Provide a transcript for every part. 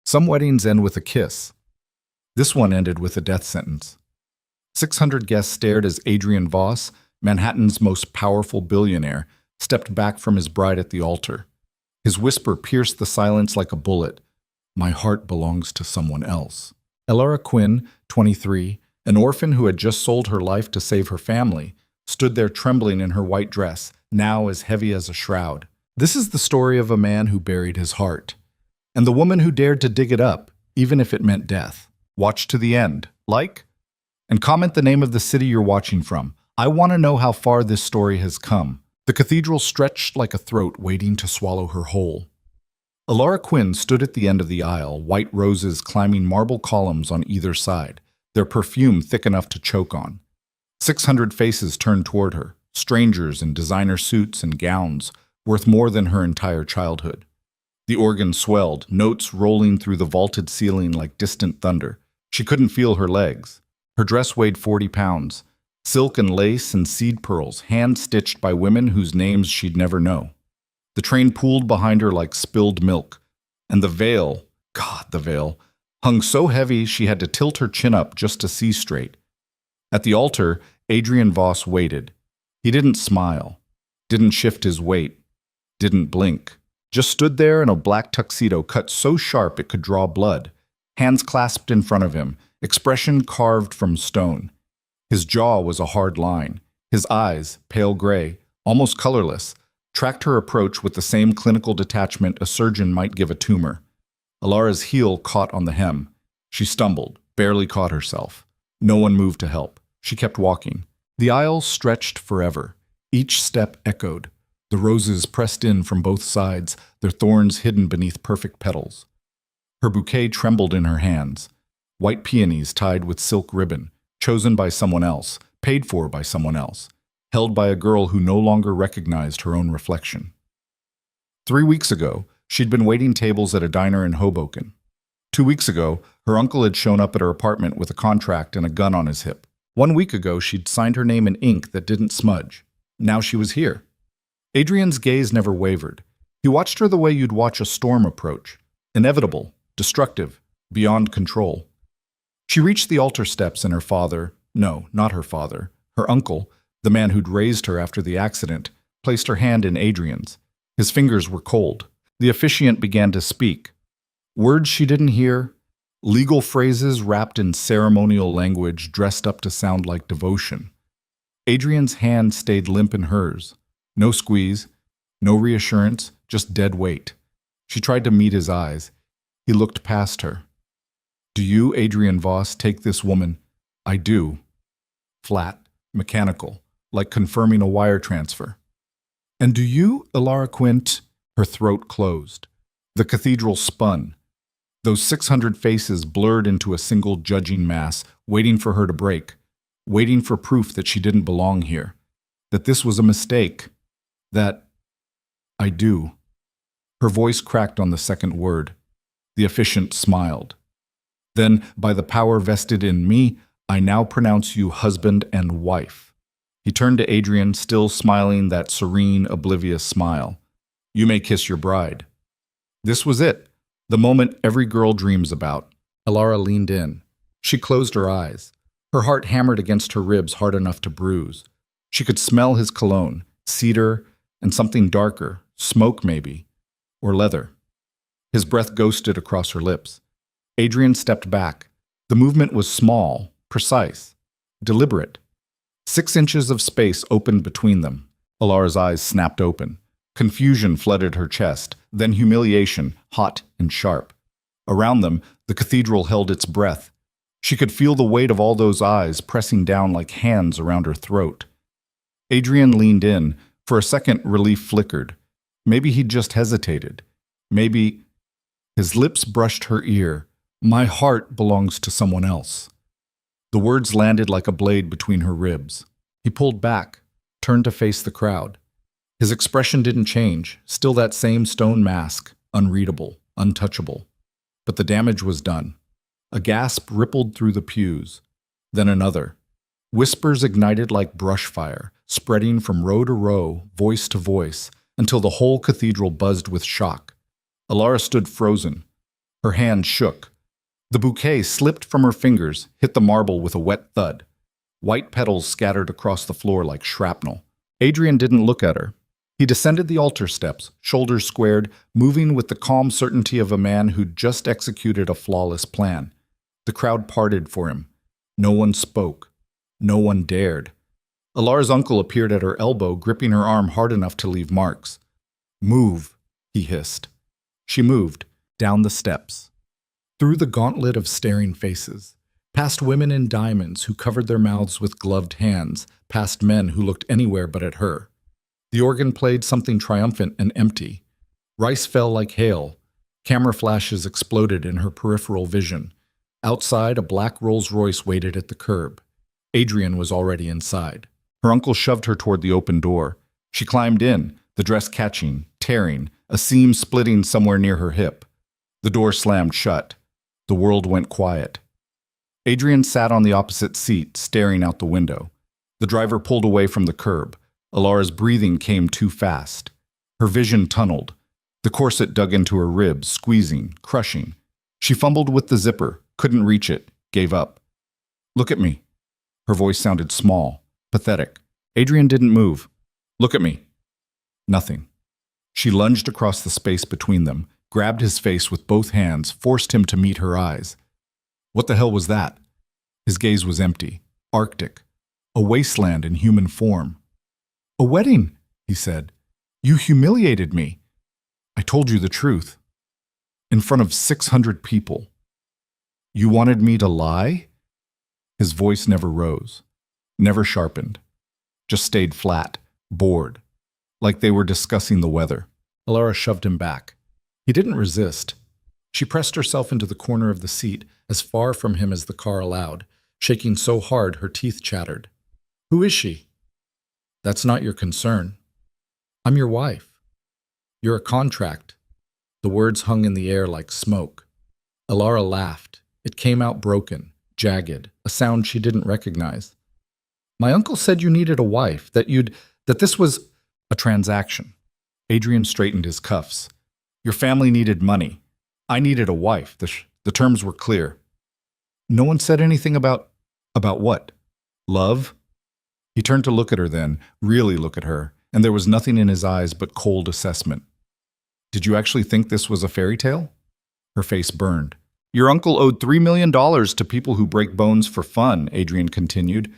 Some weddings end with a kiss. This one ended with a death sentence. 600 guests stared as Adrian Voss, Manhattan's most powerful billionaire, stepped back from his bride at the altar. His whisper pierced the silence like a bullet. My heart belongs to someone else. Elara Quinn, 23, an orphan who had just sold her life to save her family, stood there trembling in her white dress, now as heavy as a shroud. This is the story of a man who buried his heart, and the woman who dared to dig it up, even if it meant death. Watch to the end, like, and comment the name of the city you're watching from. I want to know how far this story has come. The cathedral stretched like a throat waiting to swallow her whole. Elara Quinn stood at the end of the aisle, white roses climbing marble columns on either side, their perfume thick enough to choke on. 600 faces turned toward her, strangers in designer suits and gowns, worth more than her entire childhood. The organ swelled, notes rolling through the vaulted ceiling like distant thunder. She couldn't feel her legs. Her dress weighed 40 pounds. Silk and lace and seed pearls, hand-stitched by women whose names she'd never know. The train pooled behind her like spilled milk, and the veil, God, the veil, hung so heavy she had to tilt her chin up just to see straight. At the altar, Adrian Voss waited. He didn't smile, didn't shift his weight, didn't blink. Just stood there in a black tuxedo cut so sharp it could draw blood, hands clasped in front of him, expression carved from stone. His jaw was a hard line. His eyes, pale gray, almost colorless, tracked her approach with the same clinical detachment a surgeon might give a tumor. Elara's heel caught on the hem. She stumbled, barely caught herself. No one moved to help. She kept walking. The aisle stretched forever. Each step echoed. The roses pressed in from both sides, their thorns hidden beneath perfect petals. Her bouquet trembled in her hands. White peonies tied with silk ribbon, chosen by someone else, paid for by someone else, held by a girl who no longer recognized her own reflection. 3 weeks ago, she'd been waiting tables at a diner in Hoboken. 2 weeks ago, her uncle had shown up at her apartment with a contract and a gun on his hip. 1 week ago, she'd signed her name in ink that didn't smudge. Now she was here. Adrian's gaze never wavered. He watched her the way you'd watch a storm approach. Inevitable, destructive, beyond control. She reached the altar steps and her father, no, not her father, her uncle, the man who'd raised her after the accident, placed her hand in Adrian's. His fingers were cold. The officiant began to speak. Words she didn't hear, legal phrases wrapped in ceremonial language dressed up to sound like devotion. Adrian's hand stayed limp in hers. No squeeze, no reassurance, just dead weight. She tried to meet his eyes. He looked past her. Do you, Adrian Voss, take this woman? I do. Flat, mechanical, like confirming a wire transfer. And do you, Elara Quinn? Her throat closed. The cathedral spun. Those 600 faces blurred into a single judging mass, waiting for her to break, waiting for proof that she didn't belong here, that this was a mistake, that I do. Her voice cracked on the second word. The officiant smiled. Then, by the power vested in me, I now pronounce you husband and wife. He turned to Adrian, still smiling that serene, oblivious smile. You may kiss your bride. This was it, the moment every girl dreams about. Elara leaned in. She closed her eyes. Her heart hammered against her ribs hard enough to bruise. She could smell his cologne, cedar, and something darker, smoke maybe, or leather. His breath ghosted across her lips. Adrian stepped back. The movement was small, precise, deliberate. 6 inches of space opened between them. Elara's eyes snapped open. Confusion flooded her chest, then humiliation, hot and sharp. Around them, the cathedral held its breath. She could feel the weight of all those eyes pressing down like hands around her throat. Adrian leaned in. For a second, relief flickered. Maybe he'd just hesitated. Maybe... His lips brushed her ear. My heart belongs to someone else. The words landed like a blade between her ribs. He pulled back, turned to face the crowd. His expression didn't change, still that same stone mask, unreadable, untouchable. But the damage was done. A gasp rippled through the pews, then another. Whispers ignited like brush fire, spreading from row to row, voice to voice, until the whole cathedral buzzed with shock. Elara stood frozen. Her hand shook. The bouquet slipped from her fingers, hit the marble with a wet thud. White petals scattered across the floor like shrapnel. Adrian didn't look at her. He descended the altar steps, shoulders squared, moving with the calm certainty of a man who'd just executed a flawless plan. The crowd parted for him. No one spoke. No one dared. Alara's uncle appeared at her elbow, gripping her arm hard enough to leave marks. "Move," he hissed. She moved, down the steps. Through the gauntlet of staring faces, past women in diamonds who covered their mouths with gloved hands, past men who looked anywhere but at her. The organ played something triumphant and empty. Rice fell like hail. Camera flashes exploded in her peripheral vision. Outside, a black Rolls-Royce waited at the curb. Adrian was already inside. Her uncle shoved her toward the open door. She climbed in, the dress catching, tearing, a seam splitting somewhere near her hip. The door slammed shut. The world went quiet. Adrian sat on the opposite seat, staring out the window. The driver pulled away from the curb. Alara's breathing came too fast. Her vision tunneled. The corset dug into her ribs, squeezing, crushing. She fumbled with the zipper, couldn't reach it, gave up. "Look at me." Her voice sounded small, pathetic. Adrian didn't move. "Look at me." Nothing. She lunged across the space between them, grabbed his face with both hands, forced him to meet her eyes. What the hell was that? His gaze was empty, arctic, a wasteland in human form. "A wedding," he said. "You humiliated me. I told you the truth. In front of 600 people. You wanted me to lie?" His voice never rose, never sharpened, just stayed flat, bored, like they were discussing the weather. Alara shoved him back. He didn't resist. She pressed herself into the corner of the seat, as far from him as the car allowed, shaking so hard her teeth chattered. "Who is she?" "That's not your concern. I'm your wife. You're a contract." The words hung in the air like smoke. Alara laughed. It came out broken, jagged, a sound she didn't recognize. "My uncle said you needed a wife, that this was a transaction." Adrian straightened his cuffs. "Your family needed money. I needed a wife. The terms were clear." "No one said anything about what? Love?" He turned to look at her then, really look at her, and there was nothing in his eyes but cold assessment. "Did you actually think this was a fairy tale?" Her face burned. "Your uncle owed $3 million to people who break bones for fun," Adrian continued.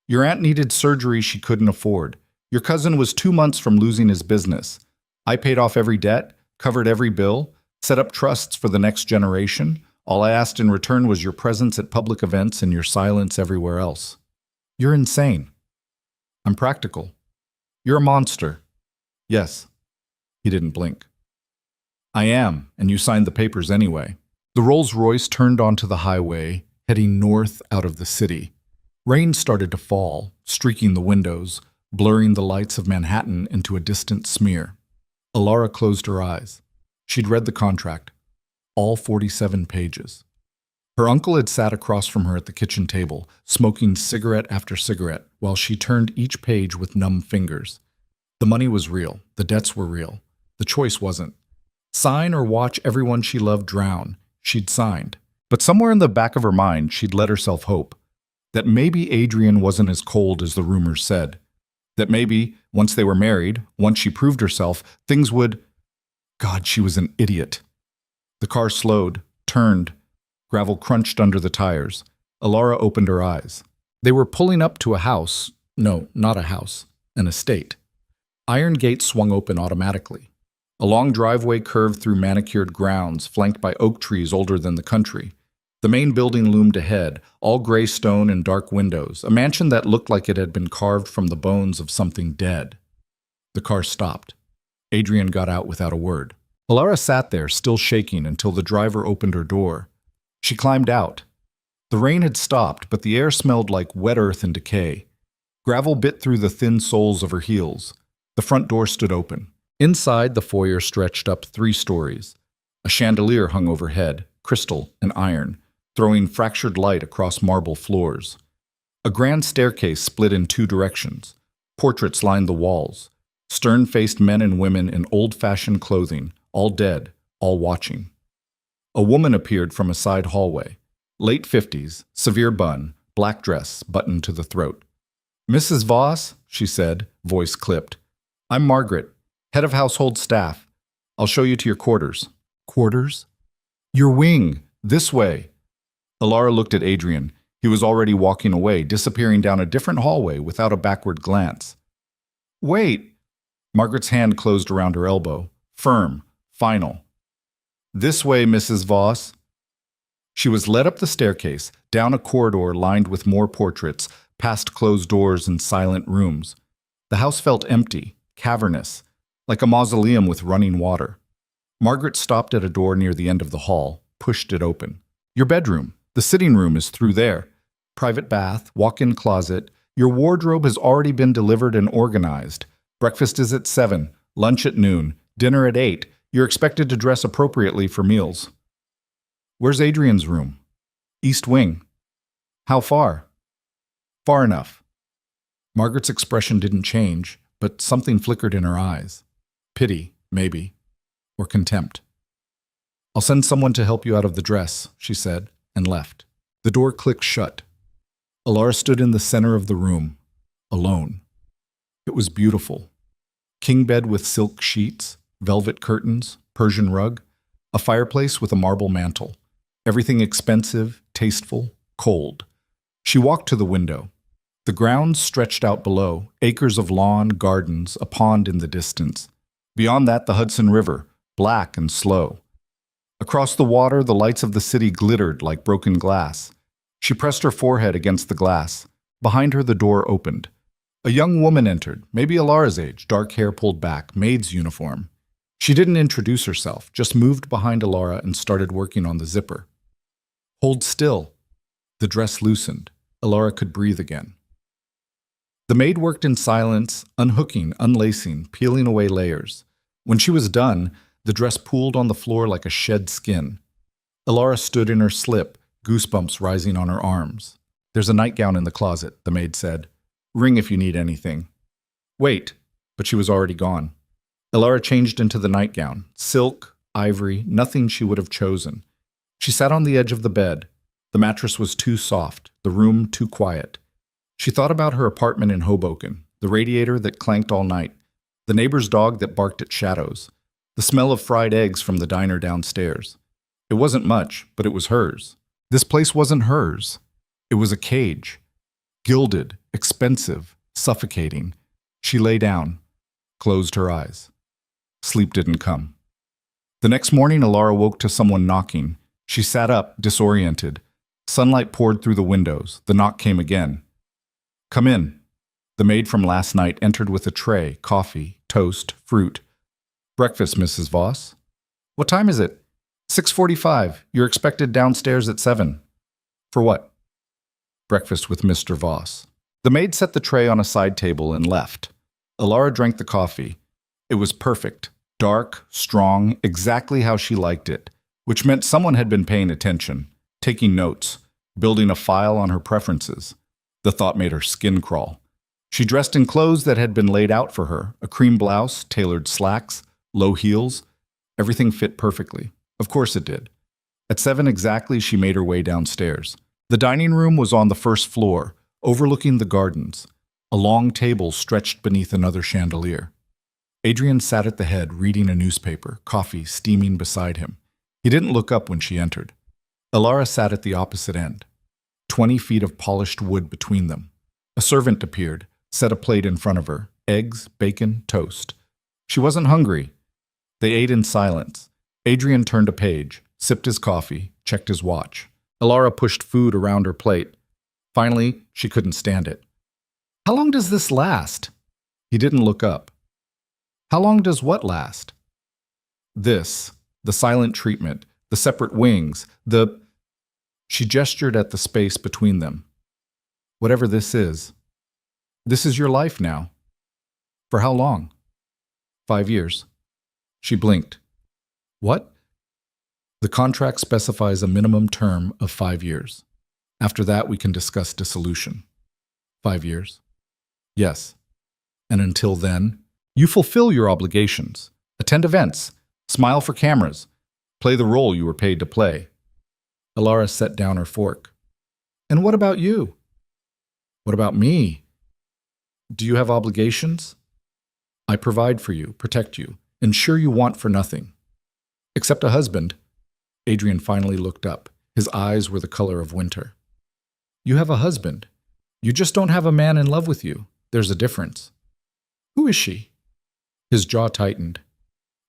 "Your aunt needed surgery she couldn't afford. Your cousin was 2 months from losing his business. I paid off every debt, covered every bill, set up trusts for the next generation. All I asked in return was your presence at public events and your silence everywhere else. You're insane." "I'm practical." "You're a monster." "Yes." He didn't blink. "I am, and you signed the papers anyway." The Rolls-Royce turned onto the highway, heading north out of the city. Rain started to fall, streaking the windows, blurring the lights of Manhattan into a distant smear. Alara closed her eyes. She'd read the contract, all 47 pages. Her uncle had sat across from her at the kitchen table, smoking cigarette after cigarette, while she turned each page with numb fingers. The money was real, the debts were real. The choice wasn't. Sign or watch everyone she loved drown. She'd signed. But somewhere in the back of her mind, she'd let herself hope that maybe Adrian wasn't as cold as the rumors said. That maybe, once they were married, once she proved herself, things would... God, she was an idiot. The car slowed, turned. Gravel crunched under the tires. Alara opened her eyes. They were pulling up to a house. No, not a house. An estate. Iron gates swung open automatically. A long driveway curved through manicured grounds, flanked by oak trees older than the country. The main building loomed ahead, all gray stone and dark windows, a mansion that looked like it had been carved from the bones of something dead. The car stopped. Adrian got out without a word. Alara sat there, still shaking, until the driver opened her door. She climbed out. The rain had stopped, but the air smelled like wet earth and decay. Gravel bit through the thin soles of her heels. The front door stood open. Inside, the foyer stretched up 3 stories. A chandelier hung overhead, crystal and iron, throwing fractured light across marble floors. A grand staircase split in 2 directions. Portraits lined the walls. Stern-faced men and women in old-fashioned clothing, all dead, all watching. A woman appeared from a side hallway. Late 50s, severe bun, black dress, buttoned to the throat. "Mrs. Voss," she said, voice clipped. "I'm Margaret, head of household staff. I'll show you to your quarters." "Quarters?" "Your wing. This way." Alara looked at Adrian. He was already walking away, disappearing down a different hallway without a backward glance. "Wait!" Margaret's hand closed around her elbow. Firm. Final. "This way, Mrs. Voss." She was led up the staircase, down a corridor lined with more portraits, past closed doors and silent rooms. The house felt empty, cavernous, like a mausoleum with running water. Margaret stopped at a door near the end of the hall, pushed it open. "Your bedroom. The sitting room is through there. Private bath, walk-in closet. Your wardrobe has already been delivered and organized. Breakfast is at 7, lunch at noon, dinner at 8. You're expected to dress appropriately for meals." "Where's Adrian's room?" "East wing." "How far?" "Far enough." Margaret's expression didn't change, but something flickered in her eyes. Pity, maybe, or contempt. "I'll send someone to help you out of the dress," she said, and left. The door clicked shut. Alara stood in the center of the room, alone. It was beautiful. King bed with silk sheets, velvet curtains, Persian rug, a fireplace with a marble mantel. Everything expensive, tasteful, cold. She walked to the window. The grounds stretched out below, acres of lawn, gardens, a pond in the distance. Beyond that, the Hudson River, black and slow. Across the water, the lights of the city glittered like broken glass. She pressed her forehead against the glass. Behind her, the door opened. A young woman entered, maybe Alara's age, dark hair pulled back, maid's uniform. She didn't introduce herself, just moved behind Alara and started working on the zipper. "Hold still." The dress loosened. Alara could breathe again. The maid worked in silence, unhooking, unlacing, peeling away layers. When she was done, the dress pooled on the floor like a shed skin. Alara stood in her slip, goosebumps rising on her arms. "There's a nightgown in the closet," the maid said. "Ring if you need anything." "Wait," but she was already gone. Alara changed into the nightgown, silk, ivory, nothing she would have chosen. She sat on the edge of the bed. The mattress was too soft, the room too quiet. She thought about her apartment in Hoboken, the radiator that clanked all night, the neighbor's dog that barked at shadows, the smell of fried eggs from the diner downstairs. It wasn't much, but it was hers. This place wasn't hers. It was a cage. Gilded, expensive, suffocating. She lay down, closed her eyes. Sleep didn't come. The next morning, Alara woke to someone knocking. She sat up, disoriented. Sunlight poured through the windows. The knock came again. "Come in." The maid from last night entered with a tray, coffee, toast, fruit. "Breakfast, Mrs. Voss." "What time is it?" 6:45. You're expected downstairs at 7. "For what?" "Breakfast with Mr. Voss." The maid set the tray on a side table and left. Alara drank the coffee. It was perfect, dark, strong, exactly how she liked it, which meant someone had been paying attention, taking notes, building a file on her preferences. The thought made her skin crawl. She dressed in clothes that had been laid out for her, a cream blouse, tailored slacks, low heels. Everything fit perfectly. Of course it did. At 7 exactly, she made her way downstairs. The dining room was on the first floor, overlooking the gardens. A long table stretched beneath another chandelier. Adrian sat at the head, reading a newspaper, coffee steaming beside him. He didn't look up when she entered. Alara sat at the opposite end. 20 feet of polished wood between them. A servant appeared, set a plate in front of her, eggs, bacon, toast. She wasn't hungry. They ate in silence. Adrian turned a page, sipped his coffee, checked his watch. Alara pushed food around her plate. Finally, she couldn't stand it. "How long does this last?" He didn't look up. "How long does what last?" "This, the silent treatment, the separate wings, the..." She gestured at the space between them. "Whatever this is your life now." "For how long?" 5 years. She blinked. "What?" "The contract specifies a minimum term of 5 years. After that, we can discuss dissolution." 5 years. "Yes. And until then, you fulfill your obligations. Attend events. Smile for cameras. Play the role you were paid to play. Alara set down her fork. And what about you? What about me? Do you have obligations? I provide for you, protect you, ensure you want for nothing. Except a husband. Adrian finally looked up. His eyes were the color of winter. You have a husband. You just don't have a man in love with you. There's a difference. Who is she? His jaw tightened.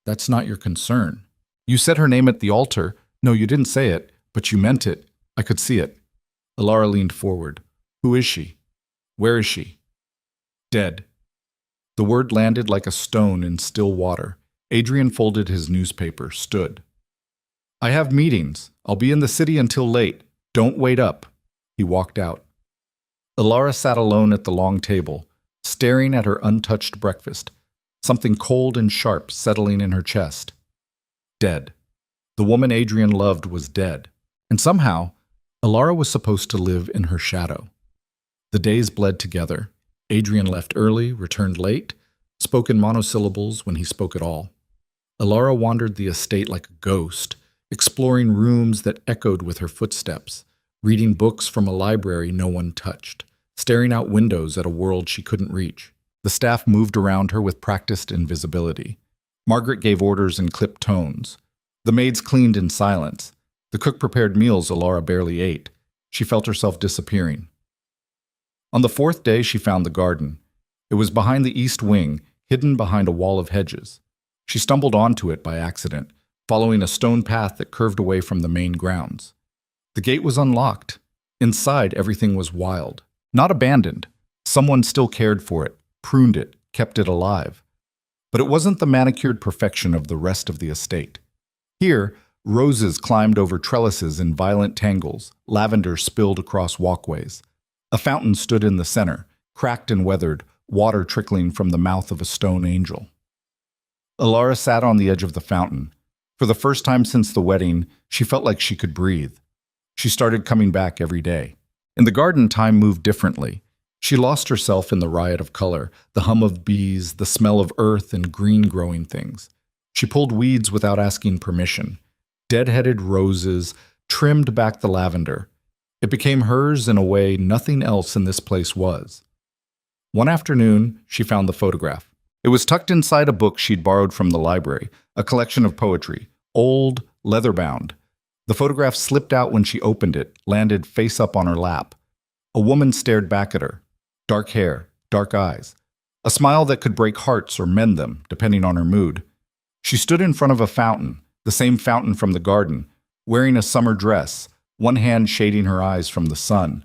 That's not your concern. You said her name at the altar. No, you didn't say it, but you meant it. I could see it. Alara leaned forward. Who is she? Where is she? Dead. The word landed like a stone in still water. Adrian folded his newspaper, stood. I have meetings. I'll be in the city until late. Don't wait up. He walked out. Alara sat alone at the long table, staring at her untouched breakfast, something cold and sharp settling in her chest. Dead. The woman Adrian loved was dead, and somehow, Alara was supposed to live in her shadow. The days bled together. Adrian left early, returned late, spoke in monosyllables when he spoke at all. Alara wandered the estate like a ghost, exploring rooms that echoed with her footsteps, reading books from a library no one touched, staring out windows at a world she couldn't reach. The staff moved around her with practiced invisibility. Margaret gave orders in clipped tones. The maids cleaned in silence. The cook prepared meals Alara barely ate. She felt herself disappearing. On the fourth day, she found the garden. It was behind the east wing, hidden behind a wall of hedges. She stumbled onto it by accident, following a stone path that curved away from the main grounds. The gate was unlocked. Inside, everything was wild. Not abandoned. Someone still cared for it, pruned it, kept it alive. But it wasn't the manicured perfection of the rest of the estate. Here, roses climbed over trellises in violent tangles, lavender spilled across walkways. A fountain stood in the center, cracked and weathered, water trickling from the mouth of a stone angel. Alara sat on the edge of the fountain. For the first time since the wedding, she felt like she could breathe. She started coming back every day. In the garden, time moved differently. She lost herself in the riot of color, the hum of bees, the smell of earth and green growing things. She pulled weeds without asking permission. Dead-headed roses, trimmed back the lavender. It became hers in a way nothing else in this place was. One afternoon, she found the photograph. It was tucked inside a book she'd borrowed from the library, a collection of poetry, old, leather-bound. The photograph slipped out when she opened it, landed face up on her lap. A woman stared back at her. Dark hair, dark eyes. A smile that could break hearts or mend them, depending on her mood. She stood in front of a fountain, the same fountain from the garden, wearing a summer dress, one hand shading her eyes from the sun.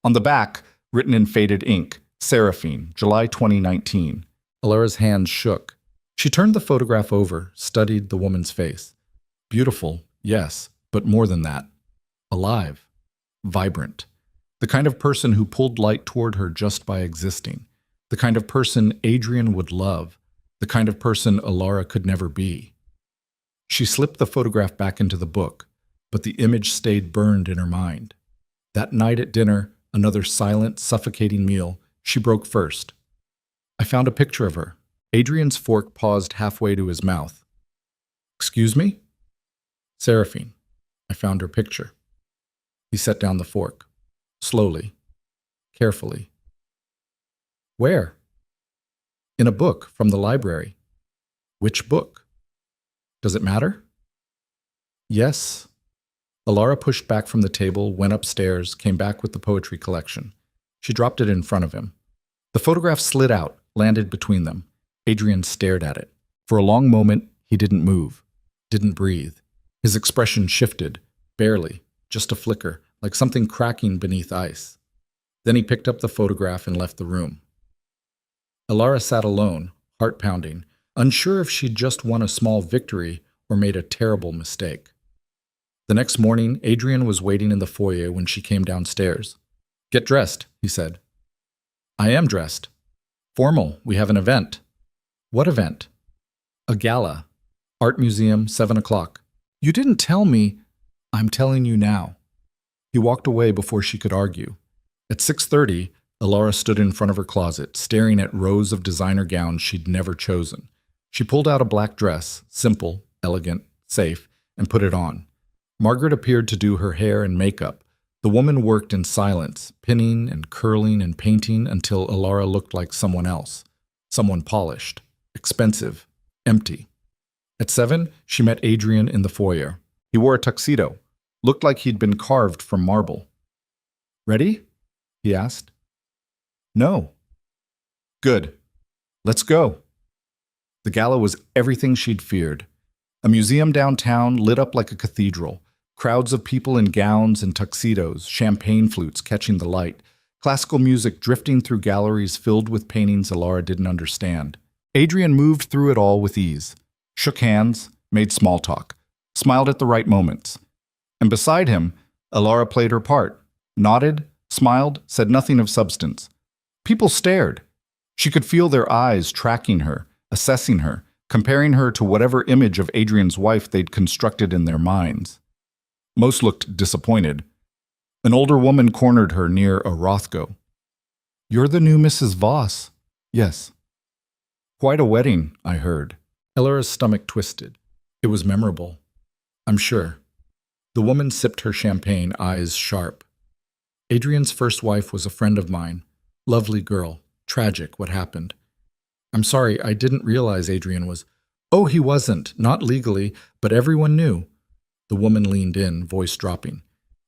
On the back, written in faded ink, Seraphine, July 2019. Alara's hands shook. She turned the photograph over, studied the woman's face. Beautiful, yes, but more than that. Alive. Vibrant. The kind of person who pulled light toward her just by existing. The kind of person Adrian would love. The kind of person Alara could never be. She slipped the photograph back into the book, but the image stayed burned in her mind. That night at dinner, another silent, suffocating meal, she broke first. I found a picture of her. Adrian's fork paused halfway to his mouth. Excuse me? Seraphine. I found her picture. He set down the fork. Slowly. Carefully. Where? In a book from the library. Which book? Does it matter? Yes. Alara pushed back from the table, went upstairs, came back with the poetry collection. She dropped it in front of him. The photograph slid out, landed between them. Adrian stared at it. For a long moment, he didn't move, didn't breathe. His expression shifted, barely, just a flicker, like something cracking beneath ice. Then he picked up the photograph and left the room. Alara sat alone, heart pounding, unsure if she'd just won a small victory or made a terrible mistake. The next morning, Adrian was waiting in the foyer when she came downstairs. Get dressed, he said. I am dressed. Formal, we have an event. What event? A gala. Art museum, 7 o'clock. You didn't tell me. I'm telling you now. He walked away before she could argue. At 6:30, Alara stood in front of her closet, staring at rows of designer gowns she'd never chosen. She pulled out a black dress, simple, elegant, safe, and put it on. Margaret appeared to do her hair and makeup. The woman worked in silence, pinning and curling and painting until Alara looked like someone else. Someone polished, expensive, empty. At 7, she met Adrian in the foyer. He wore a tuxedo, looked like he'd been carved from marble. "Ready?" he asked. "No." "Good. Let's go." The gala was everything she'd feared. A museum downtown lit up like a cathedral. Crowds of people in gowns and tuxedos, champagne flutes catching the light, classical music drifting through galleries filled with paintings Alara didn't understand. Adrian moved through it all with ease, shook hands, made small talk, smiled at the right moments. And beside him, Alara played her part, nodded, smiled, said nothing of substance. People stared. She could feel their eyes tracking her, assessing her, comparing her to whatever image of Adrian's wife they'd constructed in their minds. Most looked disappointed. An older woman cornered her near a Rothko. "You're the new Mrs. Voss." "Yes." "Quite a wedding, I heard." Elara's stomach twisted. It was memorable. "I'm sure." The woman sipped her champagne, eyes sharp. "Adrian's first wife was a friend of mine. Lovely girl. Tragic, what happened. I'm sorry, I didn't realize Adrian was—" "Oh, he wasn't. Not legally, but everyone knew." The woman leaned in, voice dropping.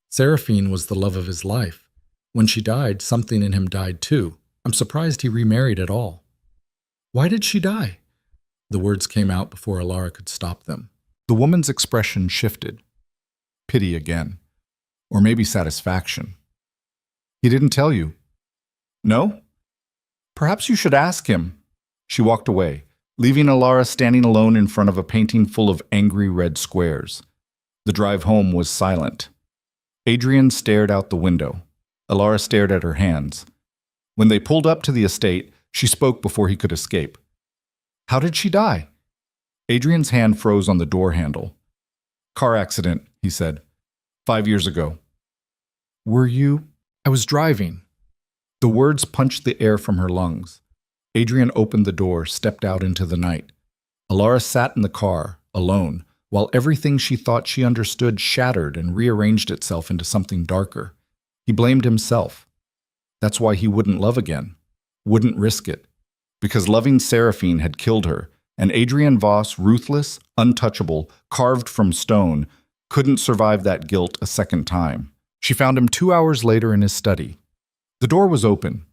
"Seraphine was the love of his life. When she died, something in him died too. I'm surprised he remarried at all." "Why did she die?" The words came out before Alara could stop them. The woman's expression shifted. Pity again. Or maybe satisfaction. "He didn't tell you." "No?" "Perhaps you should ask him." She walked away, leaving Alara standing alone in front of a painting full of angry red squares. The drive home was silent. Adrian stared out the window. Alara stared at her hands. When they pulled up to the estate, she spoke before he could escape. "How did she die?" Adrian's hand froze on the door handle. "Car accident," he said. 5 years ago." "Were you—" "I was driving." The words punched the air from her lungs. Adrian opened the door, stepped out into the night. Alara sat in the car, alone, while everything she thought she understood shattered and rearranged itself into something darker. He blamed himself. That's why he wouldn't love again, wouldn't risk it. Because loving Seraphine had killed her, and Adrian Voss, ruthless, untouchable, carved from stone, couldn't survive that guilt a second time. She found him 2 hours later in his study. The door was open.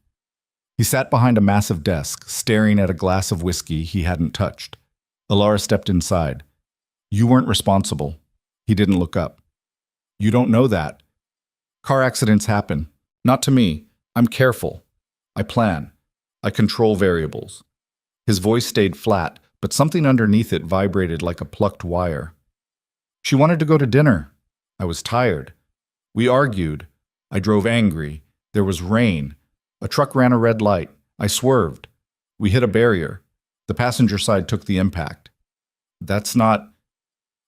He sat behind a massive desk, staring at a glass of whiskey he hadn't touched. Alara stepped inside. "You weren't responsible." He didn't look up. "You don't know that. Car accidents happen. Not to me. I'm careful. I plan. I control variables." His voice stayed flat, but something underneath it vibrated like a plucked wire. "She wanted to go to dinner. I was tired. We argued. I drove angry. There was rain. A truck ran a red light. I swerved. We hit a barrier. The passenger side took the impact. That's not—"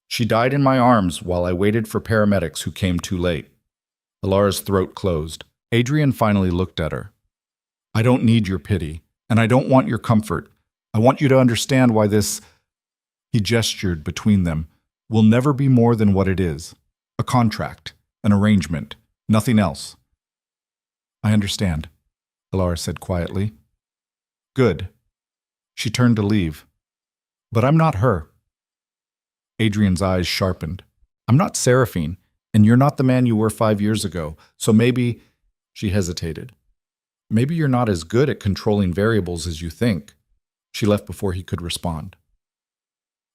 "She died in my arms while I waited for paramedics who came too late." Alara's throat closed. Adrian finally looked at her. "I don't need your pity, and I don't want your comfort. I want you to understand why this—" He gestured between them. "Will never be more than what it is. A contract, an arrangement, nothing else." "I understand," Alara said quietly. "Good." She turned to leave. "But I'm not her." Adrian's eyes sharpened. "I'm not Seraphine, and you're not the man you were 5 years ago, so maybe—" She hesitated. "Maybe you're not as good at controlling variables as you think." She left before he could respond.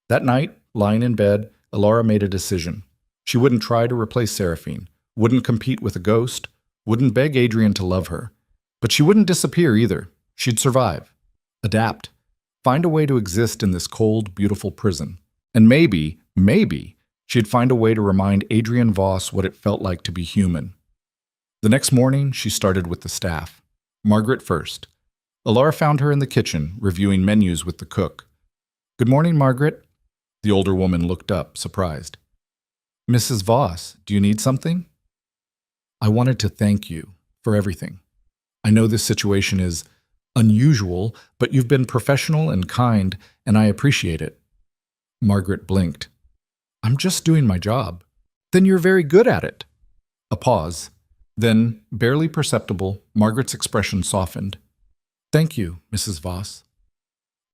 That night, lying in bed, Alara made a decision. She wouldn't try to replace Seraphine, wouldn't compete with a ghost, wouldn't beg Adrian to love her. But she wouldn't disappear either. She'd survive, adapt, find a way to exist in this cold, beautiful prison. And maybe, she'd find a way to remind Adrian Voss what it felt like to be human. The next morning, she started with the staff. Margaret first. Alara found her in the kitchen, reviewing menus with the cook. "Good morning, Margaret." The older woman looked up, surprised. "Mrs. Voss, do you need something?" "I wanted to thank you for everything. I know this situation is unusual, but you've been professional and kind, and I appreciate it." Margaret blinked. I'm just doing my job. Then you're very good at it. A pause. Then, barely perceptible, Margaret's expression softened. Thank you, Mrs. Voss.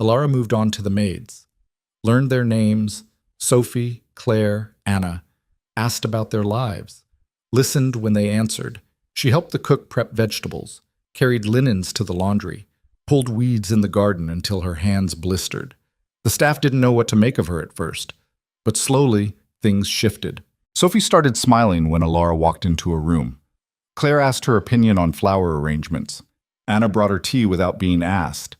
Alara moved on to the maids. Learned their names, Sophie, Claire, Anna. Asked about their lives. Listened when they answered. She helped the cook prep vegetables. Carried linens to the laundry. Pulled weeds in the garden until her hands blistered. The staff didn't know what to make of her at first. But slowly, things shifted. Sophie started smiling when Alara walked into a room. Claire asked her opinion on flower arrangements. Anna brought her tea without being asked.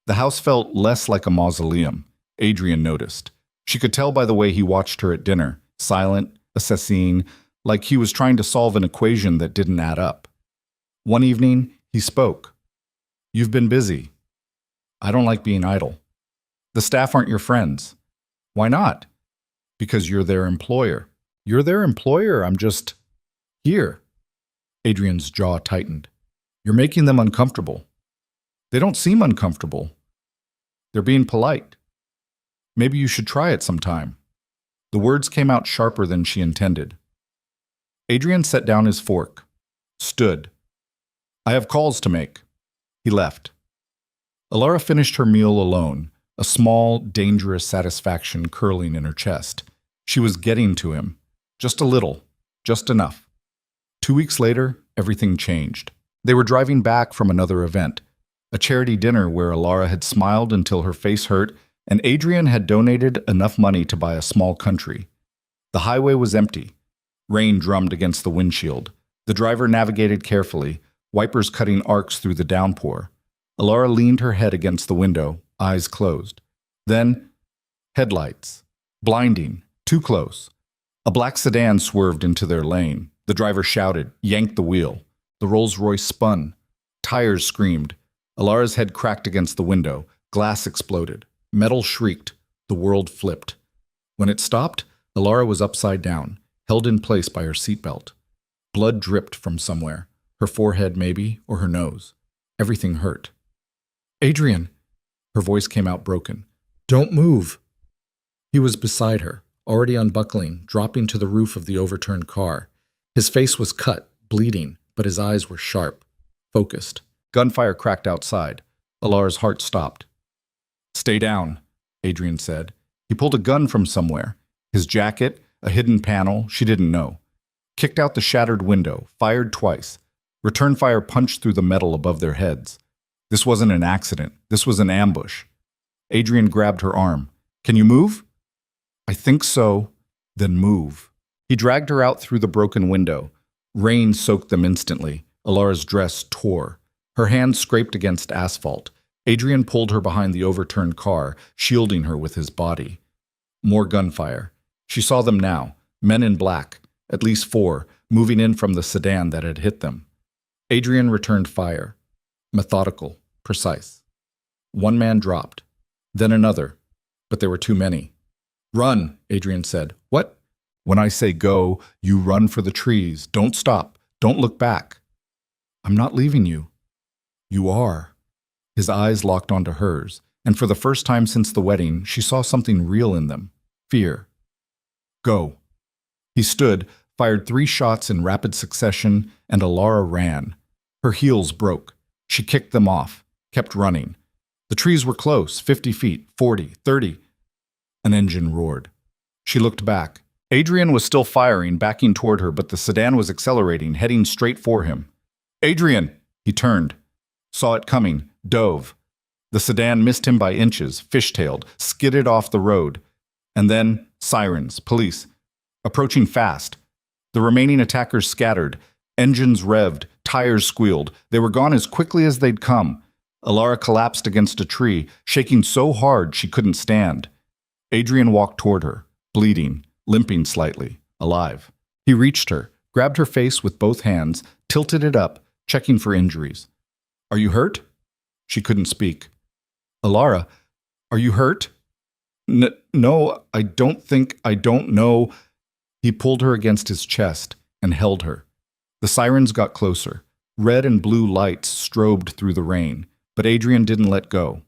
The house felt less like a mausoleum, Adrian noticed. She could tell by the way he watched her at dinner, silent, assessing, like he was trying to solve an equation that didn't add up. One evening, he spoke. You've been busy. I don't like being idle. The staff aren't your friends. Why not? Because you're their employer. You're their employer, I'm just here. Adrian's jaw tightened. You're making them uncomfortable. They don't seem uncomfortable. They're being polite. Maybe you should try it sometime. The words came out sharper than she intended. Adrian set down his fork, stood. I have calls to make. He left. Alara finished her meal alone, a small, dangerous satisfaction curling in her chest. She was getting to him. Just a little. Just enough. 2 weeks later, everything changed. They were driving back from another event, a charity dinner where Alara had smiled until her face hurt, and Adrian had donated enough money to buy a small country. The highway was empty. Rain drummed against the windshield. The driver navigated carefully, wipers cutting arcs through the downpour. Alara leaned her head against the window, eyes closed. Then, headlights. Blinding. Too close. A black sedan swerved into their lane. The driver shouted, yanked the wheel. The Rolls-Royce spun. Tires screamed. Alara's head cracked against the window. Glass exploded. Metal shrieked. The world flipped. When it stopped, Alara was upside down, held in place by her seatbelt. Blood dripped from somewhere. Her forehead, maybe, or her nose. Everything hurt. Adrian! Her voice came out broken. Don't move! He was beside her, already unbuckling, dropping to the roof of the overturned car. His face was cut, bleeding, but his eyes were sharp, focused. Gunfire cracked outside. Alara's heart stopped. Stay down, Adrian said. He pulled a gun from somewhere. His jacket, a hidden panel, she didn't know. Kicked out the shattered window, fired twice. Return fire punched through the metal above their heads. This wasn't an accident. This was an ambush. Adrian grabbed her arm. Can you move? I think so. Then move. He dragged her out through the broken window. Rain soaked them instantly. Alara's dress tore. Her hands scraped against asphalt. Adrian pulled her behind the overturned car, shielding her with his body. More gunfire. She saw them now, men in black, at least 4, moving in from the sedan that had hit them. Adrian returned fire. Methodical, precise. One man dropped. Then another. But there were too many. Run, Adrian said. What? When I say go, you run for the trees. Don't stop. Don't look back. I'm not leaving you. You are. His eyes locked onto hers, and for the first time since the wedding, she saw something real in them. Fear. Go. He stood, fired 3 shots in rapid succession, and Alara ran. Her heels broke. She kicked them off, kept running. The trees were close, 50 feet, 40, 30. An engine roared. She looked back. Adrian was still firing, backing toward her, but the sedan was accelerating, heading straight for him. Adrian! He turned. Saw it coming, dove. The sedan missed him by inches, fishtailed, skidded off the road. And then, sirens, police. Approaching fast. The remaining attackers scattered. Engines revved, tires squealed. They were gone as quickly as they'd come. Alara collapsed against a tree, shaking so hard she couldn't stand. Adrian walked toward her, bleeding, limping slightly, alive. He reached her, grabbed her face with both hands, tilted it up, checking for injuries. Are you hurt? She couldn't speak. Alara, are you hurt? No, I don't know. He pulled her against his chest and held her. The sirens got closer. Red and blue lights strobed through the rain, but Adrian didn't let go.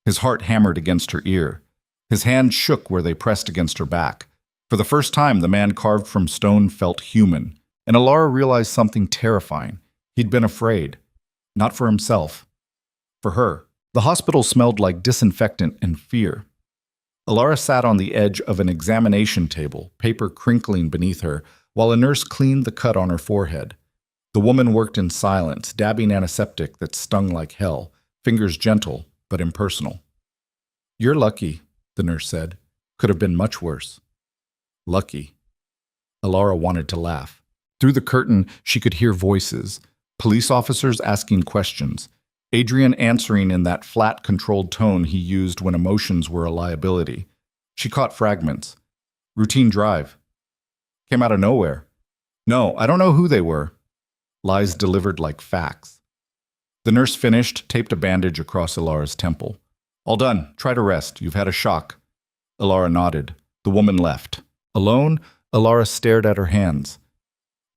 His heart hammered against her ear. His hands shook where they pressed against her back. For the first time, the man carved from stone felt human, and Alara realized something terrifying. He'd been afraid. Not for himself. For her. The hospital smelled like disinfectant and fear. Alara sat on the edge of an examination table, paper crinkling beneath her, while a nurse cleaned the cut on her forehead. The woman worked in silence, dabbing antiseptic that stung like hell, fingers gentle but impersonal. "You're lucky," the nurse said. "Could have been much worse." Lucky. Alara wanted to laugh. Through the curtain, she could hear voices, police officers asking questions, Adrian answering in that flat, controlled tone he used when emotions were a liability. She caught fragments. "Routine drive. Came out of nowhere. No, I don't know who they were." Lies delivered like facts. The nurse finished, taped a bandage across Alara's temple. "All done. Try to rest. You've had a shock." Alara nodded. The woman left. Alone, Alara stared at her hands.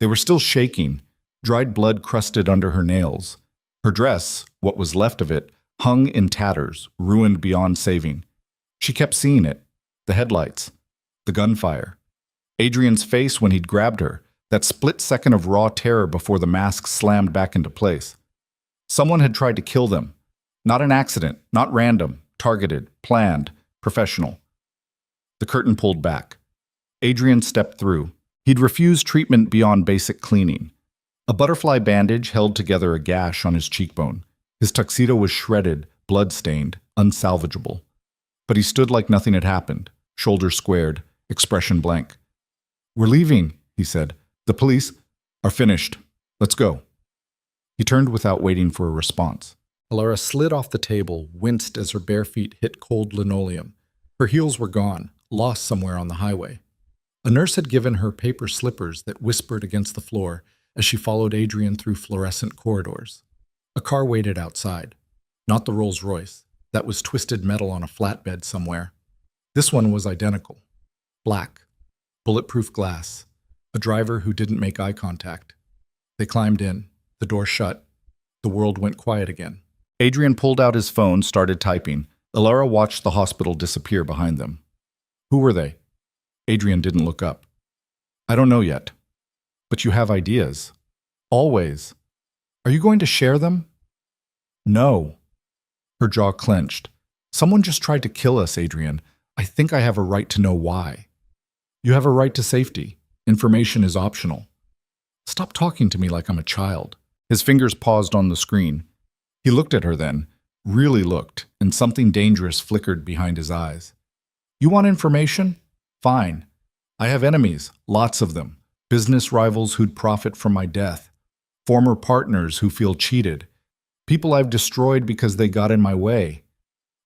They were still shaking, dried blood crusted under her nails. Her dress, what was left of it, hung in tatters, ruined beyond saving. She kept seeing it. The headlights. The gunfire. Adrian's face when he'd grabbed her. That split second of raw terror before the mask slammed back into place. Someone had tried to kill them. Not an accident, not random, targeted, planned, professional. The curtain pulled back. Adrian stepped through. He'd refused treatment beyond basic cleaning. A butterfly bandage held together a gash on his cheekbone. His tuxedo was shredded, blood-stained, unsalvageable. But he stood like nothing had happened, shoulders squared, expression blank. "We're leaving," he said. "The police are finished. Let's go." He turned without waiting for a response. Alara slid off the table, winced as her bare feet hit cold linoleum. Her heels were gone, lost somewhere on the highway. A nurse had given her paper slippers that whispered against the floor as she followed Adrian through fluorescent corridors. A car waited outside. Not the Rolls-Royce. That was twisted metal on a flatbed somewhere. This one was identical. Black. Bulletproof glass. A driver who didn't make eye contact. They climbed in. The door shut. The world went quiet again. Adrian pulled out his phone, started typing. Alara watched the hospital disappear behind them. Who were they? Adrian didn't look up. "I don't know yet. But you have ideas. Always. Are you going to share them?" "No." Her jaw clenched. "Someone just tried to kill us, Adrian. I think I have a right to know why." "You have a right to safety. Information is optional." "Stop talking to me like I'm a child." His fingers paused on the screen. He looked at her then, really looked, and something dangerous flickered behind his eyes. "You want information? Fine. I have enemies, lots of them. Business rivals who'd profit from my death. Former partners who feel cheated. People I've destroyed because they got in my way.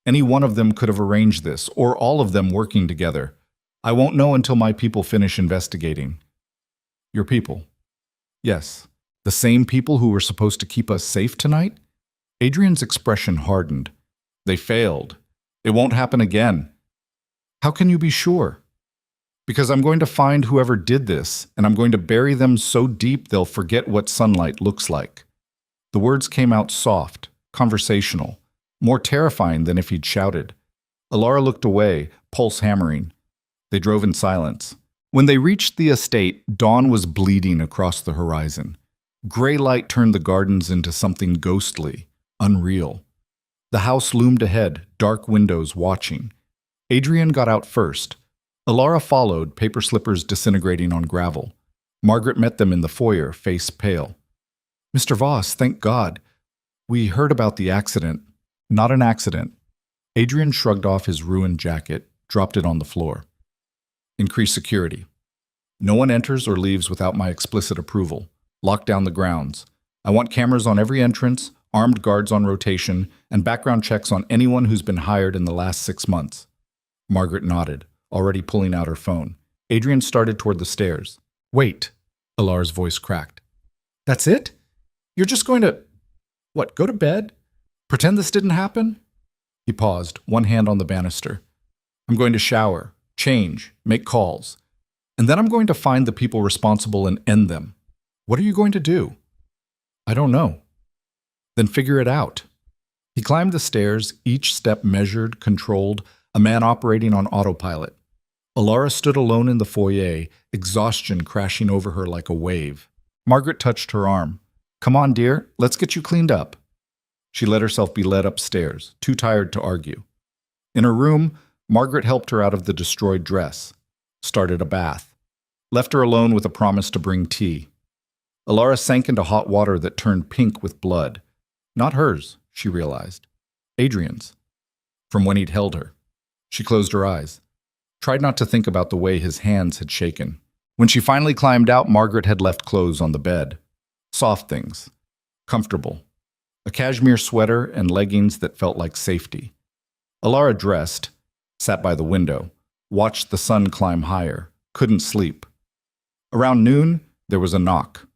Any one of them could have arranged this, or all of them working together. I won't know until my people finish investigating." "Your people?" "Yes. The same people who were supposed to keep us safe tonight?" Adrian's expression hardened. "They failed. It won't happen again." "How can you be sure?" "Because I'm going to find whoever did this, and I'm going to bury them so deep they'll forget what sunlight looks like." The words came out soft, conversational, more terrifying than if he'd shouted. Alara looked away, pulse hammering. They drove in silence. When they reached the estate, dawn was bleeding across the horizon. Gray light turned the gardens into something ghostly, unreal. The house loomed ahead, dark windows watching. Adrian got out first. Alara followed, paper slippers disintegrating on gravel. Margaret met them in the foyer, face pale. "Mr. Voss, thank God. We heard about the accident." "Not an accident." Adrian shrugged off his ruined jacket, dropped it on the floor. "Increase security. No one enters or leaves without my explicit approval. Lock down the grounds. I want cameras on every entrance, armed guards on rotation, and background checks on anyone who's been hired in the last 6 months." Margaret nodded, already pulling out her phone. Adrian started toward the stairs. "Wait," Alara's voice cracked. "That's it? You're just going to, what, go to bed? Pretend this didn't happen?" He paused, one hand on the banister. "I'm going to shower, change, make calls. And then I'm going to find the people responsible and end them. What are you going to do?" "I don't know." "Then figure it out." He climbed the stairs, each step measured, controlled, a man operating on autopilot. Alara stood alone in the foyer, exhaustion crashing over her like a wave. Margaret touched her arm. "Come on, dear, let's get you cleaned up." She let herself be led upstairs, too tired to argue. In her room, Margaret helped her out of the destroyed dress, started a bath, left her alone with a promise to bring tea. Alara sank into hot water that turned pink with blood. Not hers, she realized. Adrian's. From when he'd held her. She closed her eyes, tried not to think about the way his hands had shaken. When she finally climbed out, Margaret had left clothes on the bed. Soft things. Comfortable. A cashmere sweater and leggings that felt like safety. Alara dressed, sat by the window, watched the sun climb higher, couldn't sleep. Around noon, there was a knock.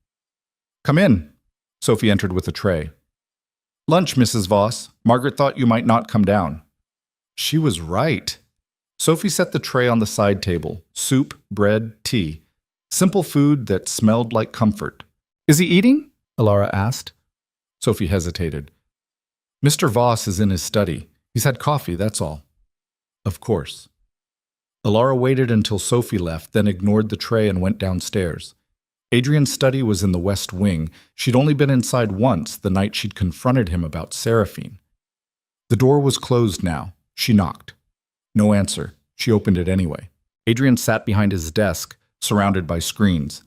"Come in," Sophie entered with a tray. "Lunch, Mrs. Voss. Margaret thought you might not come down." She was right. Sophie set the tray on the side table, soup, bread, tea. Simple food that smelled like comfort. "Is he eating?" Alara asked. Sophie hesitated. "Mr. Voss is in his study. He's had coffee, that's all." "Of course." Alara waited until Sophie left, then ignored the tray and went downstairs. Adrian's study was in the west wing. She'd only been inside once, the night she'd confronted him about Seraphine. The door was closed now. She knocked. No answer. She opened it anyway. Adrian sat behind his desk, surrounded by screens.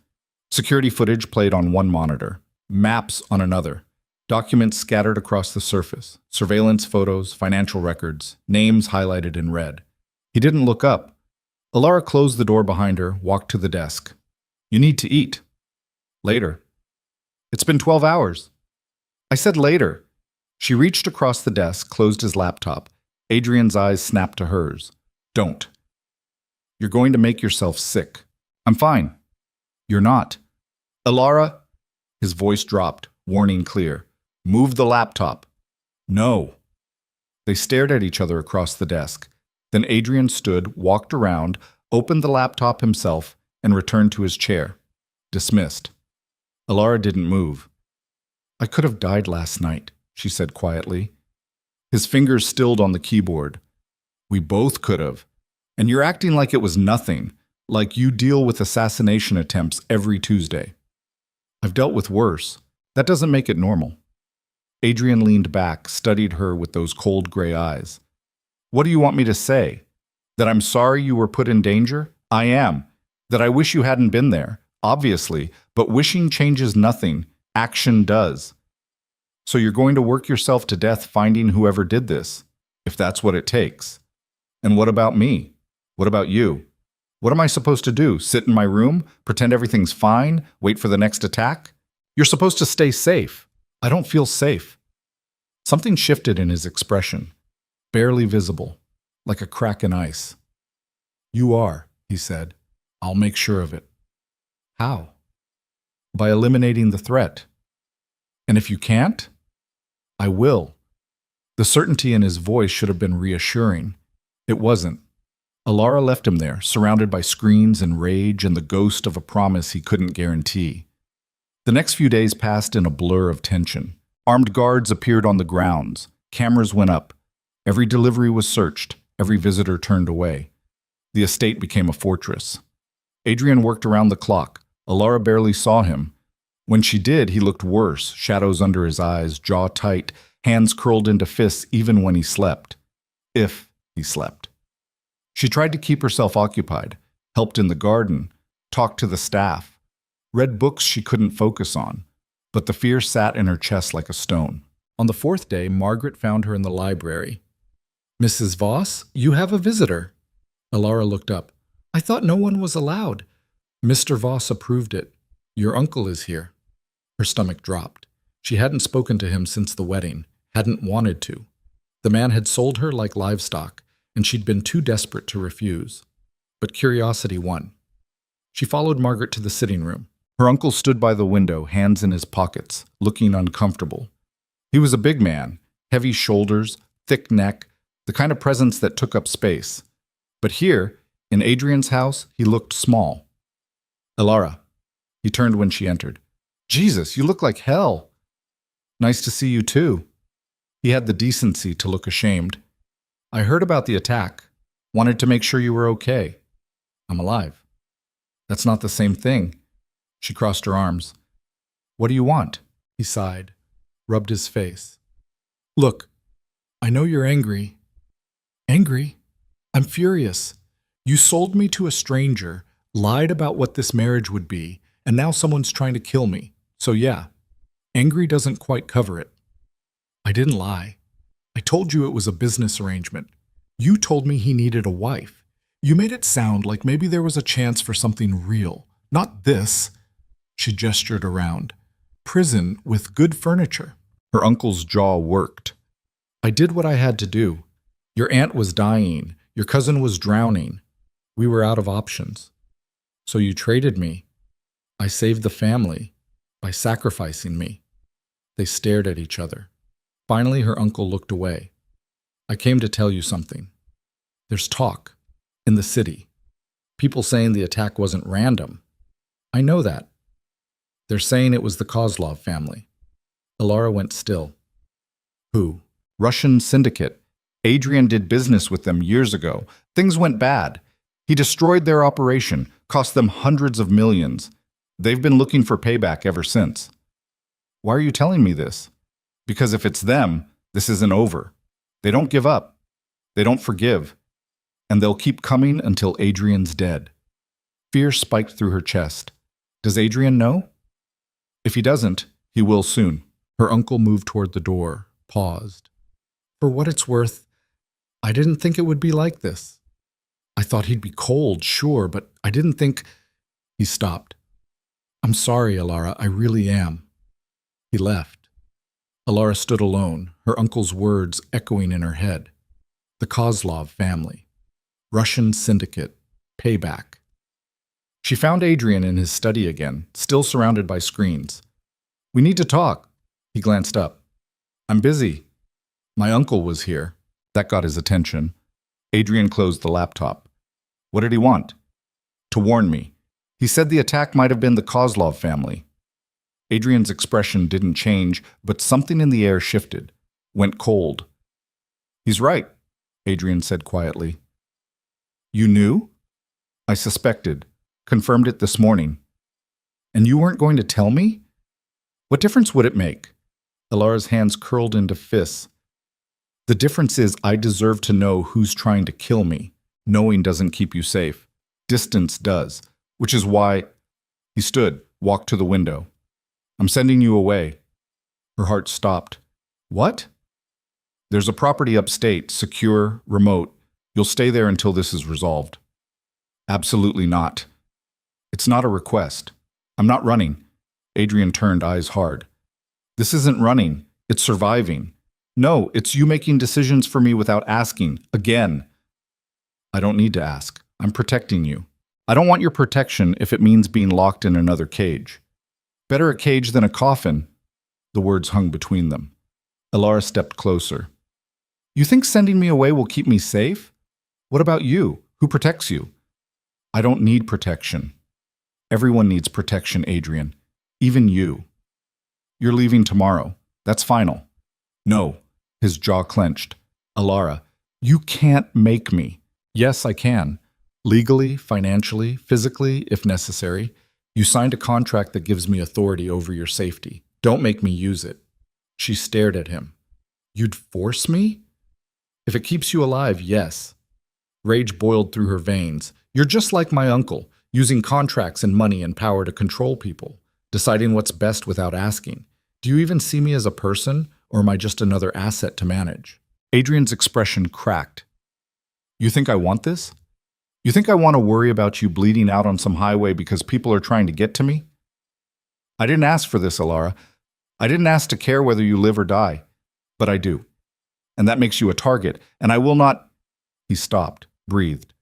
Security footage played on one monitor, maps on another, documents scattered across the surface, surveillance photos, financial records, names highlighted in red. He didn't look up. Alara closed the door behind her, walked to the desk. "You need to eat." "Later." "It's been 12 hours." "I said later." She reached across the desk, closed his laptop. Adrian's eyes snapped to hers. "Don't. You're going to make yourself sick." "I'm fine." "You're not." "Alara," his voice dropped, warning clear. "Move the laptop." "No." They stared at each other across the desk. Then Adrian stood, walked around, opened the laptop himself, and returned to his chair. Dismissed. Alara didn't move. "I could have died last night," she said quietly. His fingers stilled on the keyboard. "We both could have. And you're acting like it was nothing, like you deal with assassination attempts every Tuesday." "I've dealt with worse. That doesn't make it normal." Adrian leaned back, studied her with those cold gray eyes. "What do you want me to say? That I'm sorry you were put in danger? I am. That I wish you hadn't been there, obviously, but wishing changes nothing. Action does. So you're going to work yourself to death finding whoever did this, if that's what it takes. And what about me? What about you? What am I supposed to do? Sit in my room? Pretend everything's fine? Wait for the next attack? You're supposed to stay safe. I don't feel safe." Something shifted in his expression, barely visible, like a crack in ice. "You are," he said. "I'll make sure of it." "How?" "By eliminating the threat. And if you can't?" "I will." The certainty in his voice should have been reassuring. It wasn't. Alara left him there, surrounded by screens and rage and the ghost of a promise he couldn't guarantee. The next few days passed in a blur of tension. Armed guards appeared on the grounds. Cameras went up. Every delivery was searched. Every visitor turned away. The estate became a fortress. Adrian worked around the clock. Alara barely saw him. When she did, he looked worse, shadows under his eyes, jaw tight, hands curled into fists even when he slept. If he slept. She tried to keep herself occupied, helped in the garden, talked to the staff, read books she couldn't focus on, but the fear sat in her chest like a stone. On the fourth day, Margaret found her in the library. "Mrs. Voss, you have a visitor." Alara looked up. "I thought no one was allowed." "Mr. Voss approved it. Your uncle is here." Her stomach dropped. She hadn't spoken to him since the wedding, hadn't wanted to. The man had sold her like livestock, and she'd been too desperate to refuse. But curiosity won. She followed Margaret to the sitting room. Her uncle stood by the window, hands in his pockets, looking uncomfortable. He was a big man, heavy shoulders, thick neck, the kind of presence that took up space. But here, in Adrian's house, he looked small. "Alara." He turned when she entered. "Jesus, you look like hell." "Nice to see you too." He had the decency to look ashamed. "I heard about the attack. Wanted to make sure you were okay." I'm alive. That's not the same thing. She crossed her arms. What do you want? He sighed, rubbed his face. Look, I know you're angry. Angry? I'm furious. You sold me to a stranger, lied about what this marriage would be, and now someone's trying to kill me. So yeah, angry doesn't quite cover it. I didn't lie. I told you it was a business arrangement. You told me he needed a wife. You made it sound like maybe there was a chance for something real. Not this. She gestured around. Prison with good furniture. Her uncle's jaw worked. I did what I had to do. Your aunt was dying. Your cousin was drowning. We were out of options. So you traded me. I saved the family by sacrificing me. They stared at each other. Finally, her uncle looked away. I came to tell you something. There's talk in the city. People saying the attack wasn't random. I know that. They're saying it was the Kozlov family. Alara went still. Who? Russian syndicate. Adrian did business with them years ago. Things went bad. He destroyed their operation, cost them hundreds of millions. They've been looking for payback ever since. Why are you telling me this? Because if it's them, this isn't over. They don't give up. They don't forgive. And they'll keep coming until Adrian's dead. Fear spiked through her chest. Does Adrian know? If he doesn't, he will soon. Her uncle moved toward the door, paused. For what it's worth, I didn't think it would be like this. I thought he'd be cold, sure, but I didn't think... He stopped. I'm sorry, Alara, I really am. He left. Alara stood alone, her uncle's words echoing in her head. The Kozlov family. Russian syndicate. Payback. She found Adrian in his study again, still surrounded by screens. We need to talk. He glanced up. I'm busy. My uncle was here. That got his attention. Adrian closed the laptop. What did he want? To warn me. He said the attack might have been the Kozlov family. Adrian's expression didn't change, but something in the air shifted, went cold. He's right, Adrian said quietly. You knew? I suspected. Confirmed it this morning. And you weren't going to tell me? What difference would it make? Alara's hands curled into fists. The difference is I deserve to know who's trying to kill me. Knowing doesn't keep you safe. Distance does, which is why... He stood, walked to the window. I'm sending you away. Her heart stopped. What? There's a property upstate, secure, remote. You'll stay there until this is resolved. Absolutely not. It's not a request. I'm not running. Adrian turned, eyes hard. This isn't running. It's surviving. No, it's you making decisions for me without asking. Again. I don't need to ask. I'm protecting you. I don't want your protection if it means being locked in another cage. Better a cage than a coffin. The words hung between them. Alara stepped closer. You think sending me away will keep me safe? What about you? Who protects you? I don't need protection. Everyone needs protection, Adrian. Even you. You're leaving tomorrow. That's final. No. His jaw clenched. Alara, you can't make me. Yes, I can. Legally, financially, physically, if necessary. You signed a contract that gives me authority over your safety. Don't make me use it. She stared at him. You'd force me? If it keeps you alive, yes. Rage boiled through her veins. You're just like my uncle, using contracts and money and power to control people, deciding what's best without asking. Do you even see me as a person, or am I just another asset to manage? Adrian's expression cracked. You think I want this? You think I want to worry about you bleeding out on some highway because people are trying to get to me? I didn't ask for this, Alara. I didn't ask to care whether you live or die. But I do. And that makes you a target, and I will not... He stopped, breathed.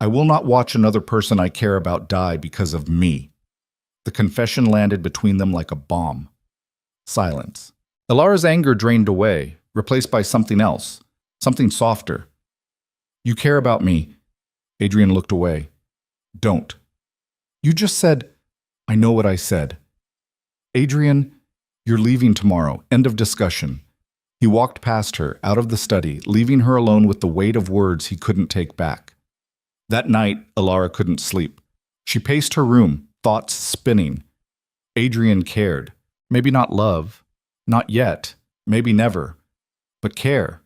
I will not watch another person I care about die because of me. The confession landed between them like a bomb. Silence. Alara's anger drained away, replaced by something else, something softer. You care about me. Adrian looked away. Don't. You just said, I know what I said. Adrian, you're leaving tomorrow. End of discussion. He walked past her, out of the study, leaving her alone with the weight of words he couldn't take back. That night, Alara couldn't sleep. She paced her room, thoughts spinning. Adrian cared. Maybe not love. Not yet. Maybe never. But care.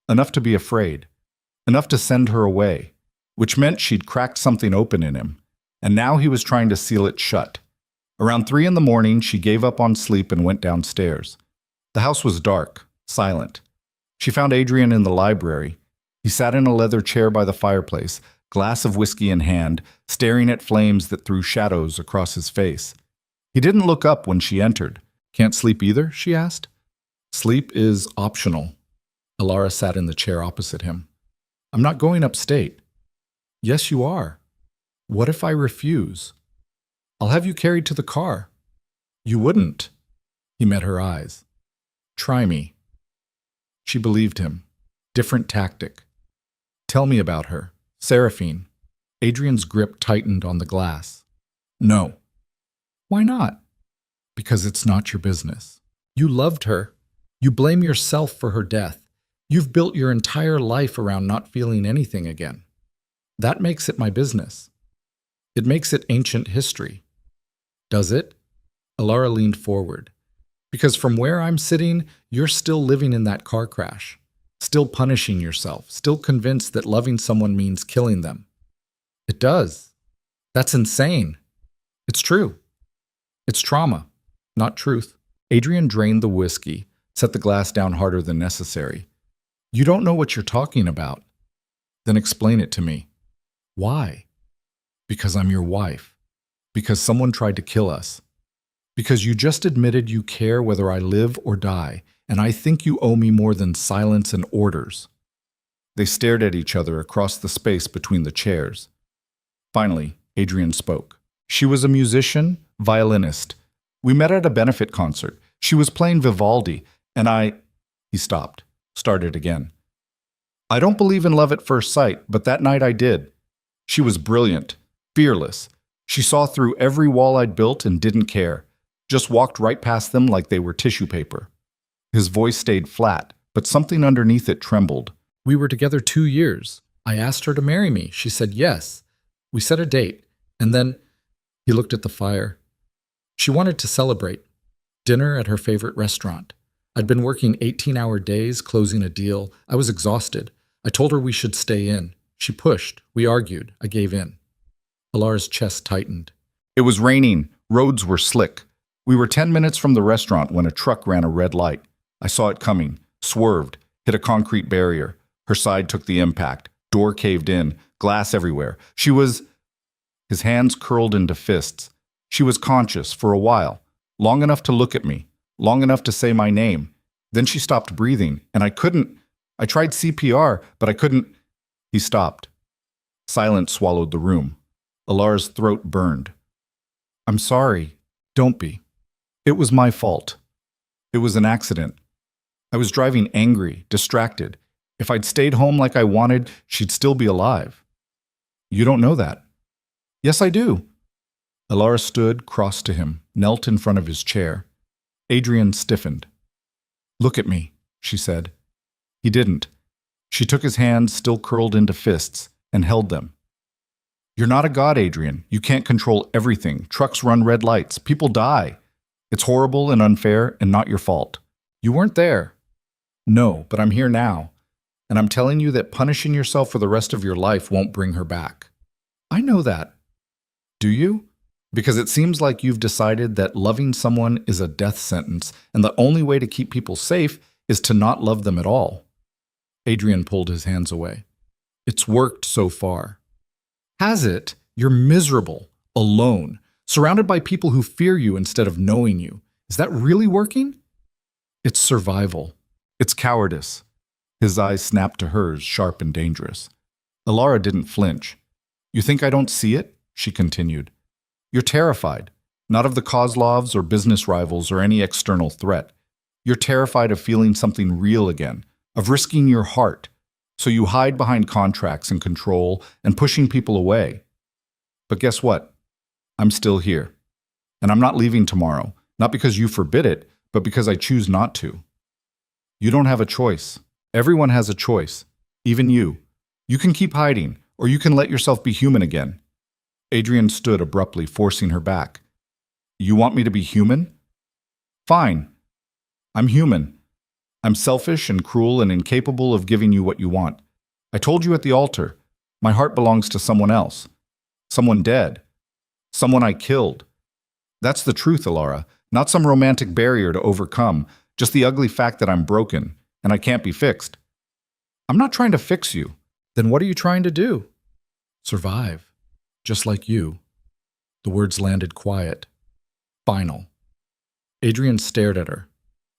Enough to be afraid. Enough to send her away. Which meant she'd cracked something open in him. And now he was trying to seal it shut. Around 3 in the morning, she gave up on sleep and went downstairs. The house was dark, silent. She found Adrian in the library. He sat in a leather chair by the fireplace, glass of whiskey in hand, staring at flames that threw shadows across his face. He didn't look up when she entered. "Can't sleep either?" she asked. "Sleep is optional." Alara sat in the chair opposite him. "I'm not going upstate." "Yes, you are." "What if I refuse?" "I'll have you carried to the car." "You wouldn't." He met her eyes. "Try me." She believed him. Different tactic. "Tell me about her. Seraphine." Adrian's grip tightened on the glass. "No." "Why not?" "Because it's not your business. You loved her. You blame yourself for her death. You've built your entire life around not feeling anything again. That makes it my business. It makes it ancient history." "Does it?" Alara leaned forward. "Because from where I'm sitting, you're still living in that car crash. Still punishing yourself. Still convinced that loving someone means killing them." "It does. That's insane." "It's true. It's trauma, not truth." Adrian drained the whiskey, set the glass down harder than necessary. "You don't know what you're talking about." "Then explain it to me." "Why?" "Because I'm your wife. Because someone tried to kill us. Because you just admitted you care whether I live or die, and I think you owe me more than silence and orders." They stared at each other across the space between the chairs. Finally, Adrian spoke. "She was a musician, violinist. We met at a benefit concert. She was playing Vivaldi, and I—" He stopped, started again. "I don't believe in love at first sight, but that night I did. She was brilliant, fearless. She saw through every wall I'd built and didn't care. Just walked right past them like they were tissue paper." His voice stayed flat, but something underneath it trembled. "We were together 2 years. I asked her to marry me. She said yes. We set a date, and then—" He looked at the fire. "She wanted to celebrate. Dinner at her favorite restaurant. I'd been working 18-hour days, closing a deal. I was exhausted. I told her we should stay in. She pushed. We argued. I gave in." Alara's chest tightened. "It was raining. Roads were slick. We were 10 minutes from the restaurant when a truck ran a red light. I saw it coming, swerved, hit a concrete barrier. Her side took the impact. Door caved in, glass everywhere. She was—" His hands curled into fists. "She was conscious for a while, long enough to look at me, long enough to say my name. Then she stopped breathing, and I couldn't— I tried CPR, but I couldn't—" He stopped. Silence swallowed the room. Alara's throat burned. "I'm sorry. Don't be. It was my fault. It was an accident. I was driving angry, distracted. If I'd stayed home like I wanted, she'd still be alive." "You don't know that." "Yes, I do." Alara stood, crossed to him, knelt in front of his chair. Adrian stiffened. "Look at me," she said. He didn't. She took his hands, still curled into fists, and held them. "You're not a god, Adrian. You can't control everything. Trucks run red lights. People die. It's horrible and unfair and not your fault. You weren't there." "No, but I'm here now. And I'm telling you that punishing yourself for the rest of your life won't bring her back." "I know that." "Do you? Because it seems like you've decided that loving someone is a death sentence, and the only way to keep people safe is to not love them at all." Adrian pulled his hands away. "It's worked so far." "Has it? You're miserable, alone, surrounded by people who fear you instead of knowing you. Is that really working?" "It's survival. It's cowardice." His eyes snapped to hers, sharp and dangerous. Alara didn't flinch. "You think I don't see it?" she continued. "You're terrified, not of the Kozlovs or business rivals or any external threat. You're terrified of feeling something real again, of risking your heart. So you hide behind contracts and control and pushing people away. But guess what? I'm still here. And I'm not leaving tomorrow, not because you forbid it, but because I choose not to. You don't have a choice. Everyone has a choice, even you. You can keep hiding, or you can let yourself be human again." Adrian stood abruptly, forcing her back. "You want me to be human? Fine. I'm human. I'm selfish and cruel and incapable of giving you what you want. I told you at the altar, my heart belongs to someone else. Someone dead. Someone I killed. That's the truth, Alara. Not some romantic barrier to overcome, just the ugly fact that I'm broken, and I can't be fixed." "I'm not trying to fix you." "Then what are you trying to do?" "Survive. Just like you." The words landed quiet. Final. Adrian stared at her.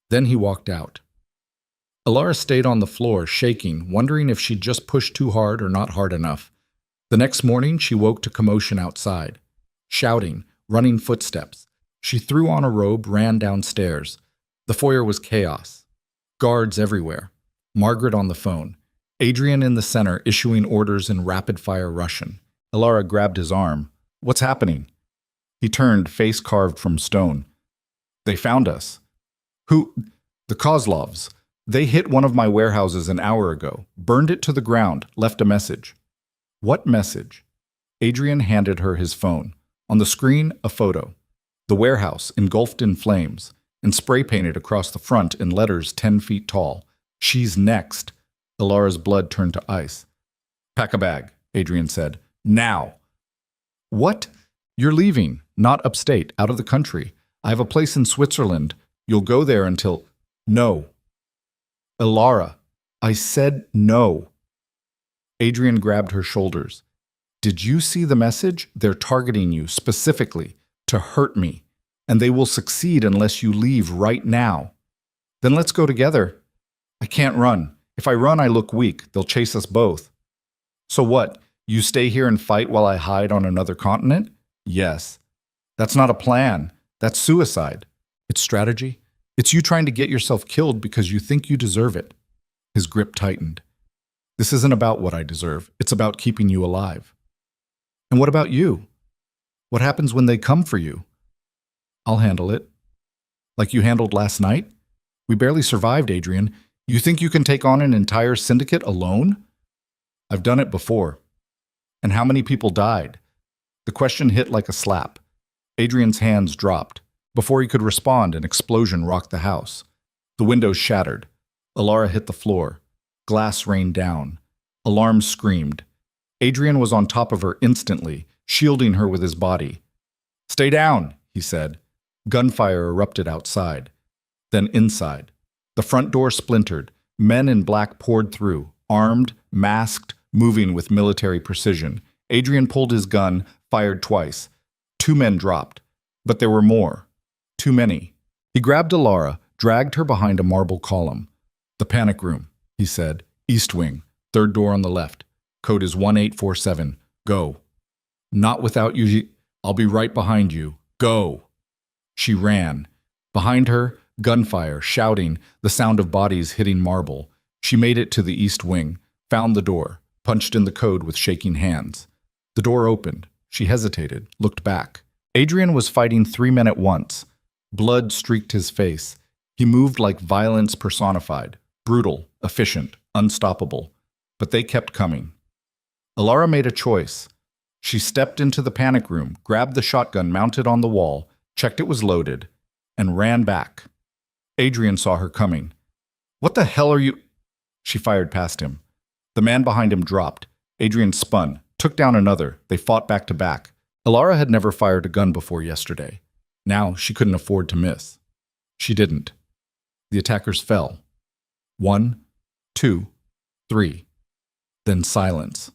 Then he walked out. Alara stayed on the floor, shaking, wondering if she'd just pushed too hard or not hard enough. The next morning, she woke to commotion outside. Shouting, running footsteps. She threw on a robe, ran downstairs. The foyer was chaos. Guards everywhere. Margaret on the phone. Adrian in the center, issuing orders in rapid-fire Russian. Alara grabbed his arm. "What's happening?" He turned, face carved from stone. "They found us." "Who?" "The Kozlovs. They hit one of my warehouses an hour ago, burned it to the ground, left a message." "What message?" Adrian handed her his phone. On the screen, a photo. The warehouse engulfed in flames, and spray-painted across the front in letters 10 feet tall. "She's next." Alara's blood turned to ice. "Pack a bag," Adrian said. "Now." "What?" "You're leaving, not upstate, out of the country. I have a place in Switzerland. You'll go there until—" "No." "Alara, I said no." Adrian grabbed her shoulders. "Did you see the message? They're targeting you, specifically, to hurt me. And they will succeed unless you leave right now." "Then let's go together." "I can't run. If I run, I look weak. They'll chase us both." "So what? You stay here and fight while I hide on another continent?" "Yes." "That's not a plan. That's suicide." "It's strategy. It's you trying to get yourself killed because you think you deserve it." His grip tightened. "This isn't about what I deserve. It's about keeping you alive." "And what about you? What happens when they come for you?" "I'll handle it." "Like you handled last night? We barely survived, Adrian. You think you can take on an entire syndicate alone?" "I've done it before." "And how many people died?" The question hit like a slap. Adrian's hands dropped. Before he could respond, an explosion rocked the house. The windows shattered. Alara hit the floor. Glass rained down. Alarms screamed. Adrian was on top of her instantly, shielding her with his body. "Stay down," he said. Gunfire erupted outside. Then inside. The front door splintered. Men in black poured through, armed, masked, moving with military precision. Adrian pulled his gun, fired twice. 2 men dropped. But there were more. Too many. He grabbed Alara, dragged her behind a marble column. "The panic room," he said. "East wing, 3rd door on the left. Code is 1847. Go." "Not without you. I'll be right behind you. Go." She ran. Behind her, gunfire, shouting, the sound of bodies hitting marble. She made it to the east wing, found the door, punched in the code with shaking hands. The door opened. She hesitated, looked back. Adrian was fighting 3 men at once. Blood streaked his face. He moved like violence personified, brutal, efficient, unstoppable. But they kept coming. Alara made a choice. She stepped into the panic room, grabbed the shotgun mounted on the wall, checked it was loaded, and ran back. Adrian saw her coming. "What the hell are you—" She fired past him. The man behind him dropped. Adrian spun, took down another. They fought back to back. Alara had never fired a gun before yesterday. Now she couldn't afford to miss. She didn't. The attackers fell. 1, 2, 3. Then silence.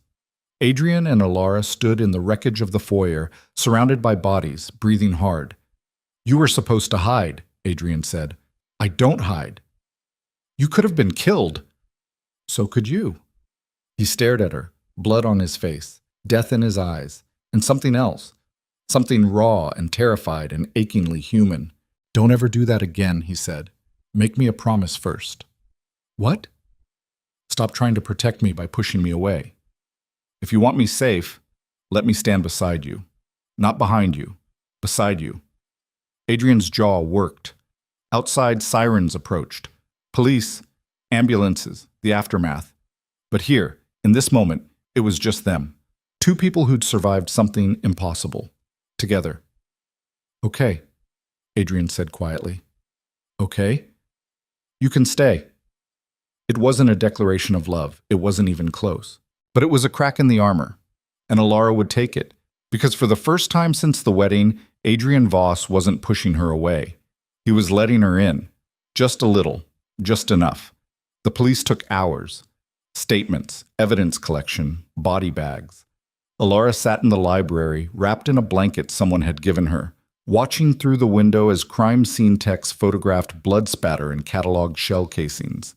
Adrian and Alara stood in the wreckage of the foyer, surrounded by bodies, breathing hard. "You were supposed to hide," Adrian said. "I don't hide." "You could have been killed." "So could you." He stared at her, blood on his face, death in his eyes, and something else. Something raw and terrified and achingly human. "Don't ever do that again," he said. "Make me a promise first." "What?" "Stop trying to protect me by pushing me away. If you want me safe, let me stand beside you. Not behind you, beside you." Adrian's jaw worked. Outside, sirens approached. Police, ambulances, the aftermath. But here, in this moment, it was just them. Two people who'd survived something impossible. Together. Okay, Adrian said quietly. Okay? You can stay. It wasn't a declaration of love. It wasn't even close. But it was a crack in the armor. And Alara would take it. Because for the first time since the wedding, Adrian Voss wasn't pushing her away. He was letting her in. Just a little. Just enough. The police took hours. Statements, evidence collection, body bags. Alara sat in the library, wrapped in a blanket someone had given her, watching through the window as crime scene techs photographed blood spatter and cataloged shell casings.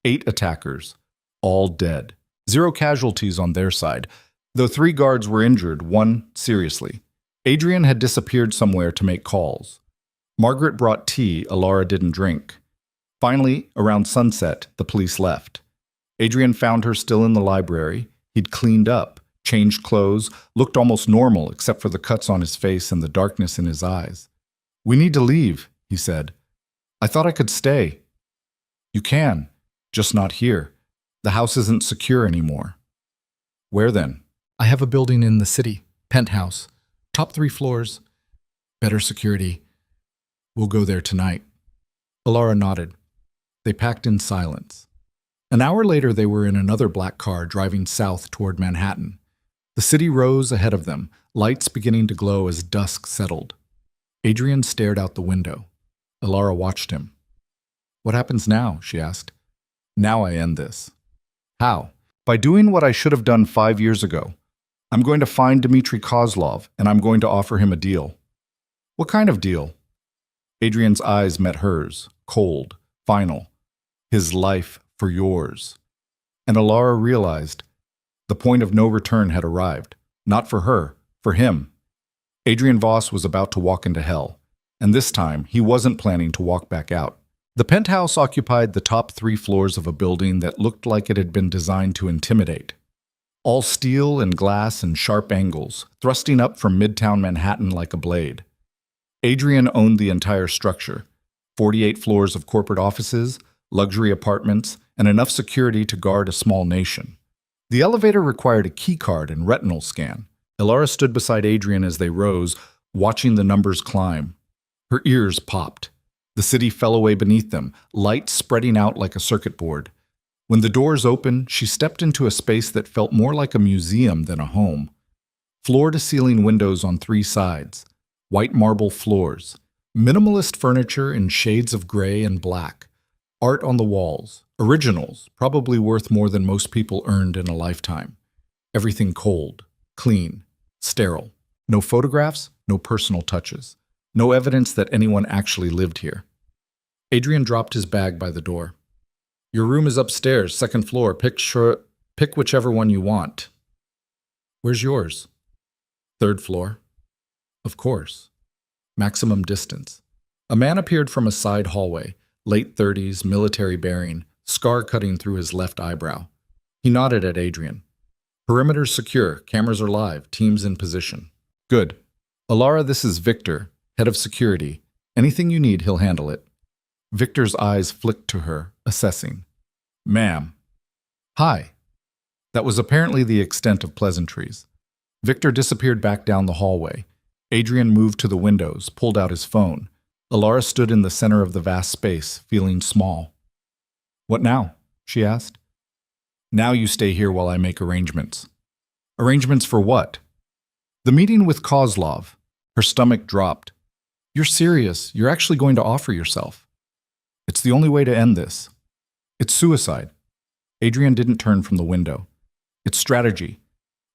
8 attackers, all dead. 0 casualties on their side, though 3 guards were injured, 1 seriously. Adrian had disappeared somewhere to make calls. Margaret brought tea Alara didn't drink. Finally, around sunset, the police left. Adrian found her still in the library. He'd cleaned up, changed clothes, looked almost normal except for the cuts on his face and the darkness in his eyes. "We need to leave," he said. "I thought I could stay." "You can, just not here. The house isn't secure anymore." "Where then?" "I have a building in the city, penthouse, top 3 floors, better security. We'll go there tonight." Alara nodded. They packed in silence. An hour later, they were in another black car driving south toward Manhattan. The city rose ahead of them, lights beginning to glow as dusk settled. Adrian stared out the window. Alara watched him. "What happens now?" she asked. "Now I end this." "How?" "By doing what I should have done 5 years ago. I'm going to find Dmitry Kozlov, and I'm going to offer him a deal." "What kind of deal?" Adrian's eyes met hers, cold, final. "His life for yours." And Alara realized the point of no return had arrived. Not for her, for him. Adrian Voss was about to walk into hell, and this time he wasn't planning to walk back out. The penthouse occupied the top 3 floors of a building that looked like it had been designed to intimidate. All steel and glass and sharp angles, thrusting up from midtown Manhattan like a blade. Adrian owned the entire structure, 48 floors of corporate offices, luxury apartments, and enough security to guard a small nation. The elevator required a keycard and retinal scan. Alara stood beside Adrian as they rose, watching the numbers climb. Her ears popped. The city fell away beneath them, lights spreading out like a circuit board. When the doors opened, she stepped into a space that felt more like a museum than a home. Floor-to-ceiling windows on 3 sides, white marble floors, minimalist furniture in shades of gray and black, art on the walls, originals, probably worth more than most people earned in a lifetime. Everything cold, clean, sterile. No photographs, no personal touches. No evidence that anyone actually lived here. Adrian dropped his bag by the door. "Your room is upstairs, 2nd floor. Pick whichever one you want." "Where's yours?" "3rd floor." "Of course." Maximum distance. A man appeared from a side hallway, late 30s, military bearing, scar cutting through his left eyebrow. He nodded at Adrian. "Perimeter's secure, cameras are live, teams in position." "Good. Alara, this is Victor, head of security. Anything you need, he'll handle it." Victor's eyes flicked to her, assessing. "Ma'am." "Hi." That was apparently the extent of pleasantries. Victor disappeared back down the hallway. Adrian moved to the windows, pulled out his phone. Alara stood in the center of the vast space, feeling small. "What now?" she asked. "Now you stay here while I make arrangements." "Arrangements for what?" "The meeting with Kozlov." Her stomach dropped. "You're serious. You're actually going to offer yourself." "It's the only way to end this." "It's suicide." Adrian didn't turn from the window. "It's strategy.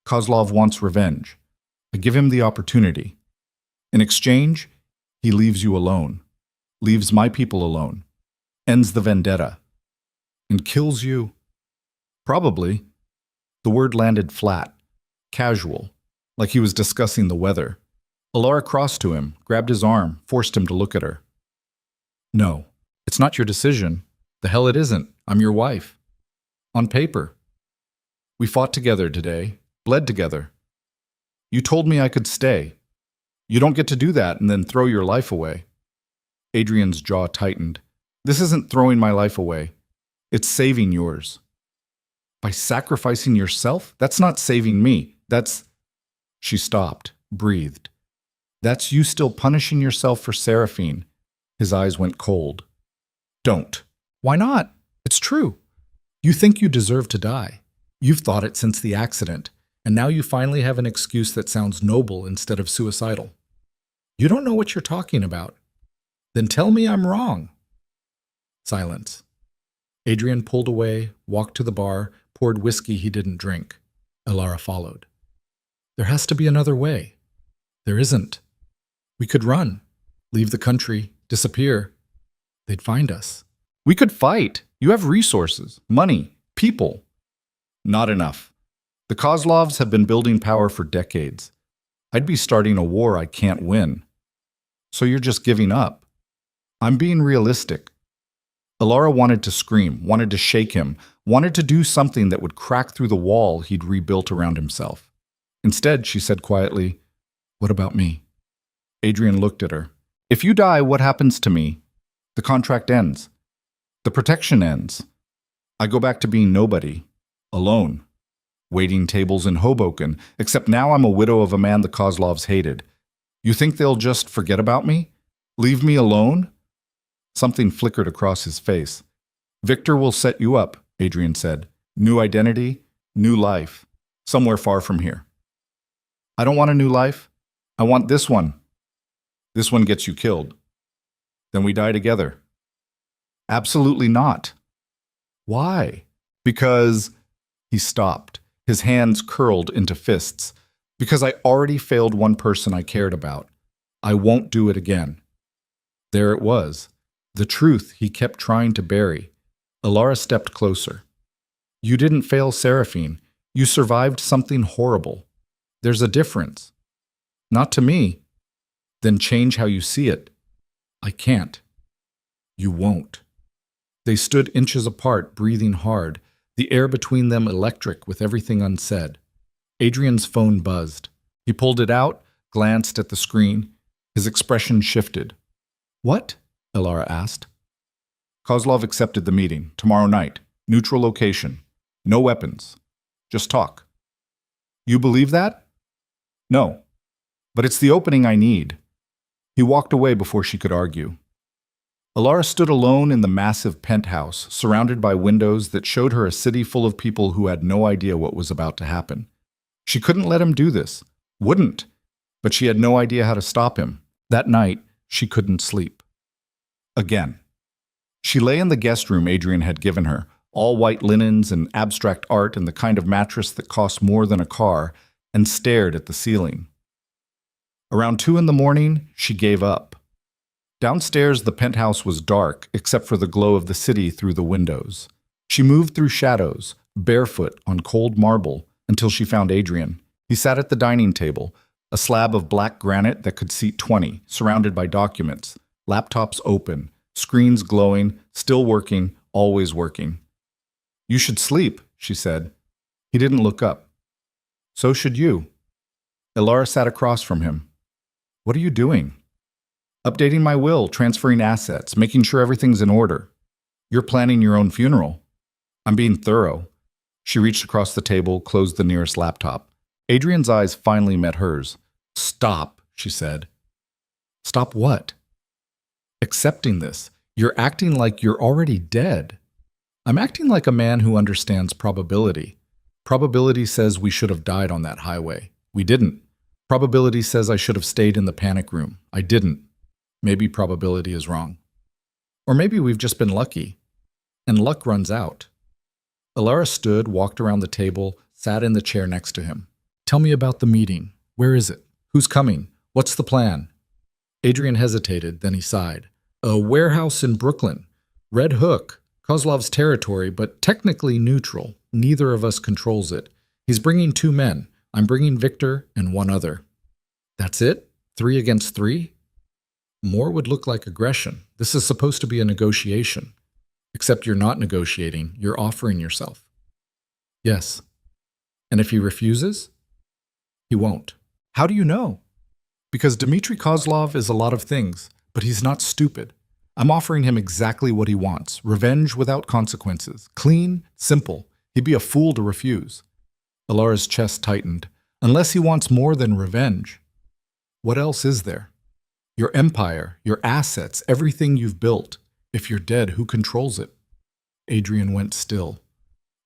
Kozlov wants revenge. I give him the opportunity. In exchange, he leaves you alone. Leaves my people alone. Ends the vendetta. And kills you." "Probably." The word landed flat, casual, like he was discussing the weather. Alara crossed to him, grabbed his arm, forced him to look at her. "No, it's not your decision. The hell it isn't. I'm your wife. On paper. We fought together today, bled together. You told me I could stay. You don't get to do that and then throw your life away." Adrian's jaw tightened. "This isn't throwing my life away. It's saving yours." "By sacrificing yourself? That's not saving me. That's..." She stopped, breathed. That's you still punishing yourself for Seraphine. His eyes went cold. Don't. Why not? It's true. You think you deserve to die. You've thought it since the accident, and now you finally have an excuse that sounds noble instead of suicidal. You don't know what you're talking about. Then tell me I'm wrong. Silence. Adrian pulled away, walked to the bar, poured whiskey he didn't drink. Elara followed. There has to be another way. There isn't. We could run, leave the country, disappear. They'd find us. We could fight. You have resources, money, people. Not enough. The Kozlovs have been building power for decades. I'd be starting a war I can't win. So you're just giving up. I'm being realistic. Elara wanted to scream, wanted to shake him, wanted to do something that would crack through the wall he'd rebuilt around himself. Instead, she said quietly, "What about me?" Adrian looked at her. "If you die, what happens to me? The contract ends. The protection ends. I go back to being nobody, alone, waiting tables in Hoboken, except now I'm a widow of a man the Kozlovs hated. You think they'll just forget about me? Leave me alone?" Something flickered across his face. "Victor will set you up," Adrian said. "New identity, new life, somewhere far from here." "I don't want a new life. I want this one." "This one gets you killed. Then we die together." "Absolutely not." "Why?" "Because—" He stopped, his hands curled into fists. "Because I already failed one person I cared about. I won't do it again." There it was, the truth he kept trying to bury. Elara stepped closer. "You didn't fail Seraphine. You survived something horrible. There's a difference." "Not to me." "Then change how you see it." "I can't." "You won't." They stood inches apart, breathing hard, the air between them electric with everything unsaid. Adrian's phone buzzed. He pulled it out, glanced at the screen. His expression shifted. "What?" Elara asked. "Kozlov accepted the meeting. Tomorrow night. Neutral location. No weapons. Just talk." "You believe that?" "No. But it's the opening I need." He walked away before she could argue. Elara stood alone in the massive penthouse, surrounded by windows that showed her a city full of people who had no idea what was about to happen. She couldn't let him do this. Wouldn't. But she had no idea how to stop him. That night, she couldn't sleep. Again. She lay in the guest room Adrian had given her, all white linens and abstract art and the kind of mattress that cost more than a car, and stared at the ceiling. Around 2 a.m, she gave up. Downstairs, the penthouse was dark, except for the glow of the city through the windows. She moved through shadows, barefoot on cold marble, until she found Adrian. He sat at the dining table, a slab of black granite that could seat 20, surrounded by documents, laptops open, screens glowing, still working, always working. "You should sleep," she said. He didn't look up. "So should you." Elara sat across from him. "What are you doing?" "Updating my will, transferring assets, making sure everything's in order." "You're planning your own funeral." "I'm being thorough." She reached across the table, closed the nearest laptop. Adrian's eyes finally met hers. "Stop," she said. "Stop what?" "Accepting this. You're acting like you're already dead." "I'm acting like a man who understands probability. Probability says we should have died on that highway. We didn't. Probability says I should have stayed in the panic room. I didn't. Maybe probability is wrong. Or maybe we've just been lucky. And luck runs out." Elara stood, walked around the table, sat in the chair next to him. "Tell me about the meeting. Where is it? Who's coming? What's the plan?" Adrian hesitated, then he sighed. "A warehouse in Brooklyn. Red Hook. Kozlov's territory, but technically neutral. Neither of us controls it. He's bringing 2 men. I'm bringing Victor and 1 other." "That's it? 3 against 3? More would look like aggression. This is supposed to be a negotiation. Except you're not negotiating, you're offering yourself." "Yes." "And if he refuses?" "He won't." "How do you know?" "Because Dmitry Kozlov is a lot of things, but he's not stupid. I'm offering him exactly what he wants. Revenge without consequences. Clean, simple. He'd be a fool to refuse." Elara's chest tightened. Unless he wants more than revenge. What else is there? Your empire, your assets, everything you've built. If you're dead, who controls it? Adrian went still.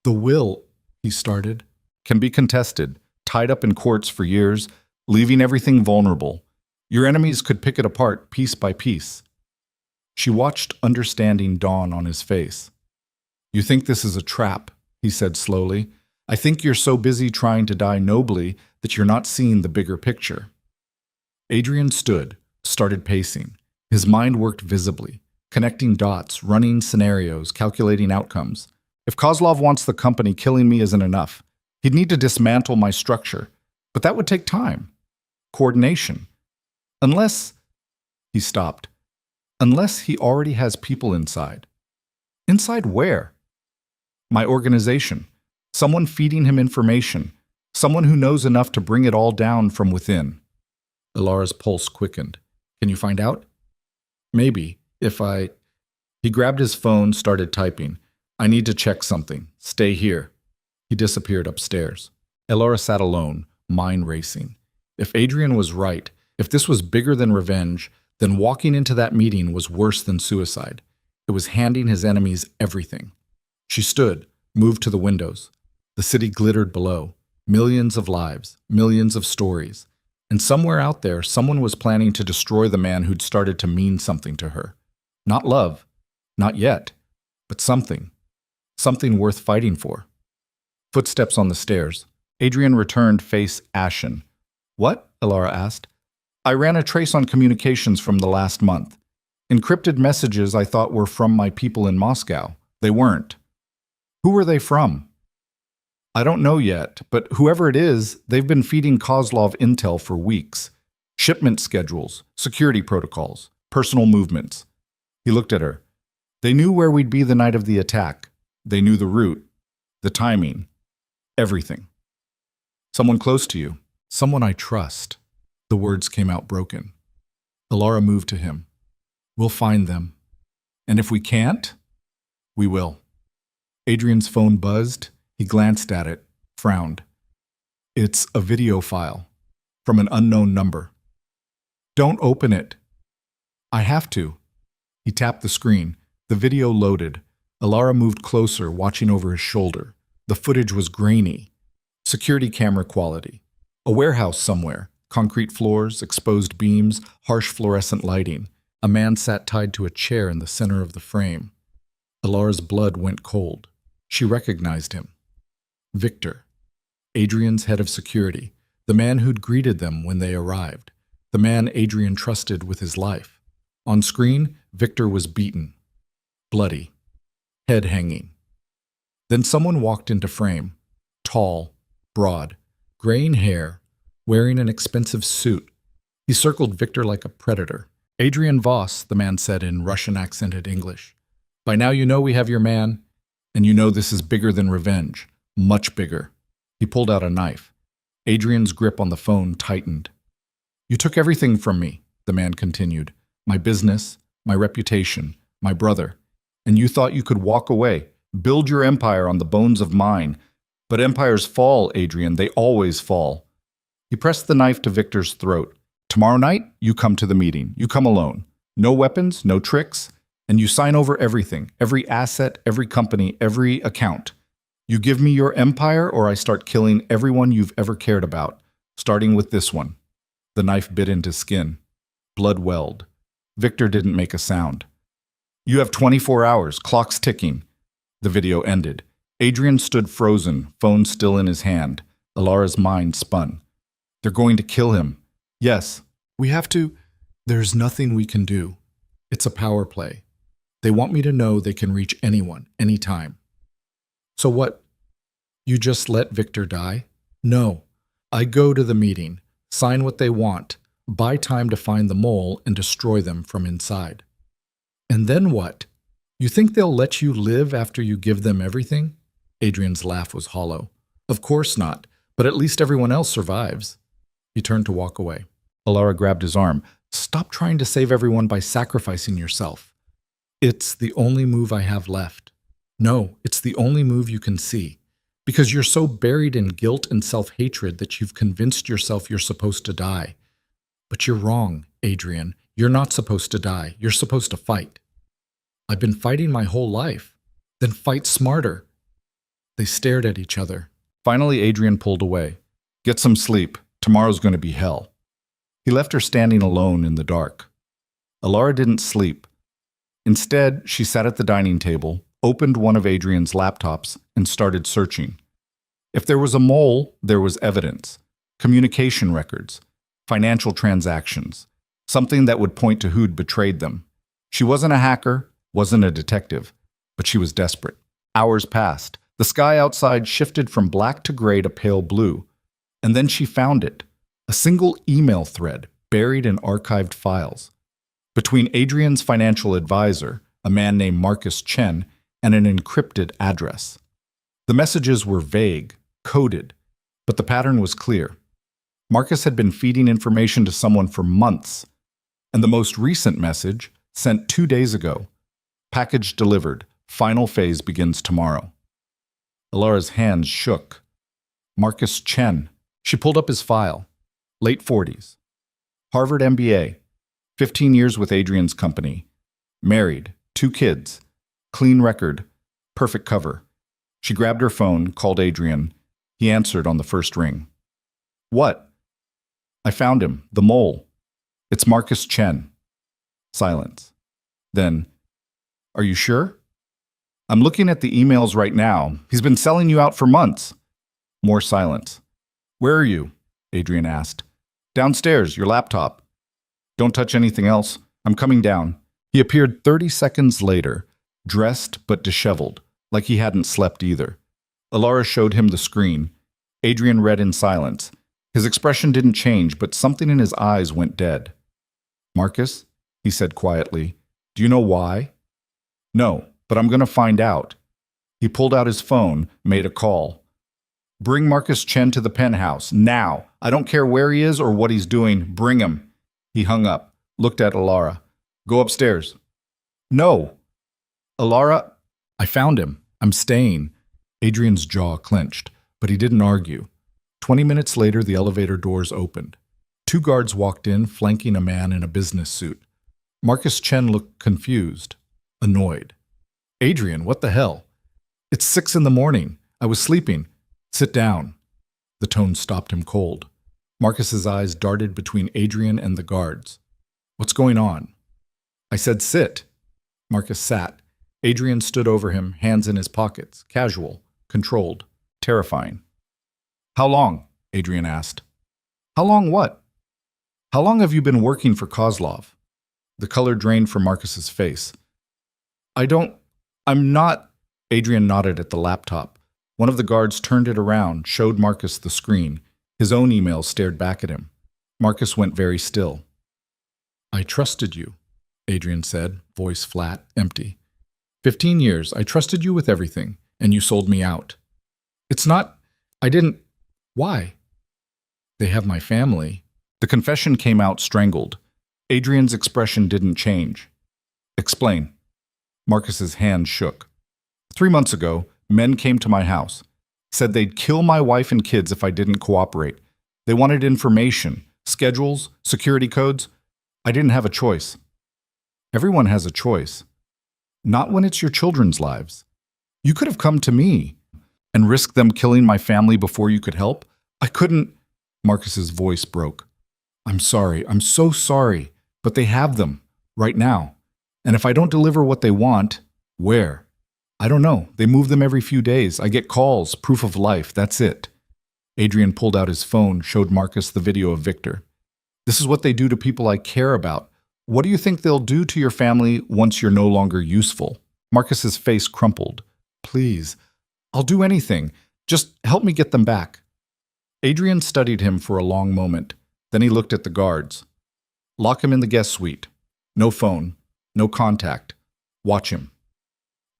The will, he started, can be contested, tied up in courts for years, leaving everything vulnerable. Your enemies could pick it apart piece by piece. She watched understanding dawn on his face. You think this is a trap, he said slowly. I think you're so busy trying to die nobly that you're not seeing the bigger picture. Adrian stood, started pacing. His mind worked visibly, connecting dots, running scenarios, calculating outcomes. If Kozlov wants the company, killing me isn't enough. He'd need to dismantle my structure, but that would take time. Coordination. Unless, he stopped, unless he already has people inside. Inside where? My organization. Someone feeding him information. Someone who knows enough to bring it all down from within. Ilara's pulse quickened. Can you find out? Maybe, if I... He grabbed his phone, started typing. I need to check something. Stay here. He disappeared upstairs. Ilara sat alone, mind racing. If Adrian was right, if this was bigger than revenge, then walking into that meeting was worse than suicide. It was handing his enemies everything. She stood, moved to the windows. The city glittered below. Millions of lives, millions of stories. And somewhere out there, someone was planning to destroy the man who'd started to mean something to her. Not love, not yet, but something. Something worth fighting for. Footsteps on the stairs. Adrian returned, face ashen. What? Ilara asked. I ran a trace on communications from the last month. Encrypted messages I thought were from my people in Moscow. They weren't. Who were they from? I don't know yet, but whoever it is, they've been feeding Kozlov intel for weeks. Shipment schedules, security protocols, personal movements. He looked at her. They knew where we'd be the night of the attack. They knew the route, the timing, everything. Someone close to you, someone I trust. The words came out broken. Ilara moved to him. We'll find them. And if we can't, we will. Adrian's phone buzzed. He glanced at it, frowned. It's a video file from an unknown number. Don't open it. I have to. He tapped the screen. The video loaded. Ilara moved closer, watching over his shoulder. The footage was grainy. Security camera quality. A warehouse somewhere. Concrete floors, exposed beams, harsh fluorescent lighting. A man sat tied to a chair in the center of the frame. Ilara's blood went cold. She recognized him. Victor, Adrian's head of security, the man who'd greeted them when they arrived, the man Adrian trusted with his life. On screen, Victor was beaten, bloody, head hanging. Then someone walked into frame, tall, broad, graying hair, wearing an expensive suit. He circled Victor like a predator. Adrian Voss, the man said in Russian-accented English. By now you know we have your man, and you know this is bigger than revenge. Much bigger. He pulled out a knife. Adrian's grip on the phone tightened. You took everything from me, the man continued. My business, my reputation, my brother. And you thought you could walk away, build your empire on the bones of mine. But empires fall, Adrian. They always fall. He pressed the knife to Victor's throat. Tomorrow night, you come to the meeting. You come alone. No weapons, no tricks. And you sign over everything, every asset, every company, every account. You give me your empire or I start killing everyone you've ever cared about, starting with this one. The knife bit into skin. Blood welled. Victor didn't make a sound. You have 24 hours, clock's ticking. The video ended. Adrian stood frozen, phone still in his hand. Ilara's mind spun. They're going to kill him. Yes, we have to. There's nothing we can do. It's a power play. They want me to know they can reach anyone, anytime. So what? You just let Victor die? No. I go to the meeting, sign what they want, buy time to find the mole and destroy them from inside. And then what? You think they'll let you live after you give them everything? Adrian's laugh was hollow. Of course not, but at least everyone else survives. He turned to walk away. Ilara grabbed his arm. Stop trying to save everyone by sacrificing yourself. It's the only move I have left. No, it's the only move you can see. Because you're so buried in guilt and self-hatred that you've convinced yourself you're supposed to die. But you're wrong, Adrian. You're not supposed to die. You're supposed to fight. I've been fighting my whole life. Then fight smarter. They stared at each other. Finally, Adrian pulled away. Get some sleep. Tomorrow's going to be hell. He left her standing alone in the dark. Alara didn't sleep. Instead, she sat at the dining table, opened one of Adrian's laptops, and started searching. If there was a mole, there was evidence, communication records, financial transactions, something that would point to who'd betrayed them. She wasn't a hacker, wasn't a detective, but she was desperate. Hours passed. The sky outside shifted from black to gray to pale blue. And then she found it, a single email thread buried in archived files. Between Adrian's financial advisor, a man named Marcus Chen, and an encrypted address. The messages were vague, coded, but the pattern was clear. Marcus had been feeding information to someone for months, and the most recent message, sent 2 days ago, package delivered, final phase begins tomorrow. Alara's hands shook. Marcus Chen. She pulled up his file. Late 40s. Harvard MBA. 15 years with Adrian's company. Married. 2 kids. Clean record. Perfect cover. She grabbed her phone, called Adrian. He answered on the first ring. What? I found him. The mole. It's Marcus Chen. Silence. Then, are you sure? I'm looking at the emails right now. He's been selling you out for months. More silence. Where are you? Adrian asked. Downstairs, your laptop. Don't touch anything else. I'm coming down. He appeared 30 seconds later, dressed but disheveled, like he hadn't slept either. Alara showed him the screen. Adrian read in silence. His expression didn't change, but something in his eyes went dead. Marcus, he said quietly, do you know why? No, but I'm going to find out. He pulled out his phone, made a call. Bring Marcus Chen to the penthouse, now. I don't care where he is or what he's doing. Bring him. He hung up, looked at Alara. Go upstairs. No. Alara, I found him. I'm staying. Adrian's jaw clenched, but he didn't argue. 20 minutes later, the elevator doors opened. 2 guards walked in, flanking a man in a business suit. Marcus Chen looked confused, annoyed. Adrian, what the hell? It's 6 in the morning. I was sleeping. Sit down. The tone stopped him cold. Marcus's eyes darted between Adrian and the guards. What's going on? I said sit. Marcus sat. Adrian stood over him, hands in his pockets, casual, controlled, terrifying. How long? Adrian asked. How long what? How long have you been working for Kozlov? The color drained from Marcus's face. I'm not. Adrian nodded at the laptop. One of the guards turned it around, showed Marcus the screen. His own email stared back at him. Marcus went very still. I trusted you, Adrian said, voice flat, empty. 15 years, I trusted you with everything, and you sold me out. It's not. I didn't. Why? They have my family. The confession came out strangled. Adrian's expression didn't change. Explain. Marcus's hand shook. 3 months ago, men came to my house. Said they'd kill my wife and kids if I didn't cooperate. They wanted information, schedules, security codes. I didn't have a choice. Everyone has a choice. Not when it's your children's lives. You could have come to me and risked them killing my family before you could help. I couldn't. Marcus's voice broke. I'm sorry. I'm so sorry. But they have them right now. And if I don't deliver what they want, where? I don't know. They move them every few days. I get calls, proof of life. That's it. Adrian pulled out his phone, showed Marcus the video of Victor. This is what they do to people I care about. What do you think they'll do to your family once you're no longer useful? Marcus's face crumpled. Please, I'll do anything. Just help me get them back. Adrian studied him for a long moment. Then he looked at the guards. Lock him in the guest suite. No phone. No contact. Watch him.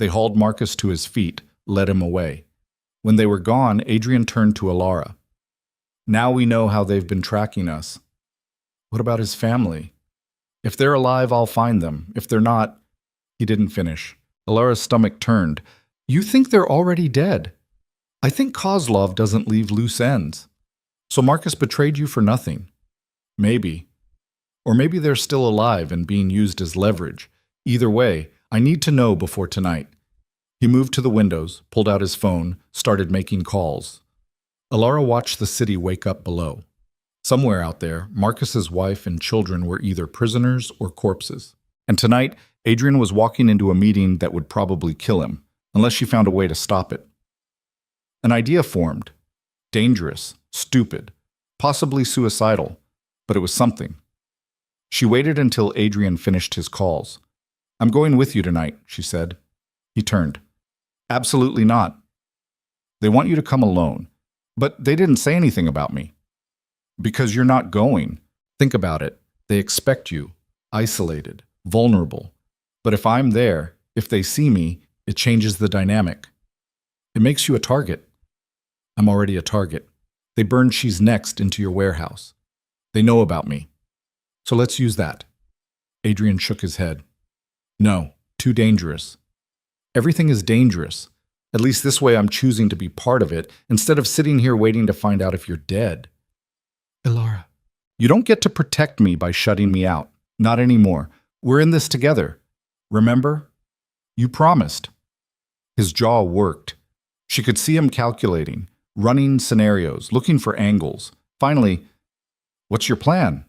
They hauled Marcus to his feet, led him away. When they were gone, Adrian turned to Alara. Now we know how they've been tracking us. What about his family? If they're alive, I'll find them. If they're not... He didn't finish. Alara's stomach turned. You think they're already dead? I think Kozlov doesn't leave loose ends. So Marcus betrayed you for nothing. Maybe. Or maybe they're still alive and being used as leverage. Either way, I need to know before tonight. He moved to the windows, pulled out his phone, started making calls. Alara watched the city wake up below. Somewhere out there, Marcus's wife and children were either prisoners or corpses. And tonight, Adrian was walking into a meeting that would probably kill him, unless she found a way to stop it. An idea formed. Dangerous, stupid, possibly suicidal, but it was something. She waited until Adrian finished his calls. I'm going with you tonight, she said. He turned. Absolutely not. They want you to come alone, but they didn't say anything about me. Because you're not going. Think about it. They expect you, isolated, vulnerable. But if I'm there, if they see me, it changes the dynamic. It makes you a target. I'm already a target. They burned She's Next into your warehouse. They know about me. So let's use that. Adrian shook his head. No, too dangerous. Everything is dangerous. At least this way I'm choosing to be part of it, instead of sitting here waiting to find out if you're dead. Alara. You don't get to protect me by shutting me out. Not anymore. We're in this together. Remember? You promised. His jaw worked. She could see him calculating, running scenarios, looking for angles. Finally, what's your plan?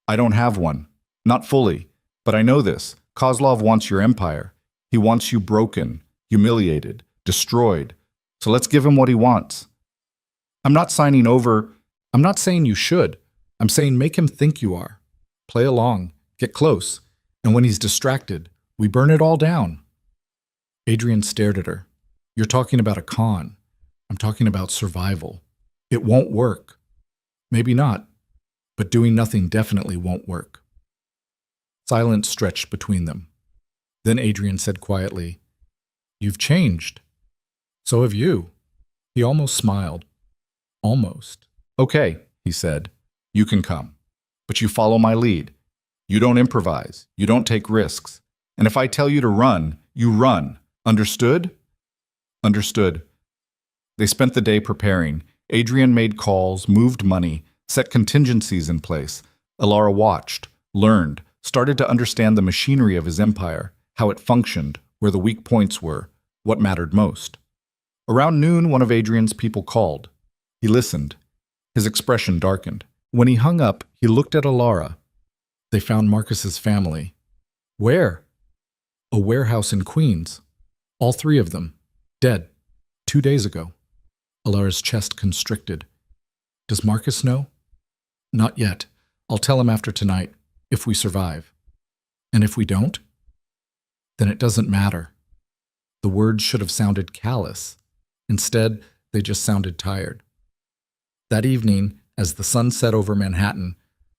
I don't have one. Not fully. But I know this. Kozlov wants your empire. He wants you broken, humiliated, destroyed. So let's give him what he wants. I'm not signing over. I'm not saying you should. I'm saying make him think you are. Play along. Get close. And when he's distracted, we burn it all down. Adrian stared at her. You're talking about a con. I'm talking about survival. It won't work. Maybe not, but doing nothing definitely won't work. Silence stretched between them. Then Adrian said quietly, You've changed. So have you. He almost smiled. Almost. Okay, he said. You can come. But you follow my lead. You don't improvise. You don't take risks. And if I tell you to run, you run. Understood? Understood. They spent the day preparing. Adrian made calls, moved money, set contingencies in place. Alara watched, learned, started to understand the machinery of his empire, how it functioned, where the weak points were, what mattered most. Around noon, one of Adrian's people called. He listened. His expression darkened. When he hung up, he looked at Alara. They found Marcus's family. Where? A warehouse in Queens. All three of them. Dead. 2 days ago. Alara's chest constricted. Does Marcus know? Not yet. I'll tell him after tonight, if we survive. And if we don't? Then it doesn't matter. The words should have sounded callous. Instead, they just sounded tired. That evening, as the sun set over Manhattan,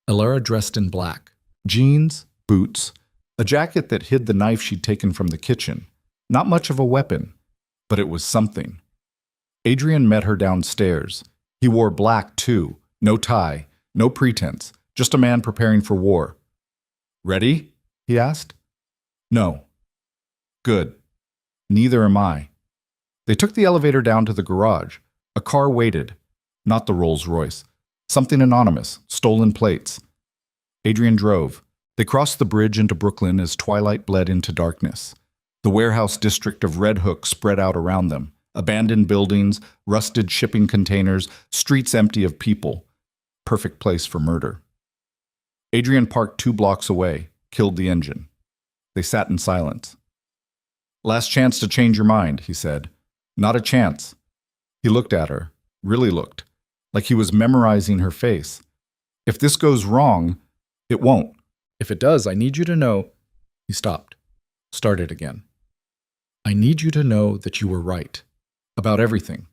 Alara dressed in black. Jeans, boots, a jacket that hid the knife she'd taken from the kitchen. Not much of a weapon, but it was something. Adrian met her downstairs. He wore black, too. No tie, no pretense, just a man preparing for war. Ready? He asked. No. Good. Neither am I. They took the elevator down to the garage. A car waited. Not the Rolls-Royce. Something anonymous, stolen plates. Adrian drove. They crossed the bridge into Brooklyn as twilight bled into darkness. The warehouse district of Red Hook spread out around them. Abandoned buildings, rusted shipping containers, streets empty of people. Perfect place for murder. Adrian parked 2 blocks away, killed the engine. They sat in silence. Last chance to change your mind, he said. Not a chance. He looked at her, really looked, like he was memorizing her face. If this goes wrong, it won't. If it does, I need you to know. He stopped, started again. I need you to know that you were right. About everything.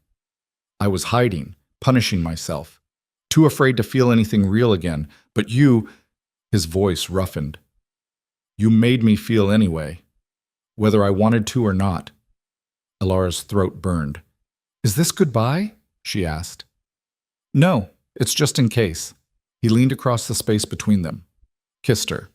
I was hiding, punishing myself, too afraid to feel anything real again, but you, his voice roughened. You made me feel anyway, whether I wanted to or not. Alara's throat burned. Is this goodbye? She asked. No, it's just in case. He leaned across the space between them, kissed her.